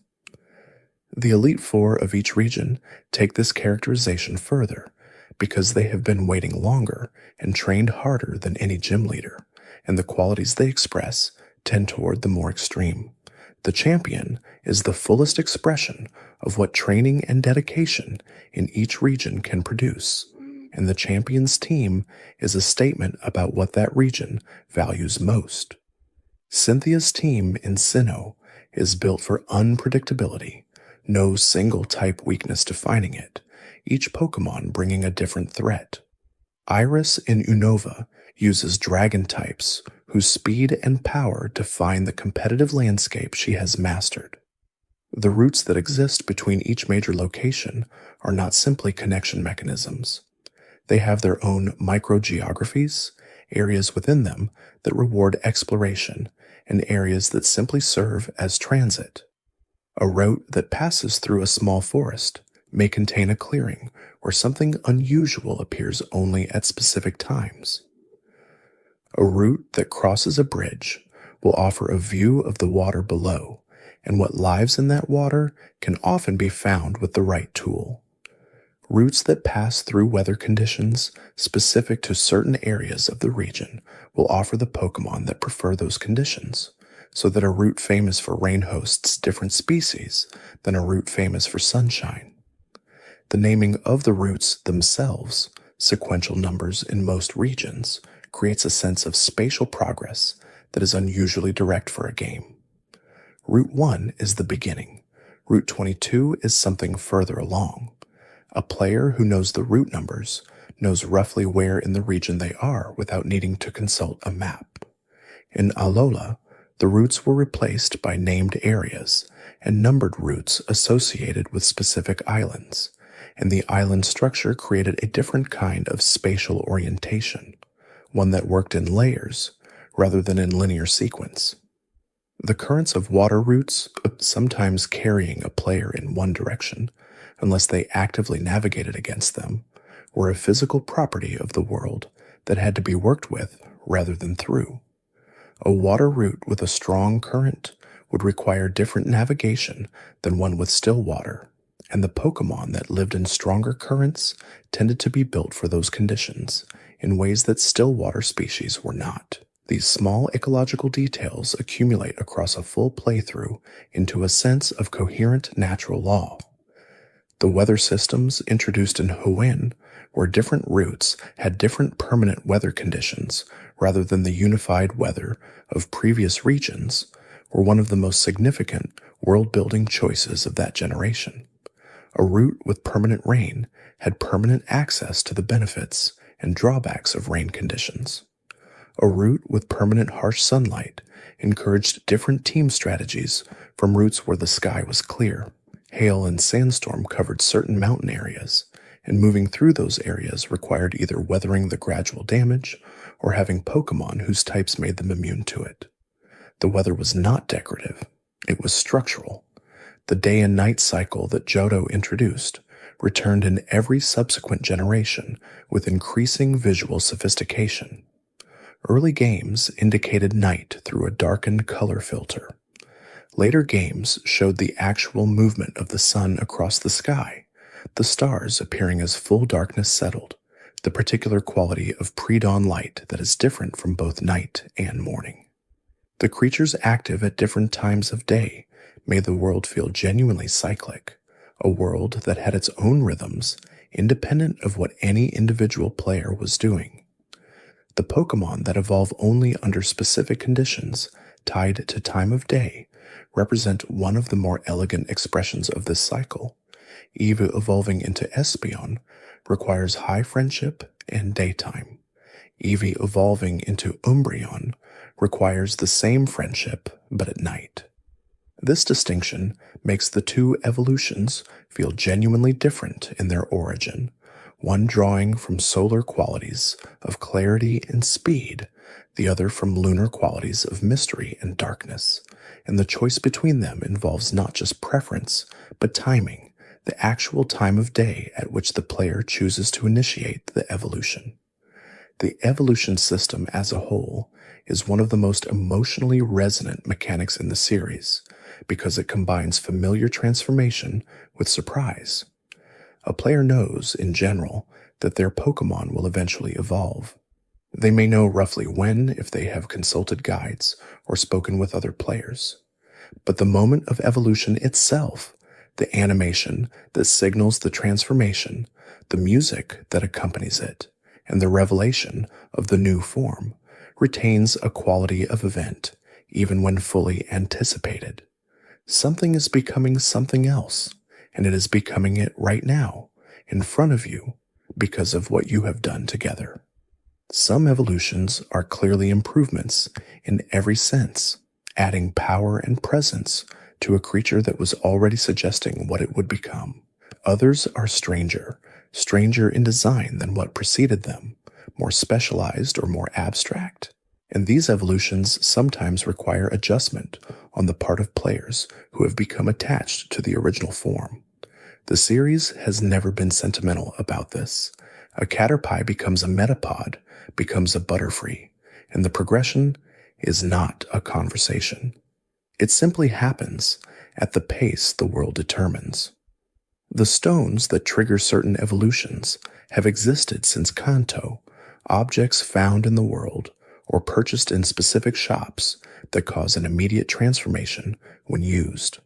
The Elite Four of each region take this characterization further, because they have been waiting longer and trained harder than any gym leader, and the qualities they express tend toward the more extreme. The champion is the fullest expression of what training and dedication in each region can produce, and the champion's team is a statement about what that region values most. Cynthia's team in Sinnoh is built for unpredictability, no single type weakness defining it, each Pokémon bringing a different threat. Iris in Unova uses dragon types whose speed and power define the competitive landscape she has mastered. The routes that exist between each major location are not simply connection mechanisms. They have their own microgeographies, areas within them that reward exploration, and areas that simply serve as transit. A route that passes through a small forest may contain a clearing where something unusual appears only at specific times. A route that crosses a bridge will offer a view of the water below, and what lives in that water can often be found with the right tool. Routes that pass through weather conditions specific to certain areas of the region will offer the Pokémon that prefer those conditions, so that a route famous for rain hosts different species than a route famous for sunshine. The naming of the routes themselves, sequential numbers in most regions, creates a sense of spatial progress that is unusually direct for a game. Route 1 is the beginning. Route 22 is something further along. A player who knows the route numbers knows roughly where in the region they are without needing to consult a map. In Alola, the routes were replaced by named areas and numbered routes associated with specific islands, and the island structure created a different kind of spatial orientation, one that worked in layers rather than in linear sequence. The currents of water routes, sometimes carrying a player in one direction, unless they actively navigated against them, were a physical property of the world that had to be worked with rather than through. A water route with a strong current would require different navigation than one with still water, and the Pokémon that lived in stronger currents tended to be built for those conditions in ways that still water species were not. These small ecological details accumulate across a full playthrough into a sense of coherent natural law. The weather systems introduced in Hoenn, where different routes had different permanent weather conditions rather than the unified weather of previous regions, were one of the most significant world-building choices of that generation. A route with permanent rain had permanent access to the benefits and drawbacks of rain conditions. A route with permanent harsh sunlight encouraged different team strategies from routes where the sky was clear. Hail and sandstorm covered certain mountain areas, and moving through those areas required either weathering the gradual damage or having Pokémon whose types made them immune to it. The weather was not decorative, it was structural. The day and night cycle that Johto introduced returned in every subsequent generation with increasing visual sophistication. Early games indicated night through a darkened color filter. Later games showed the actual movement of the sun across the sky, the stars appearing as full darkness settled, the particular quality of pre-dawn light that is different from both night and morning. The creatures active at different times of day made the world feel genuinely cyclic, a world that had its own rhythms, independent of what any individual player was doing. The Pokémon that evolve only under specific conditions tied to time of day represent one of the more elegant expressions of this cycle. Eevee evolving into Espeon requires high friendship and daytime. Eevee evolving into Umbreon requires the same friendship but at night. This distinction makes the two evolutions feel genuinely different in their origin, one drawing from solar qualities of clarity and speed, the other from lunar qualities of mystery and darkness, and the choice between them involves not just preference, but timing, the actual time of day at which the player chooses to initiate the evolution. The evolution system as a whole is one of the most emotionally resonant mechanics in the series, because it combines familiar transformation with surprise. A player knows, in general, that their Pokémon will eventually evolve. They may know roughly when if they have consulted guides or spoken with other players. But the moment of evolution itself, the animation that signals the transformation, the music that accompanies it, and the revelation of the new form, retains a quality of event, even when fully anticipated. Something is becoming something else, and it is becoming it right now, in front of you, because of what you have done together. Some evolutions are clearly improvements in every sense, adding power and presence to a creature that was already suggesting what it would become. Others are stranger in design than what preceded them, more specialized or more abstract. And these evolutions sometimes require adjustment on the part of players who have become attached to the original form. The series has never been sentimental about this. A Caterpie becomes a Metapod, becomes a Butterfree, and the progression is not a conversation. It simply happens at the pace the world determines. The stones that trigger certain evolutions have existed since Kanto, objects found in the world or purchased in specific shops that cause an immediate transformation when used.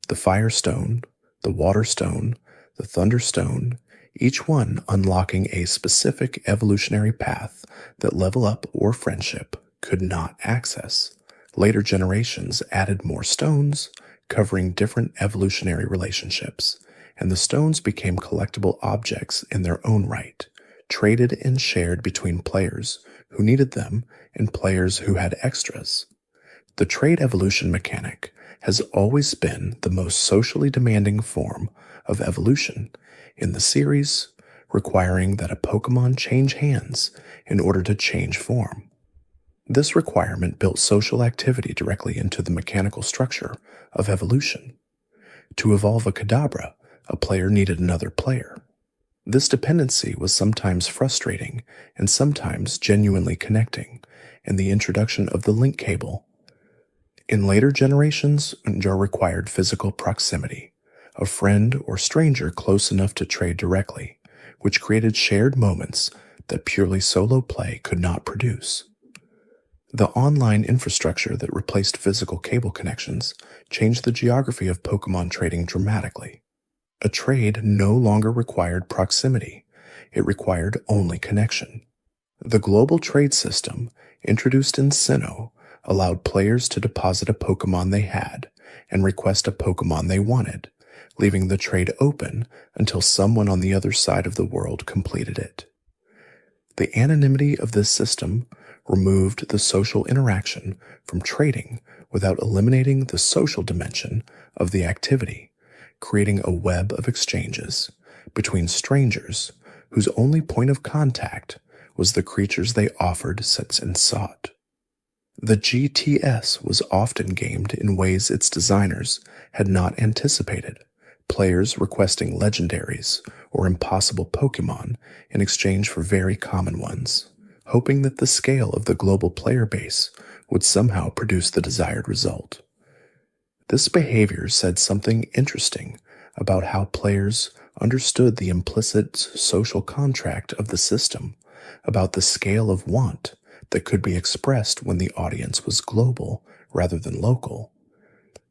The Fire Stone, the Water Stone, the Thunder Stone, each one unlocking a specific evolutionary path that Level Up or Friendship could not access. Later generations added more stones, covering different evolutionary relationships, and the stones became collectible objects in their own right, traded and shared between players who needed them and players who had extras. The trade evolution mechanic has always been the most socially demanding form of evolution in the series, requiring that a Pokémon change hands in order to change form. This requirement built social activity directly into the mechanical structure of evolution. To evolve a Kadabra, a player needed another player. This dependency was sometimes frustrating and sometimes genuinely connecting, and the introduction of the link cable. In later generations, Unjo required physical proximity, a friend or stranger close enough to trade directly, which created shared moments that purely solo play could not produce. The online infrastructure that replaced physical cable connections changed the geography of Pokémon trading dramatically. A trade no longer required proximity, it required only connection. The global trade system, introduced in Sinnoh, allowed players to deposit a Pokémon they had and request a Pokémon they wanted, leaving the trade open until someone on the other side of the world completed it. The anonymity of this system removed the social interaction from trading without eliminating the social dimension of the activity, creating a web of exchanges between strangers whose only point of contact was the creatures they offered and sought. The GTS was often gamed in ways its designers had not anticipated, players requesting legendaries or impossible Pokémon in exchange for very common ones, hoping that the scale of the global player base would somehow produce the desired result. This behavior said something interesting about how players understood the implicit social contract of the system, about the scale of want that could be expressed when the audience was global rather than local.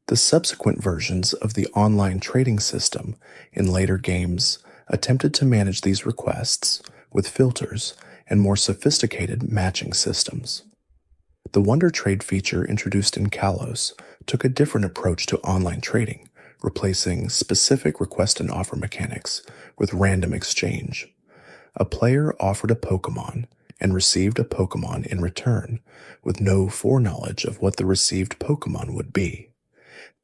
The subsequent versions of the online trading system in later games attempted to manage these requests with filters and more sophisticated matching systems. The Wonder Trade feature introduced in Kalos took a different approach to online trading, replacing specific request and offer mechanics with random exchange. A player offered a Pokémon and received a Pokémon in return, with no foreknowledge of what the received Pokémon would be.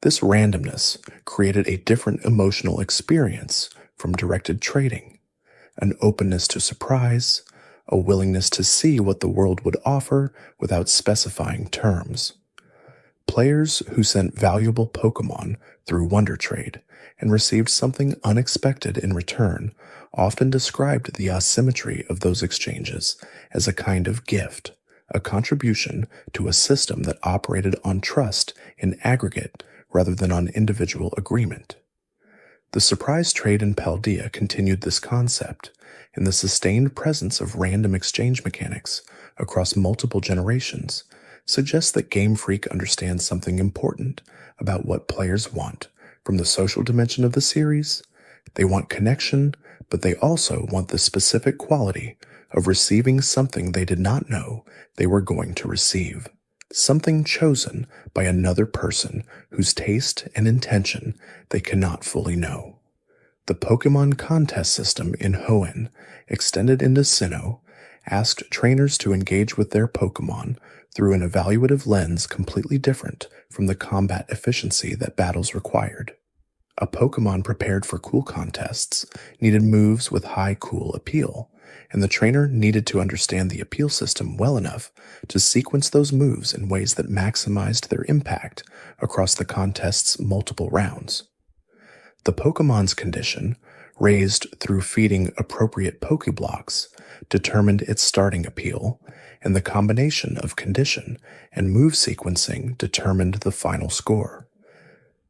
This randomness created a different emotional experience from directed trading, an openness to surprise, a willingness to see what the world would offer without specifying terms. Players who sent valuable Pokémon through Wonder Trade and received something unexpected in return often described the asymmetry of those exchanges as a kind of gift, a contribution to a system that operated on trust in aggregate rather than on individual agreement. The surprise trade in Paldea continued this concept, and the sustained presence of random exchange mechanics across multiple generations suggests that Game Freak understands something important about what players want from the social dimension of the series. They want connection, but they also want the specific quality of receiving something they did not know they were going to receive, something chosen by another person whose taste and intention they cannot fully know. The Pokémon contest system in Hoenn, extended into Sinnoh, asked trainers to engage with their Pokémon through an evaluative lens completely different from the combat efficiency that battles required. A Pokémon prepared for cool contests needed moves with high cool appeal, and the trainer needed to understand the appeal system well enough to sequence those moves in ways that maximized their impact across the contest's multiple rounds. The Pokémon's condition, raised through feeding appropriate Pokéblocks, determined its starting appeal, and the combination of condition and move sequencing determined the final score.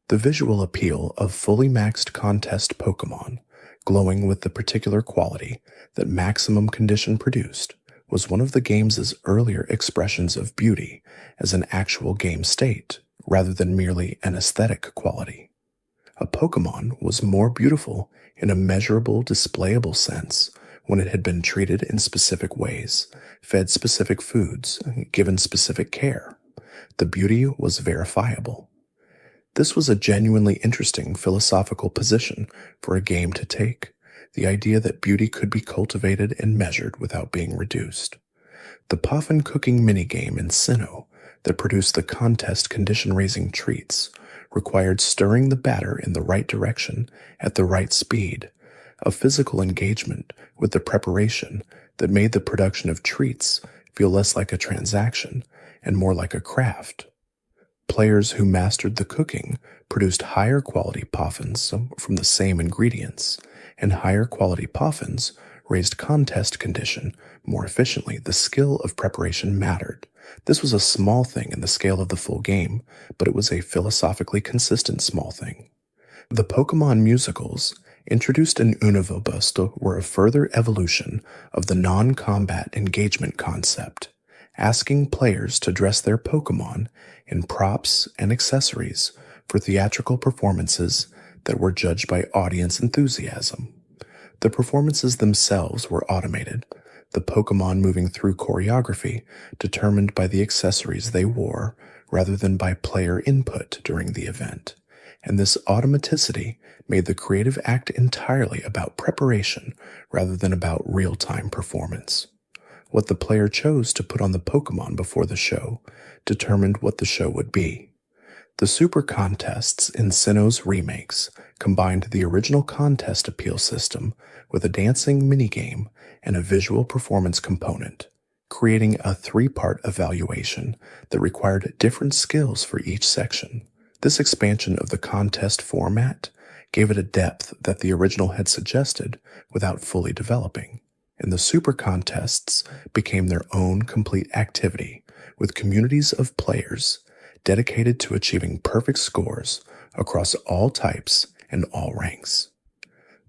The visual appeal of fully maxed contest Pokémon, glowing with the particular quality that maximum condition produced, was one of the game's earlier expressions of beauty as an actual game state, rather than merely an aesthetic quality. A Pokémon was more beautiful in a measurable, displayable sense when it had been treated in specific ways, fed specific foods, given specific care. The beauty was verifiable. This was a genuinely interesting philosophical position for a game to take, the idea that beauty could be cultivated and measured without being reduced. The puffin cooking minigame in Sinnoh that produced the contest condition-raising treats required stirring the batter in the right direction at the right speed, a physical engagement with the preparation that made the production of treats feel less like a transaction and more like a craft. Players who mastered the cooking produced higher quality puffins from the same ingredients, and higher quality puffins raised contest condition more efficiently. The skill of preparation mattered. This was a small thing in the scale of the full game, but it was a philosophically consistent small thing. The Pokémon musicals, introduced in Unova, were a further evolution of the non-combat engagement concept, asking players to dress their Pokémon in props and accessories for theatrical performances that were judged by audience enthusiasm. The performances themselves were automated, the Pokémon moving through choreography determined by the accessories they wore rather than by player input during the event. And this automaticity made the creative act entirely about preparation rather than about real-time performance. What the player chose to put on the Pokémon before the show determined what the show would be. The Super Contests in Sinnoh's remakes combined the original contest appeal system with a dancing minigame and a visual performance component, creating a 3-part evaluation that required different skills for each section. This expansion of the contest format gave it a depth that the original had suggested without fully developing, and the Super Contests became their own complete activity with communities of players dedicated to achieving perfect scores across all types and all ranks.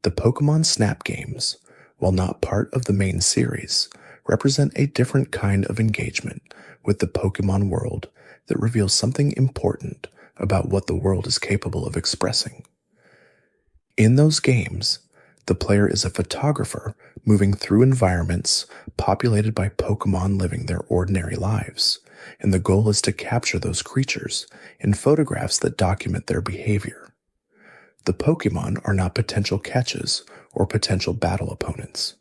The Pokémon Snap games, while not part of the main series, represent a different kind of engagement with the Pokémon world that reveals something important about what the world is capable of expressing. In those games, the player is a photographer moving through environments populated by Pokémon living their ordinary lives, and the goal is to capture those creatures in photographs that document their behavior. The Pokémon are not potential catches or potential battle opponents.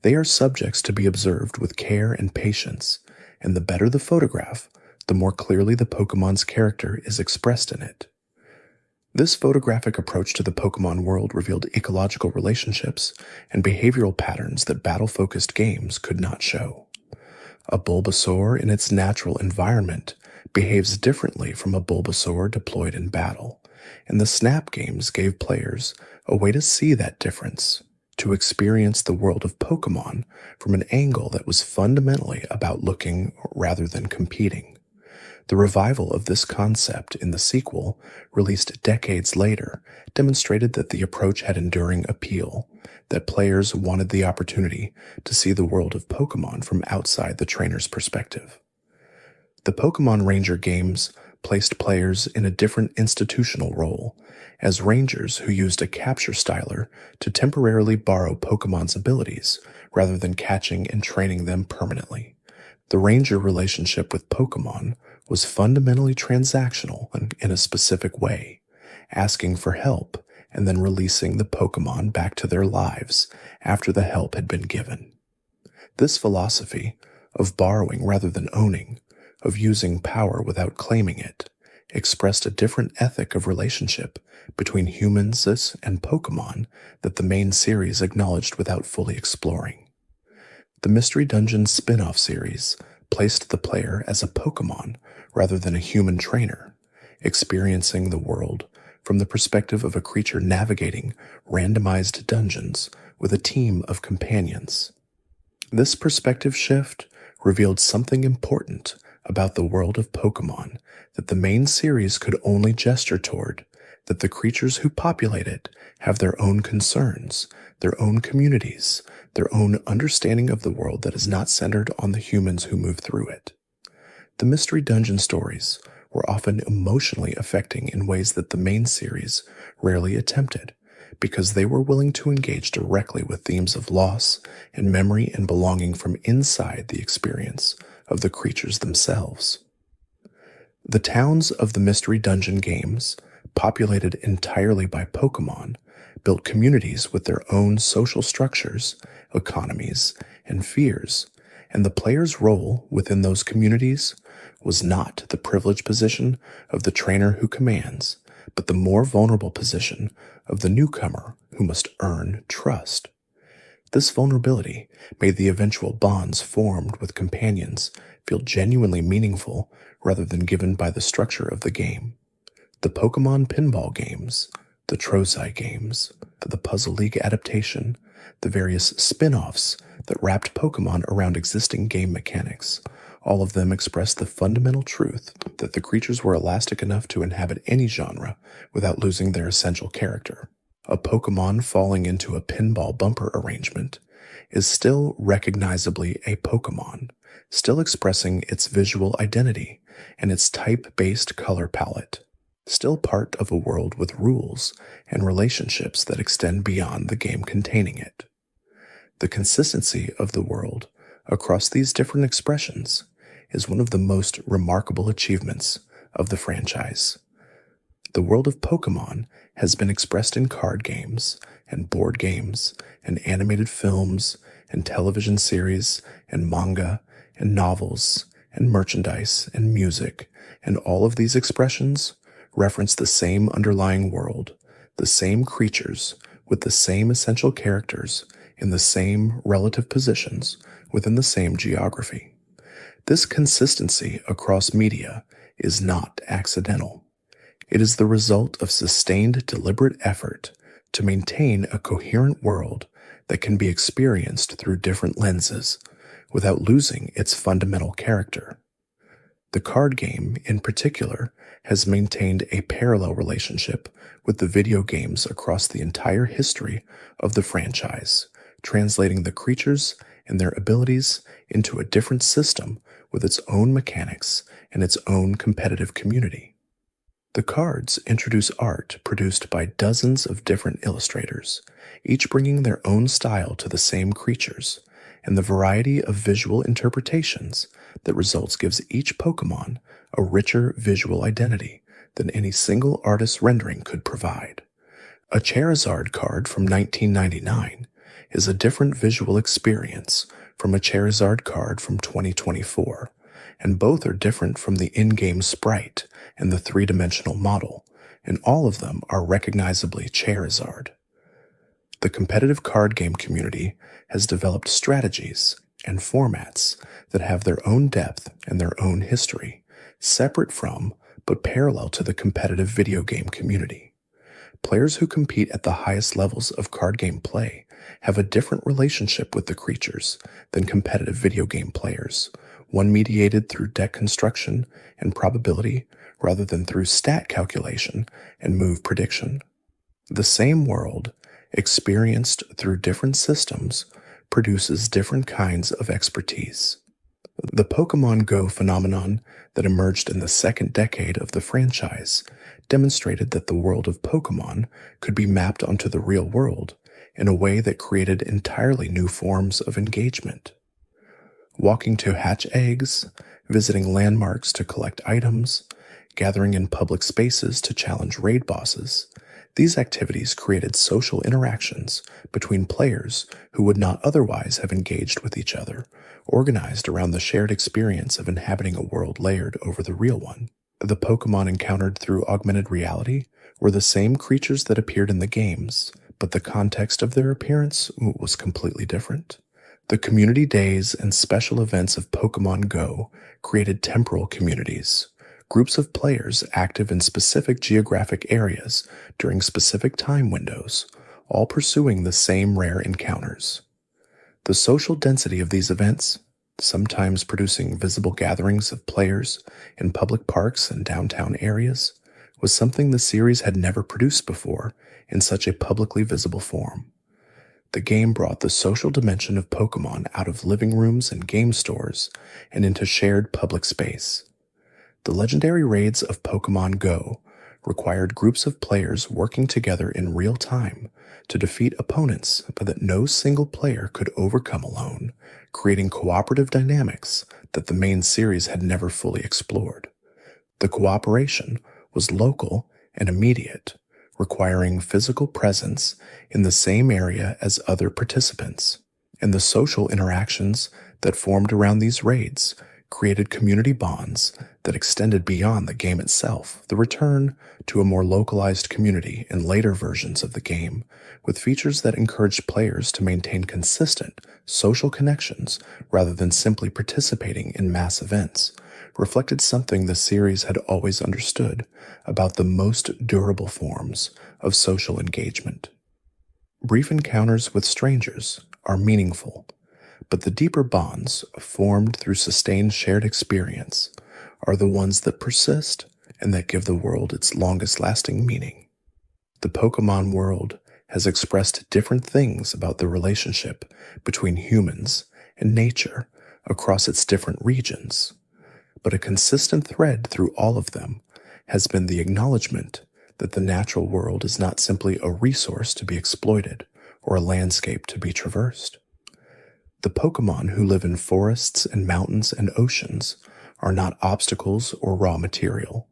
They are subjects to be observed with care and patience, and the better the photograph, the more clearly the Pokémon's character is expressed in it. This photographic approach to the Pokémon world revealed ecological relationships and behavioral patterns that battle-focused games could not show. A Bulbasaur in its natural environment behaves differently from a Bulbasaur deployed in battle, and the Snap games gave players a way to see that difference, to experience the world of Pokémon from an angle that was fundamentally about looking rather than competing. The revival of this concept in the sequel, released decades later, demonstrated that the approach had enduring appeal, that players wanted the opportunity to see the world of Pokémon from outside the trainer's perspective. The Pokémon Ranger games placed players in a different institutional role, as rangers who used a capture styler to temporarily borrow Pokémon's abilities rather than catching and training them permanently. The ranger relationship with Pokémon was fundamentally transactional in a specific way, asking for help and then releasing the Pokémon back to their lives after the help had been given. This philosophy of borrowing rather than owning, of using power without claiming it, expressed a different ethic of relationship between humans and Pokémon that the main series acknowledged without fully exploring. The Mystery Dungeon spin-off series placed the player as a Pokémon rather than a human trainer, experiencing the world from the perspective of a creature navigating randomized dungeons with a team of companions. This perspective shift revealed something important about the world of Pokémon that the main series could only gesture toward that the creatures who populate it have their own concerns, their own communities, their own understanding of the world that is not centered on the humans who move through it. The mystery dungeon stories were often emotionally affecting in ways that the main series rarely attempted, because they were willing to engage directly with themes of loss and memory and belonging from inside the experience of the creatures themselves. The towns of the Mystery Dungeon games, populated entirely by Pokémon, built communities with their own social structures, economies, and fears, and the player's role within those communities was not the privileged position of the trainer who commands, but the more vulnerable position of the newcomer who must earn trust. This vulnerability made the eventual bonds formed with companions feel genuinely meaningful rather than given by the structure of the game. The Pokémon pinball games, the Trozei games, the Puzzle League adaptation, the various spin-offs that wrapped Pokémon around existing game mechanics, all of them expressed the fundamental truth that the creatures were elastic enough to inhabit any genre without losing their essential character. A Pokémon falling into a pinball bumper arrangement is still recognizably a Pokémon, still expressing its visual identity and its type-based color palette, still part of a world with rules and relationships that extend beyond the game containing it. The consistency of the world across these different expressions is one of the most remarkable achievements of the franchise. The world of Pokémon has been expressed in card games and board games and animated films and television series and manga and novels and merchandise and music, and all of these expressions reference the same underlying world, the same creatures with the same essential characters in the same relative positions within the same geography. This consistency across media is not accidental. It is the result of sustained, deliberate effort to maintain a coherent world that can be experienced through different lenses without losing its fundamental character. The card game, in particular, has maintained a parallel relationship with the video games across the entire history of the franchise, translating the creatures and their abilities into a different system with its own mechanics and its own competitive community. The cards introduce art produced by dozens of different illustrators, each bringing their own style to the same creatures, and the variety of visual interpretations that results gives each Pokémon a richer visual identity than any single artist's rendering could provide. A Charizard card from 1999 is a different visual experience from a Charizard card from 2024, and both are different from the in-game sprite and the three-dimensional model, and all of them are recognizably Charizard. The competitive card game community has developed strategies and formats that have their own depth and their own history, separate from but parallel to the competitive video game community. Players who compete at the highest levels of card game play have a different relationship with the creatures than competitive video game players, one mediated through deck construction and probability rather than through stat calculation and move prediction. The same world, experienced through different systems, produces different kinds of expertise. The Pokémon Go phenomenon that emerged in the second decade of the franchise demonstrated that the world of Pokémon could be mapped onto the real world in a way that created entirely new forms of engagement. Walking to hatch eggs, visiting landmarks to collect items, gathering in public spaces to challenge raid bosses, these activities created social interactions between players who would not otherwise have engaged with each other, organized around the shared experience of inhabiting a world layered over the real one. The Pokémon encountered through augmented reality were the same creatures that appeared in the games, but the context of their appearance was completely different. The community days and special events of Pokémon Go created temporal communities, groups of players active in specific geographic areas during specific time windows, all pursuing the same rare encounters. The social density of these events, sometimes producing visible gatherings of players in public parks and downtown areas, was something the series had never produced before in such a publicly visible form. The game brought the social dimension of Pokémon out of living rooms and game stores and into shared public space. The legendary raids of Pokémon Go required groups of players working together in real time to defeat opponents that no single player could overcome alone, creating cooperative dynamics that the main series had never fully explored. The cooperation was local and immediate, requiring physical presence in the same area as other participants, and the social interactions that formed around these raids created community bonds that extended beyond the game itself. The return to a more localized community in later versions of the game, with features that encouraged players to maintain consistent social connections rather than simply participating in mass events, reflected something the series had always understood about the most durable forms of social engagement. Brief encounters with strangers are meaningful, but the deeper bonds formed through sustained shared experience are the ones that persist and that give the world its longest-lasting meaning. The Pokémon world has expressed different things about the relationship between humans and nature across its different regions, but a consistent thread through all of them has been the acknowledgement that the natural world is not simply a resource to be exploited or a landscape to be traversed. The Pokémon who live in forests and mountains and oceans are not obstacles or raw material.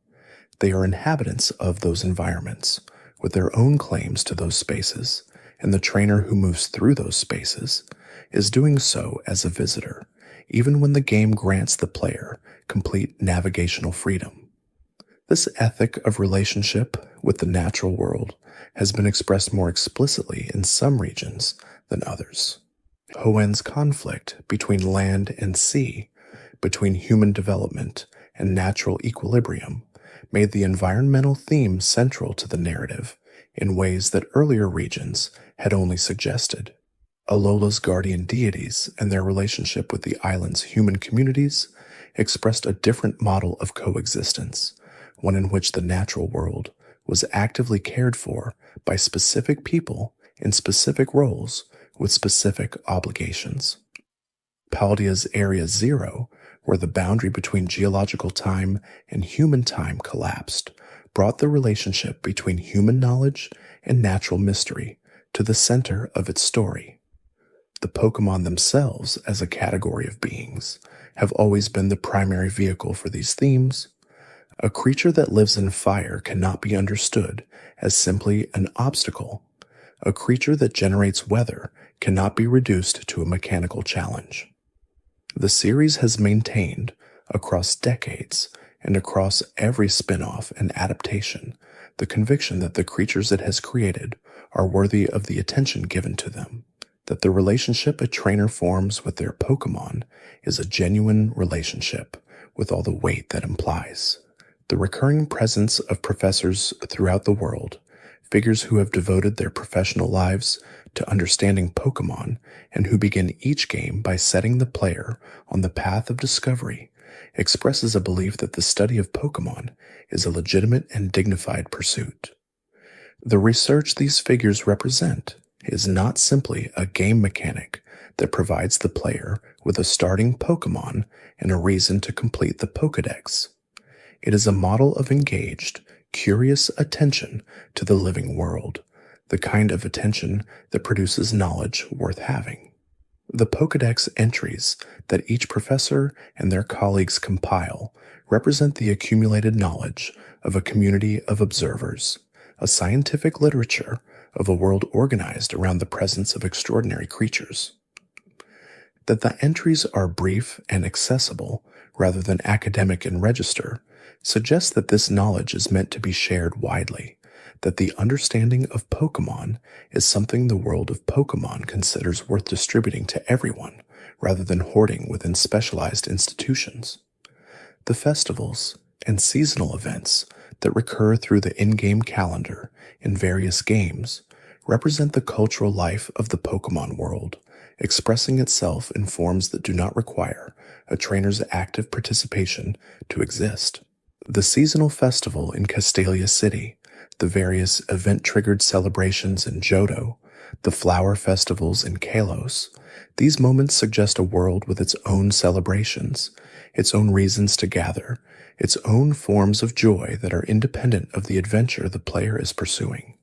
They are inhabitants of those environments, with their own claims to those spaces, and the trainer who moves through those spaces is doing so as a visitor, even when the game grants the player complete navigational freedom. This ethic of relationship with the natural world has been expressed more explicitly in some regions than others. Hoenn's conflict between land and sea, between human development and natural equilibrium, made the environmental theme central to the narrative in ways that earlier regions had only suggested. Alola's guardian deities and their relationship with the island's human communities expressed a different model of coexistence, one in which the natural world was actively cared for by specific people in specific roles with specific obligations. Paldea's Area Zero, where the boundary between geological time and human time collapsed, brought the relationship between human knowledge and natural mystery to the center of its story. The Pokémon themselves, as a category of beings, have always been the primary vehicle for these themes. A creature that lives in fire cannot be understood as simply an obstacle. A creature that generates weather cannot be reduced to a mechanical challenge. The series has maintained, across decades and across every spin-off and adaptation, the conviction that the creatures it has created are worthy of the attention given to them, that the relationship a trainer forms with their Pokémon is a genuine relationship with all the weight that implies. The recurring presence of professors throughout the world, figures who have devoted their professional lives to understanding Pokémon and who begin each game by setting the player on the path of discovery, expresses a belief that the study of Pokémon is a legitimate and dignified pursuit. The research these figures represent is not simply a game mechanic that provides the player with a starting Pokémon and a reason to complete the Pokédex. It is a model of engaged, curious attention to the living world, the kind of attention that produces knowledge worth having. The Pokédex entries that each professor and their colleagues compile represent the accumulated knowledge of a community of observers, a scientific literature of a world organized around the presence of extraordinary creatures. That the entries are brief and accessible rather than academic in register suggests that this knowledge is meant to be shared widely, that the understanding of Pokémon is something the world of Pokémon considers worth distributing to everyone rather than hoarding within specialized institutions. The festivals and seasonal events that recur through the in-game calendar in various games represent the cultural life of the Pokémon world, expressing itself in forms that do not require a trainer's active participation to exist. The seasonal festival in Castalia City, the various event-triggered celebrations in Johto, the flower festivals in Kalos, these moments suggest a world with its own celebrations, its own reasons to gather, its own forms of joy that are independent of the adventure the player is pursuing.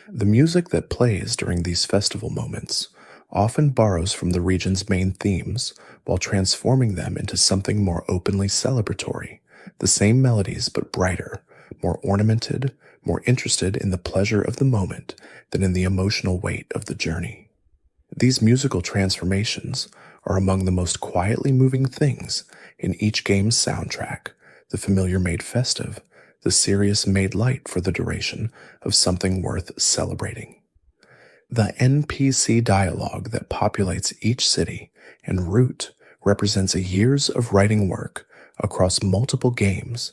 The music that plays during these festival moments often borrows from the region's main themes while transforming them into something more openly celebratory, the same melodies but brighter, more ornamented, more interested in the pleasure of the moment than in the emotional weight of the journey. These musical transformations are among the most quietly moving things in each game's soundtrack, the familiar made festive, the serious made light for the duration of something worth celebrating. The NPC dialogue that populates each city and route represents a years of writing work across multiple games,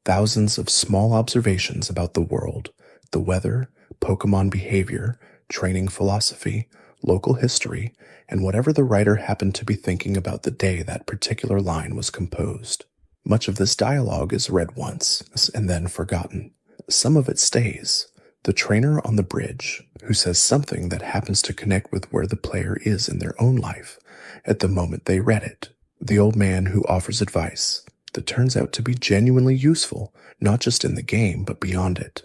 thousands of small observations about the world, the weather, Pokémon behavior, training philosophy, local history, and whatever the writer happened to be thinking about the day that particular line was composed. Much of this dialogue is read once and then forgotten. Some of it stays. The trainer on the bridge, who says something that happens to connect with where the player is in their own life at the moment they read it. The old man who offers advice that turns out to be genuinely useful, not just in the game, but beyond it.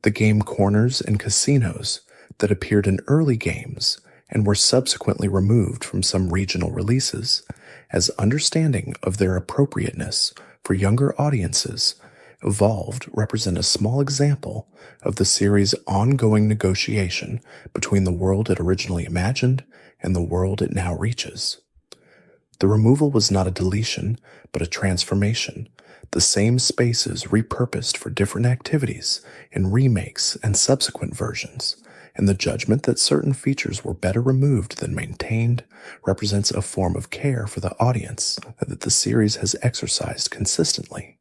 The game corners and casinos that appeared in early games and were subsequently removed from some regional releases, as understanding of their appropriateness for younger audiences evolved, represent a small example of the series' ongoing negotiation between the world it originally imagined and the world it now reaches. The removal was not a deletion, but a transformation, the same spaces repurposed for different activities in remakes and subsequent versions, and the judgment that certain features were better removed than maintained represents a form of care for the audience that the series has exercised consistently.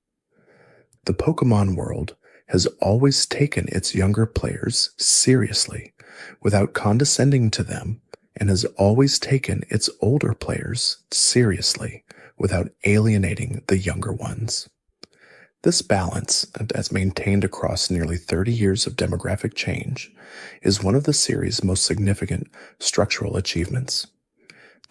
The Pokémon world has always taken its younger players seriously, without condescending to them, and has always taken its older players seriously, without alienating the younger ones. This balance, as maintained across nearly 30 years of demographic change, is one of the series' most significant structural achievements.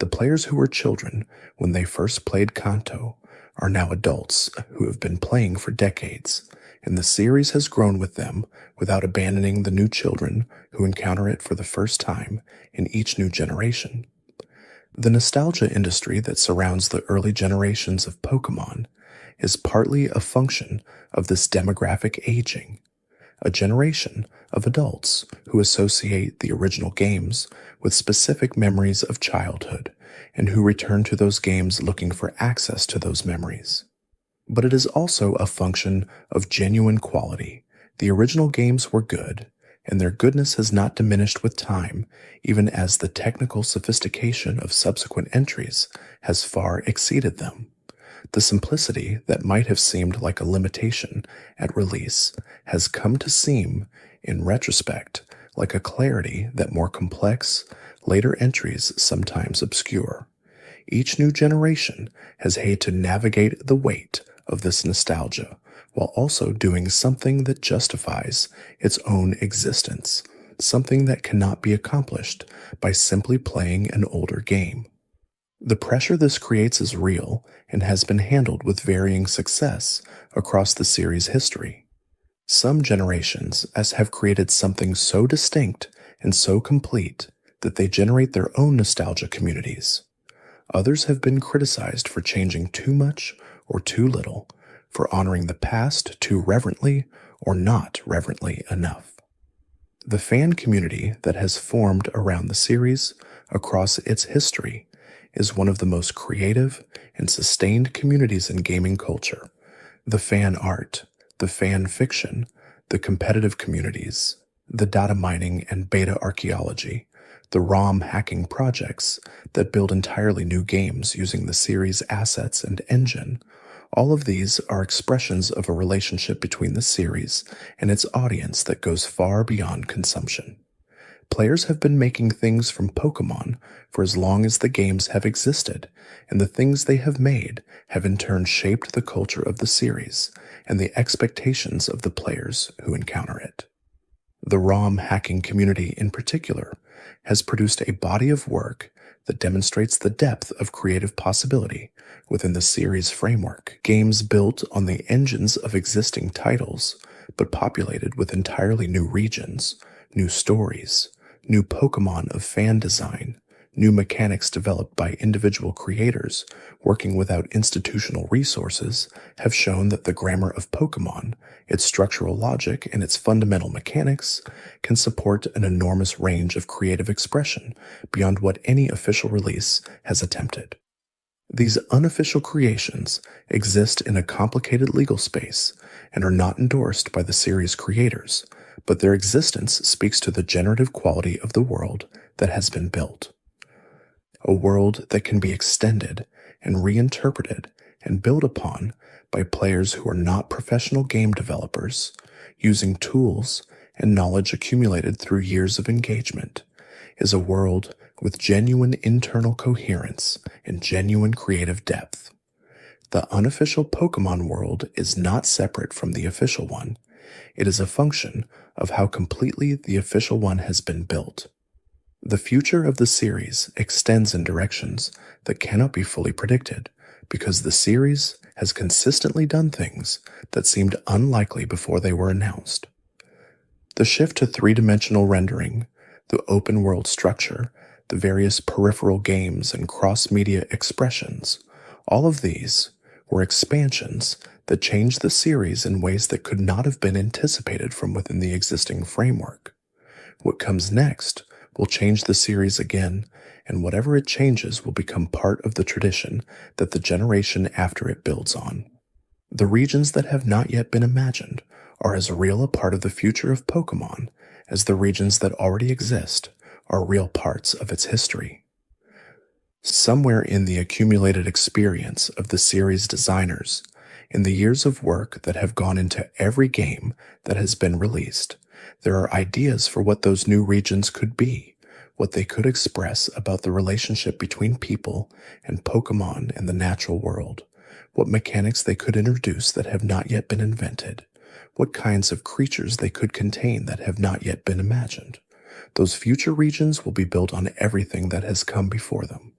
The players who were children when they first played Kanto are now adults who have been playing for decades, and the series has grown with them without abandoning the new children who encounter it for the first time in each new generation. The nostalgia industry that surrounds the early generations of Pokémon is partly a function of this demographic aging, a generation of adults who associate the original games with specific memories of childhood and who return to those games looking for access to those memories. But it is also a function of genuine quality. The original games were good, and their goodness has not diminished with time, even as the technical sophistication of subsequent entries has far exceeded them. The simplicity that might have seemed like a limitation at release has come to seem, in retrospect, like a clarity that more complex, later entries sometimes obscure. Each new generation has had to navigate the weight of this nostalgia, while also doing something that justifies its own existence, something that cannot be accomplished by simply playing an older game. The pressure this creates is real and has been handled with varying success across the series' history. Some generations have created something so distinct and so complete that they generate their own nostalgia communities. Others have been criticized for changing too much or too little, for honoring the past too reverently or not reverently enough. The fan community that has formed around the series across its history is one of the most creative and sustained communities in gaming culture. The fan art, the fan fiction, the competitive communities, the data mining and beta archaeology, the ROM hacking projects that build entirely new games using the series' assets and engine. All of these are expressions of a relationship between the series and its audience that goes far beyond consumption. Players have been making things from Pokémon for as long as the games have existed, and the things they have made have in turn shaped the culture of the series and the expectations of the players who encounter it. The ROM hacking community in particular has produced a body of work that demonstrates the depth of creative possibility within the series framework. Games built on the engines of existing titles, but populated with entirely new regions, new stories, new Pokémon of fan design, new mechanics developed by individual creators working without institutional resources, have shown that the grammar of Pokémon, its structural logic, and its fundamental mechanics can support an enormous range of creative expression beyond what any official release has attempted. These unofficial creations exist in a complicated legal space and are not endorsed by the series creators, but their existence speaks to the generative quality of the world that has been built. A world that can be extended and reinterpreted and built upon by players who are not professional game developers, using tools and knowledge accumulated through years of engagement, is a world with genuine internal coherence and genuine creative depth. The unofficial Pokémon world is not separate from the official one. It is a function of how completely the official one has been built. The future of the series extends in directions that cannot be fully predicted because the series has consistently done things that seemed unlikely before they were announced. The shift to three-dimensional rendering, the open-world structure, the various peripheral games and cross-media expressions, all of these were expansions that changed the series in ways that could not have been anticipated from within the existing framework. What comes next will change the series again, and whatever it changes will become part of the tradition that the generation after it builds on. The regions that have not yet been imagined are as real a part of the future of Pokémon as the regions that already exist are real parts of its history. Somewhere in the accumulated experience of the series designers, in the years of work that have gone into every game that has been released, there are ideas for what those new regions could be, what they could express about the relationship between people and Pokémon and the natural world, what mechanics they could introduce that have not yet been invented, what kinds of creatures they could contain that have not yet been imagined. Those future regions will be built on everything that has come before them.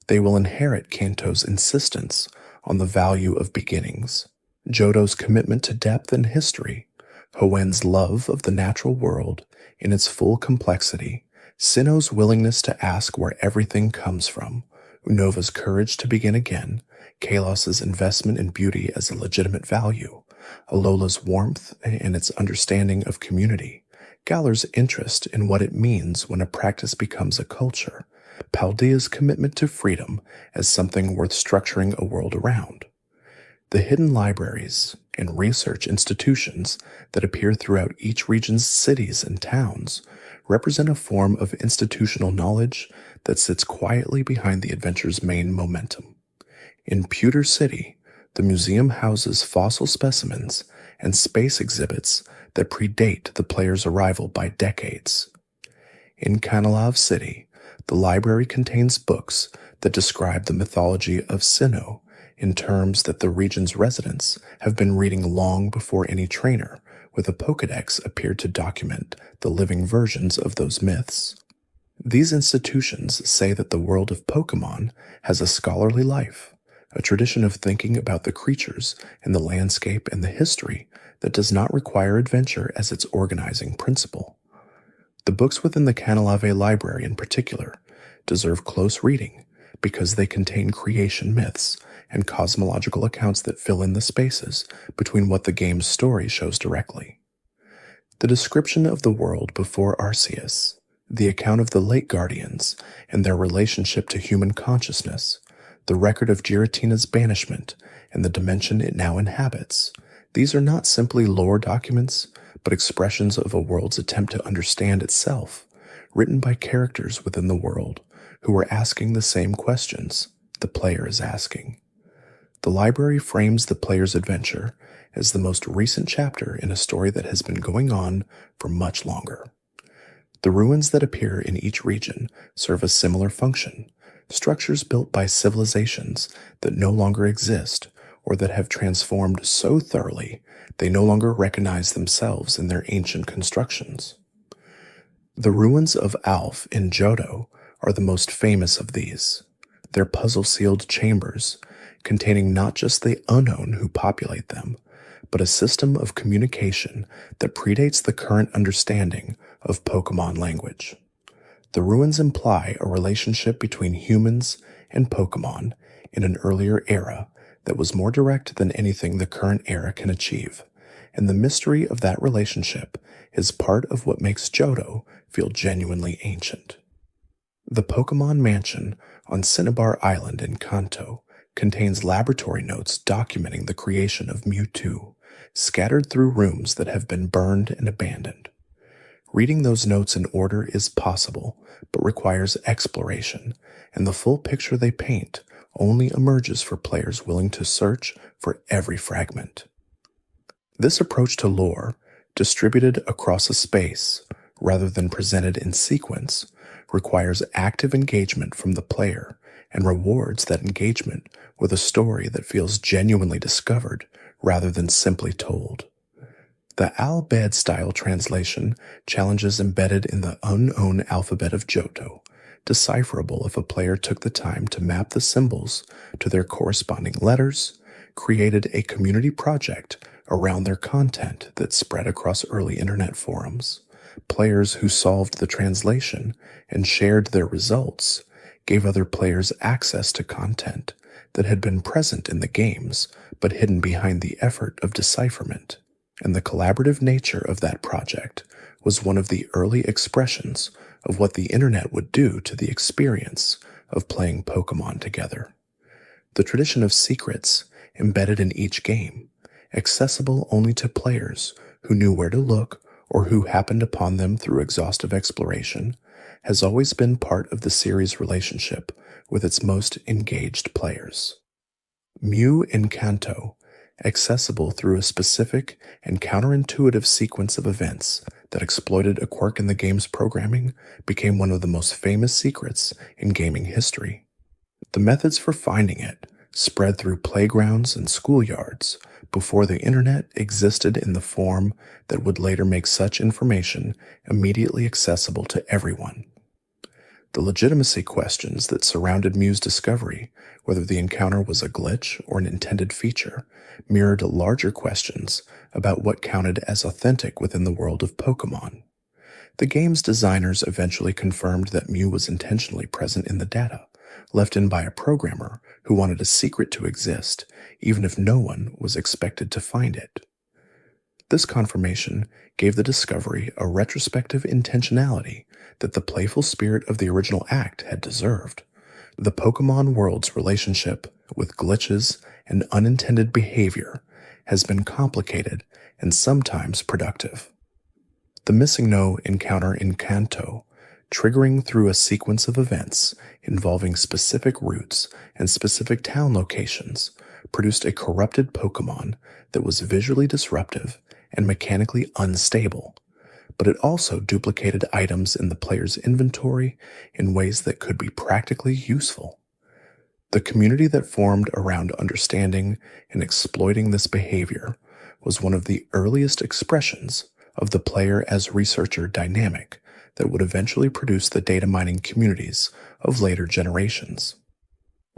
They will inherit Kanto's insistence on the value of beginnings, Johto's commitment to depth and history, Hoenn's love of the natural world in its full complexity, Sinnoh's willingness to ask where everything comes from, Unova's courage to begin again, Kalos's investment in beauty as a legitimate value, Alola's warmth and its understanding of community, Galar's interest in what it means when a practice becomes a culture, Paldea's commitment to freedom as something worth structuring a world around. The hidden libraries and research institutions that appear throughout each region's cities and towns represent a form of institutional knowledge that sits quietly behind the adventure's main momentum. In Pewter City, the museum houses fossil specimens and space exhibits that predate the player's arrival by decades. In Kanalav City, the library contains books that describe the mythology of Sinnoh in terms that the region's residents have been reading long before any trainer with a Pokédex appeared to document the living versions of those myths. These institutions say that the world of Pokémon has a scholarly life, a tradition of thinking about the creatures and the landscape and the history that does not require adventure as its organizing principle. The books within the Kanalave library in particular deserve close reading because they contain creation myths and cosmological accounts that fill in the spaces between what the game's story shows directly. The description of the world before Arceus, the account of the Lake Guardians and their relationship to human consciousness, the record of Giratina's banishment and the dimension it now inhabits, these are not simply lore documents, but expressions of a world's attempt to understand itself, written by characters within the world who are asking the same questions the player is asking. The library frames the player's adventure as the most recent chapter in a story that has been going on for much longer. The ruins that appear in each region serve a similar function, structures built by civilizations that no longer exist or that have transformed so thoroughly they no longer recognize themselves in their ancient constructions. The ruins of Alf in Johto are the most famous of these. They're puzzle-sealed chambers containing not just the unknown who populate them, but a system of communication that predates the current understanding of Pokémon language. The ruins imply a relationship between humans and Pokémon in an earlier era that was more direct than anything the current era can achieve, and the mystery of that relationship is part of what makes Johto feel genuinely ancient. The Pokémon Mansion on Cinnabar Island in Kanto contains laboratory notes documenting the creation of Mewtwo, scattered through rooms that have been burned and abandoned. Reading those notes in order is possible, but requires exploration, and the full picture they paint only emerges for players willing to search for every fragment. This approach to lore, distributed across a space rather than presented in sequence, requires active engagement from the player and rewards that engagement with a story that feels genuinely discovered rather than simply told. The Al-Bed-style translation challenges embedded in the unknown alphabet of Johto, decipherable if a player took the time to map the symbols to their corresponding letters, created a community project around their content that spread across early internet forums. Players who solved the translation and shared their results gave other players access to content that had been present in the games but hidden behind the effort of decipherment. And the collaborative nature of that project was one of the early expressions of what the internet would do to the experience of playing Pokémon together. The tradition of secrets embedded in each game, accessible only to players who knew where to look or who happened upon them through exhaustive exploration, has always been part of the series' relationship with its most engaged players. Mew in Kanto, accessible through a specific and counterintuitive sequence of events that exploited a quirk in the game's programming, became one of the most famous secrets in gaming history. The methods for finding it spread through playgrounds and schoolyards before the internet existed in the form that would later make such information immediately accessible to everyone. The legitimacy questions that surrounded Mew's discovery, whether the encounter was a glitch or an intended feature, mirrored larger questions about what counted as authentic within the world of Pokémon. The game's designers eventually confirmed that Mew was intentionally present in the data, left in by a programmer who wanted a secret to exist, even if no one was expected to find it. This confirmation gave the discovery a retrospective intentionality that the playful spirit of the original act had deserved. The Pokémon world's relationship with glitches and unintended behavior has been complicated and sometimes productive. The Sinnoh encounter in Kanto, triggering through a sequence of events involving specific routes and specific town locations, produced a corrupted Pokémon that was visually disruptive and mechanically unstable, but it also duplicated items in the player's inventory in ways that could be practically useful. The community that formed around understanding and exploiting this behavior was one of the earliest expressions of the player as researcher dynamic that would eventually produce the data mining communities of later generations.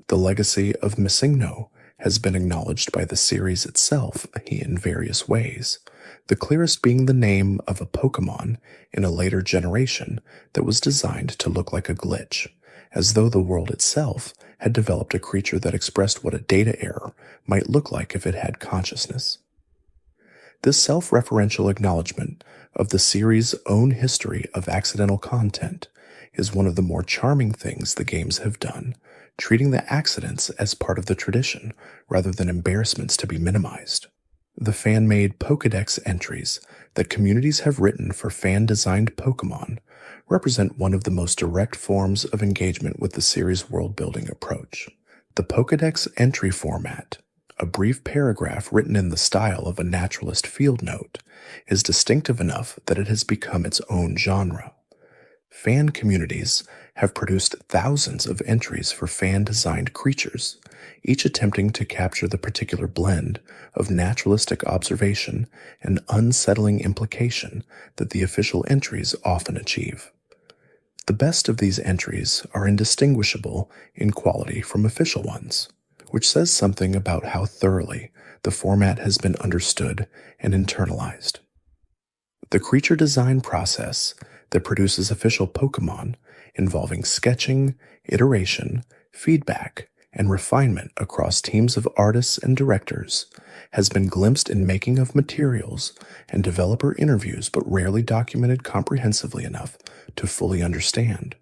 The legacy of Sinnoh has been acknowledged by the series itself in various ways, the clearest being the name of a Pokémon in a later generation that was designed to look like a glitch, as though the world itself had developed a creature that expressed what a data error might look like if it had consciousness. This self-referential acknowledgement of the series' own history of accidental content is one of the more charming things the games have done, treating the accidents as part of the tradition rather than embarrassments to be minimized. The fan-made Pokédex entries that communities have written for fan-designed Pokémon represent one of the most direct forms of engagement with the series' world-building approach. The Pokédex entry format, a brief paragraph written in the style of a naturalist field note, is distinctive enough that it has become its own genre. Fan communities have produced thousands of entries for fan-designed creatures, each attempting to capture the particular blend of naturalistic observation and unsettling implication that the official entries often achieve. The best of these entries are indistinguishable in quality from official ones, which says something about how thoroughly the format has been understood and internalized. The creature design process that produces official Pokémon, involving sketching, iteration, feedback, and refinement across teams of artists and directors, has been glimpsed in making of materials and developer interviews but rarely documented comprehensively enough to fully understand.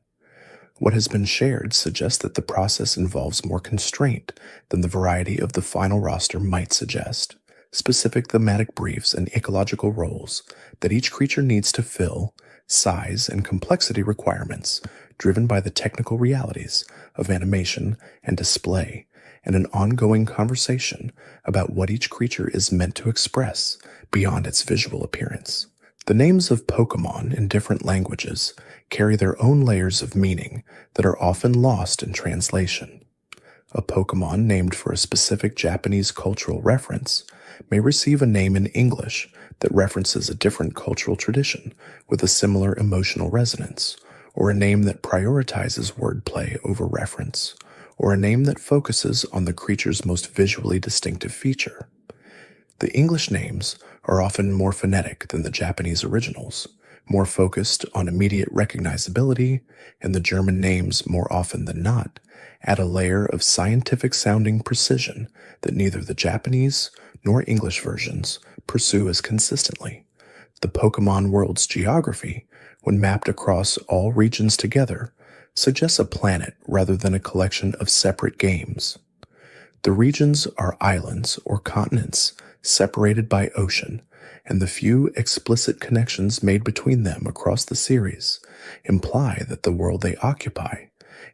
What has been shared suggests that the process involves more constraint than the variety of the final roster might suggest. Specific thematic briefs and ecological roles that each creature needs to fill, size and complexity requirements driven by the technical realities of animation and display, and an ongoing conversation about what each creature is meant to express beyond its visual appearance. The names of Pokémon in different languages carry their own layers of meaning that are often lost in translation. A Pokémon named for a specific Japanese cultural reference may receive a name in English that references a different cultural tradition with a similar emotional resonance, or a name that prioritizes wordplay over reference, or a name that focuses on the creature's most visually distinctive feature. The English names are often more phonetic than the Japanese originals, more focused on immediate recognizability, and the German names, more often than not, add a layer of scientific-sounding precision that neither the Japanese nor English versions pursue as consistently. The Pokémon world's geography, when mapped across all regions together, suggests a planet rather than a collection of separate games. The regions are islands or continents separated by ocean, and the few explicit connections made between them across the series imply that the world they occupy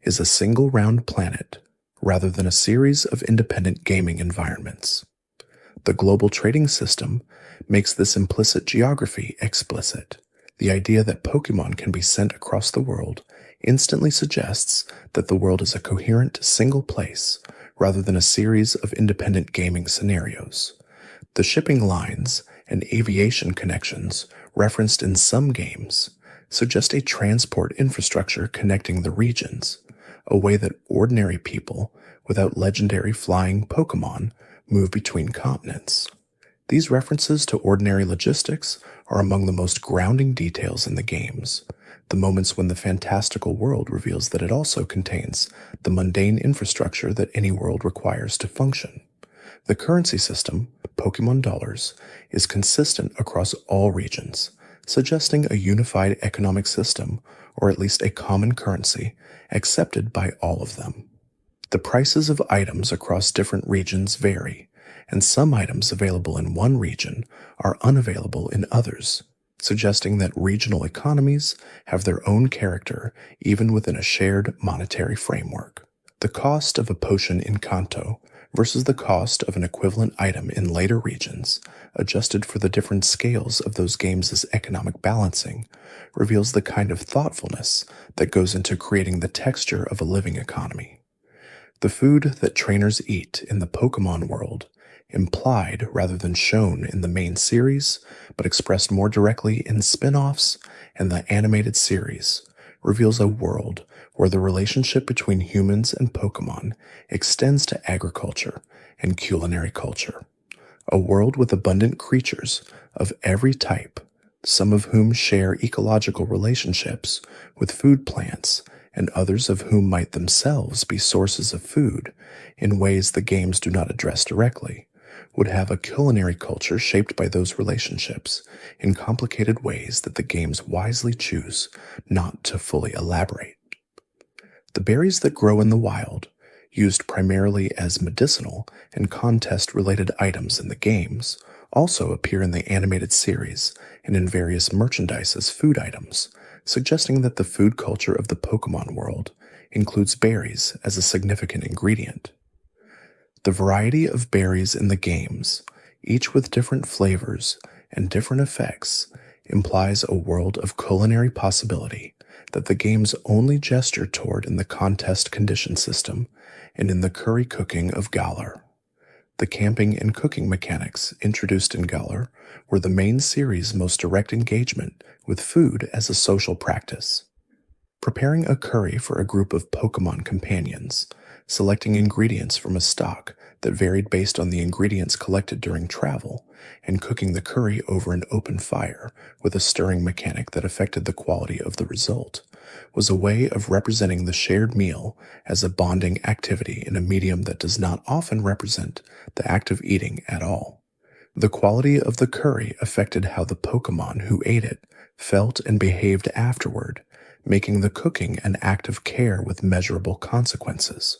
is a single round planet rather than a series of independent gaming environments. The global trading system makes this implicit geography explicit. The idea that Pokémon can be sent across the world instantly suggests that the world is a coherent single place rather than a series of independent gaming scenarios. The shipping lines and aviation connections referenced in some games suggest a transport infrastructure connecting the regions, a way that ordinary people without legendary flying Pokémon move between continents. These references to ordinary logistics are among the most grounding details in the games, the moments when the fantastical world reveals that it also contains the mundane infrastructure that any world requires to function. The currency system, Pokémon dollars, is consistent across all regions, suggesting a unified economic system, or at least a common currency, accepted by all of them. The prices of items across different regions vary, and some items available in one region are unavailable in others, suggesting that regional economies have their own character even within a shared monetary framework. The cost of a potion in Kanto versus the cost of an equivalent item in later regions, adjusted for the different scales of those games' economic balancing, reveals the kind of thoughtfulness that goes into creating the texture of a living economy. The food that trainers eat in the Pokémon world, implied rather than shown in the main series, but expressed more directly in spin-offs and the animated series, reveals a world where the relationship between humans and Pokémon extends to agriculture and culinary culture. A world with abundant creatures of every type, some of whom share ecological relationships with food plants, and others of whom might themselves be sources of food in ways the games do not address directly, would have a culinary culture shaped by those relationships in complicated ways that the games wisely choose not to fully elaborate. The berries that grow in the wild, used primarily as medicinal and contest-related items in the games, also appear in the animated series and in various merchandise as food items, suggesting that the food culture of the Pokémon world includes berries as a significant ingredient. The variety of berries in the games, each with different flavors and different effects, implies a world of culinary possibility that the games only gestured toward in the contest condition system and in the curry cooking of Galar. The camping and cooking mechanics introduced in Galar were the main series' most direct engagement with food as a social practice. Preparing a curry for a group of Pokémon companions, selecting ingredients from a stock that varied based on the ingredients collected during travel, and cooking the curry over an open fire with a stirring mechanic that affected the quality of the result, was a way of representing the shared meal as a bonding activity in a medium that does not often represent the act of eating at all. The quality of the curry affected how the Pokémon who ate it felt and behaved afterward, making the cooking an act of care with measurable consequences.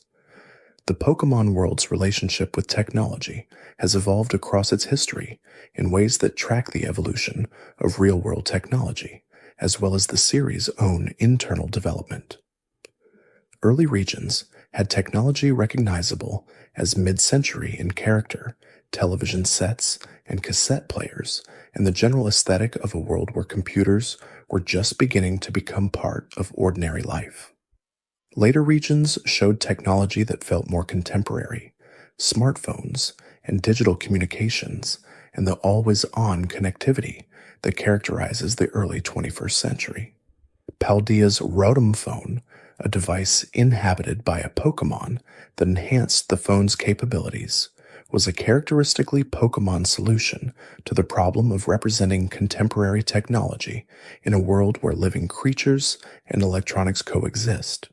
The Pokémon world's relationship with technology has evolved across its history in ways that track the evolution of real-world technology, as well as the series' own internal development. Early regions had technology recognizable as mid-century in character, television sets, and cassette players, and the general aesthetic of a world where computers were just beginning to become part of ordinary life. Later regions showed technology that felt more contemporary, smartphones and digital communications, and the always-on connectivity that characterizes the early 21st century. Paldea's Rotom phone, a device inhabited by a Pokémon that enhanced the phone's capabilities, was a characteristically Pokémon solution to the problem of representing contemporary technology in a world where living creatures and electronics coexist.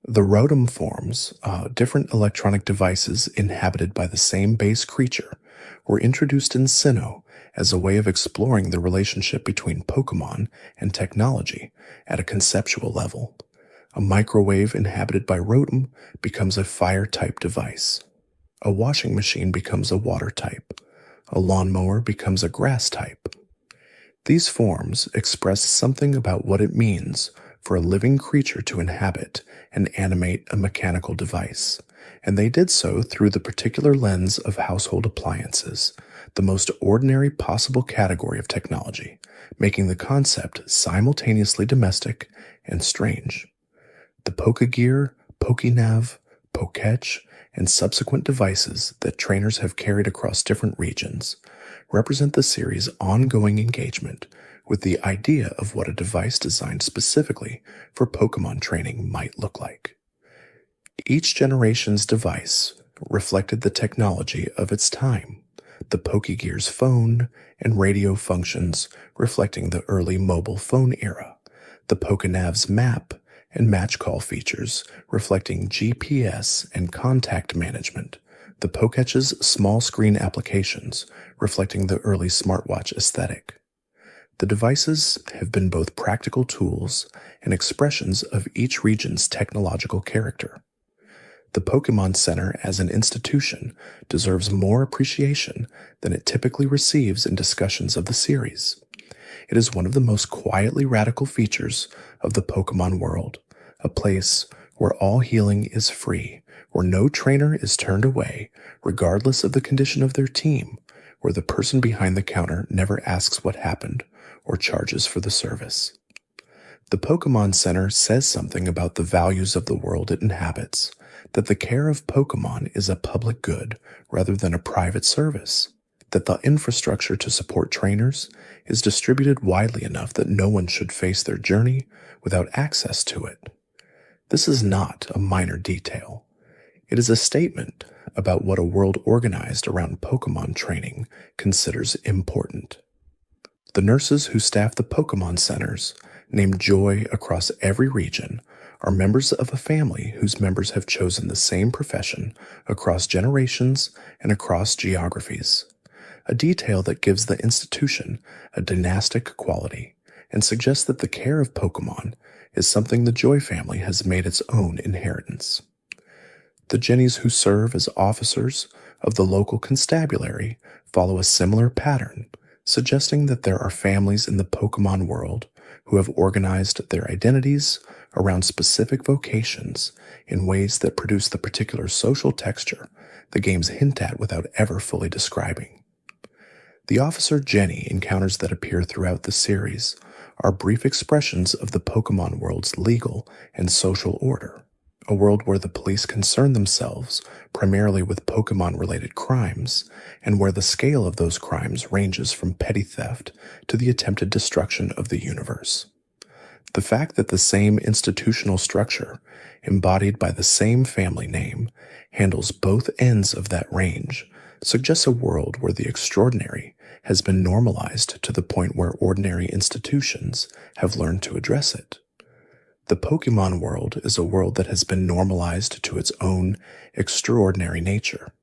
The Rotom forms, different electronic devices inhabited by the same base creature, were introduced in Sinnoh as a way of exploring the relationship between Pokémon and technology at a conceptual level. A microwave inhabited by Rotom becomes a fire-type device. A washing machine becomes a water type. A lawnmower becomes a grass type. These forms express something about what it means for a living creature to inhabit and animate a mechanical device, and they did so through the particular lens of household appliances, the most ordinary possible category of technology, making the concept simultaneously domestic and strange. The Pokégear, Pokénav, Poketch, and subsequent devices that trainers have carried across different regions represent the series' ongoing engagement with the idea of what a device designed specifically for Pokémon training might look like. Each generation's device reflected the technology of its time, the Pokégear's phone and radio functions reflecting the early mobile phone era, the Pokénav's map and match call features reflecting GPS and contact management, the Poketch's small screen applications reflecting the early smartwatch aesthetic. The devices have been both practical tools and expressions of each region's technological character. The Pokémon Center as an institution deserves more appreciation than it typically receives in discussions of the series. It is one of the most quietly radical features of the Pokémon world, a place where all healing is free, where no trainer is turned away, regardless of the condition of their team, where the person behind the counter never asks what happened or charges for the service. The Pokémon Center says something about the values of the world it inhabits, that the care of Pokémon is a public good rather than a private service, that the infrastructure to support trainers is distributed widely enough that no one should face their journey without access to it. This is not a minor detail. It is a statement about what a world organized around Pokémon training considers important. The nurses who staff the Pokémon centers, named Joy across every region, are members of a family whose members have chosen the same profession across generations and across geographies, a detail that gives the institution a dynastic quality and suggests that the care of Pokémon is something the Joy family has made its own inheritance. The Jennies who serve as officers of the local constabulary follow a similar pattern, suggesting that there are families in the Pokémon world who have organized their identities around specific vocations in ways that produce the particular social texture the games hint at without ever fully describing. The officer Jenny encounters that appear throughout the series are brief expressions of the Pokemon world's legal and social order, a world where the police concern themselves primarily with Pokemon-related crimes, and where the scale of those crimes ranges from petty theft to the attempted destruction of the universe. The fact that the same institutional structure, embodied by the same family name, handles both ends of that range suggests a world where the extraordinary has been normalized to the point where ordinary institutions have learned to address it. The Pokemon world is a world that has been normalized to its own extraordinary nature.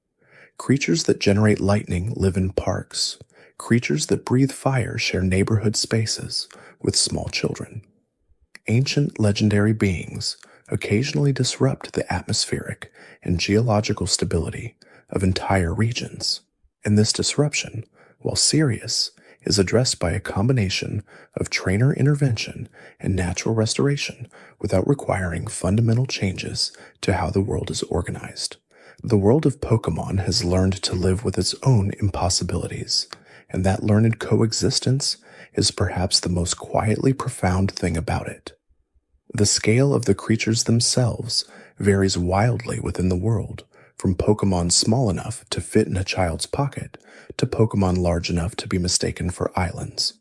Creatures that generate lightning live in parks. Creatures that breathe fire share neighborhood spaces with small children. Ancient legendary beings occasionally disrupt the atmospheric and geological stability of entire regions, and this disruption, while serious, is addressed by a combination of trainer intervention and natural restoration without requiring fundamental changes to how the world is organized. The world of Pokemon has learned to live with its own impossibilities, and that learned coexistence is perhaps the most quietly profound thing about it. The scale of the creatures themselves varies wildly within the world, from Pokemon small enough to fit in a child's pocket to Pokemon large enough to be mistaken for islands.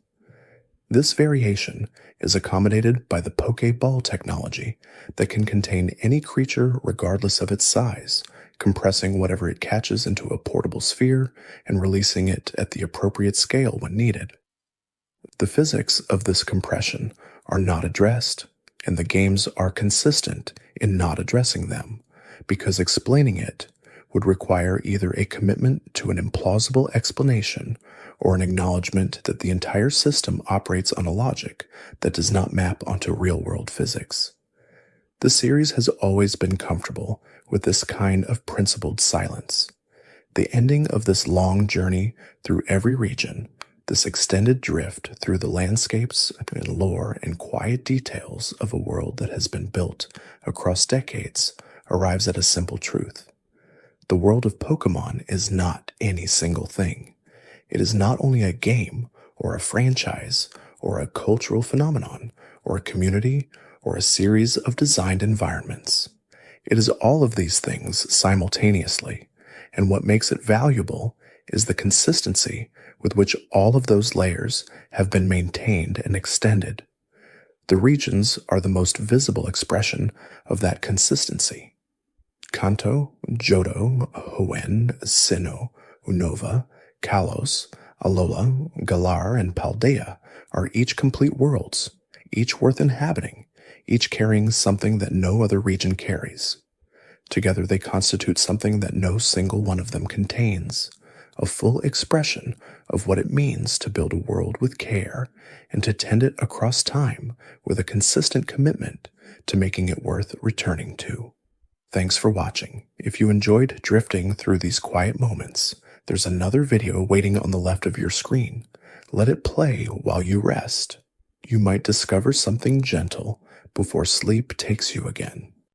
This variation is accommodated by the Pokeball technology that can contain any creature regardless of its size, compressing whatever it catches into a portable sphere and releasing it at the appropriate scale when needed. The physics of this compression are not addressed, and the games are consistent in not addressing them, because explaining it would require either a commitment to an implausible explanation or an acknowledgement that the entire system operates on a logic that does not map onto real-world physics. The series has always been comfortable with this kind of principled silence. The ending of this long journey through every region, this extended drift through the landscapes and lore and quiet details of a world that has been built across decades, arrives at a simple truth. The world of Pokemon is not any single thing. It is not only a game, or a franchise, or a cultural phenomenon, or a community, or a series of designed environments. It is all of these things simultaneously, and what makes it valuable is the consistency with which all of those layers have been maintained and extended. The regions are the most visible expression of that consistency. Kanto, Johto, Hoenn, Sinnoh, Unova, Kalos, Alola, Galar, and Paldea are each complete worlds, each worth inhabiting, each carrying something that no other region carries. Together they constitute something that no single one of them contains, a full expression of what it means to build a world with care and to tend it across time with a consistent commitment to making it worth returning to. Thanks for watching. If you enjoyed drifting through these quiet moments, there's another video waiting on the left of your screen. Let it play while you rest. You might discover something gentle before sleep takes you again.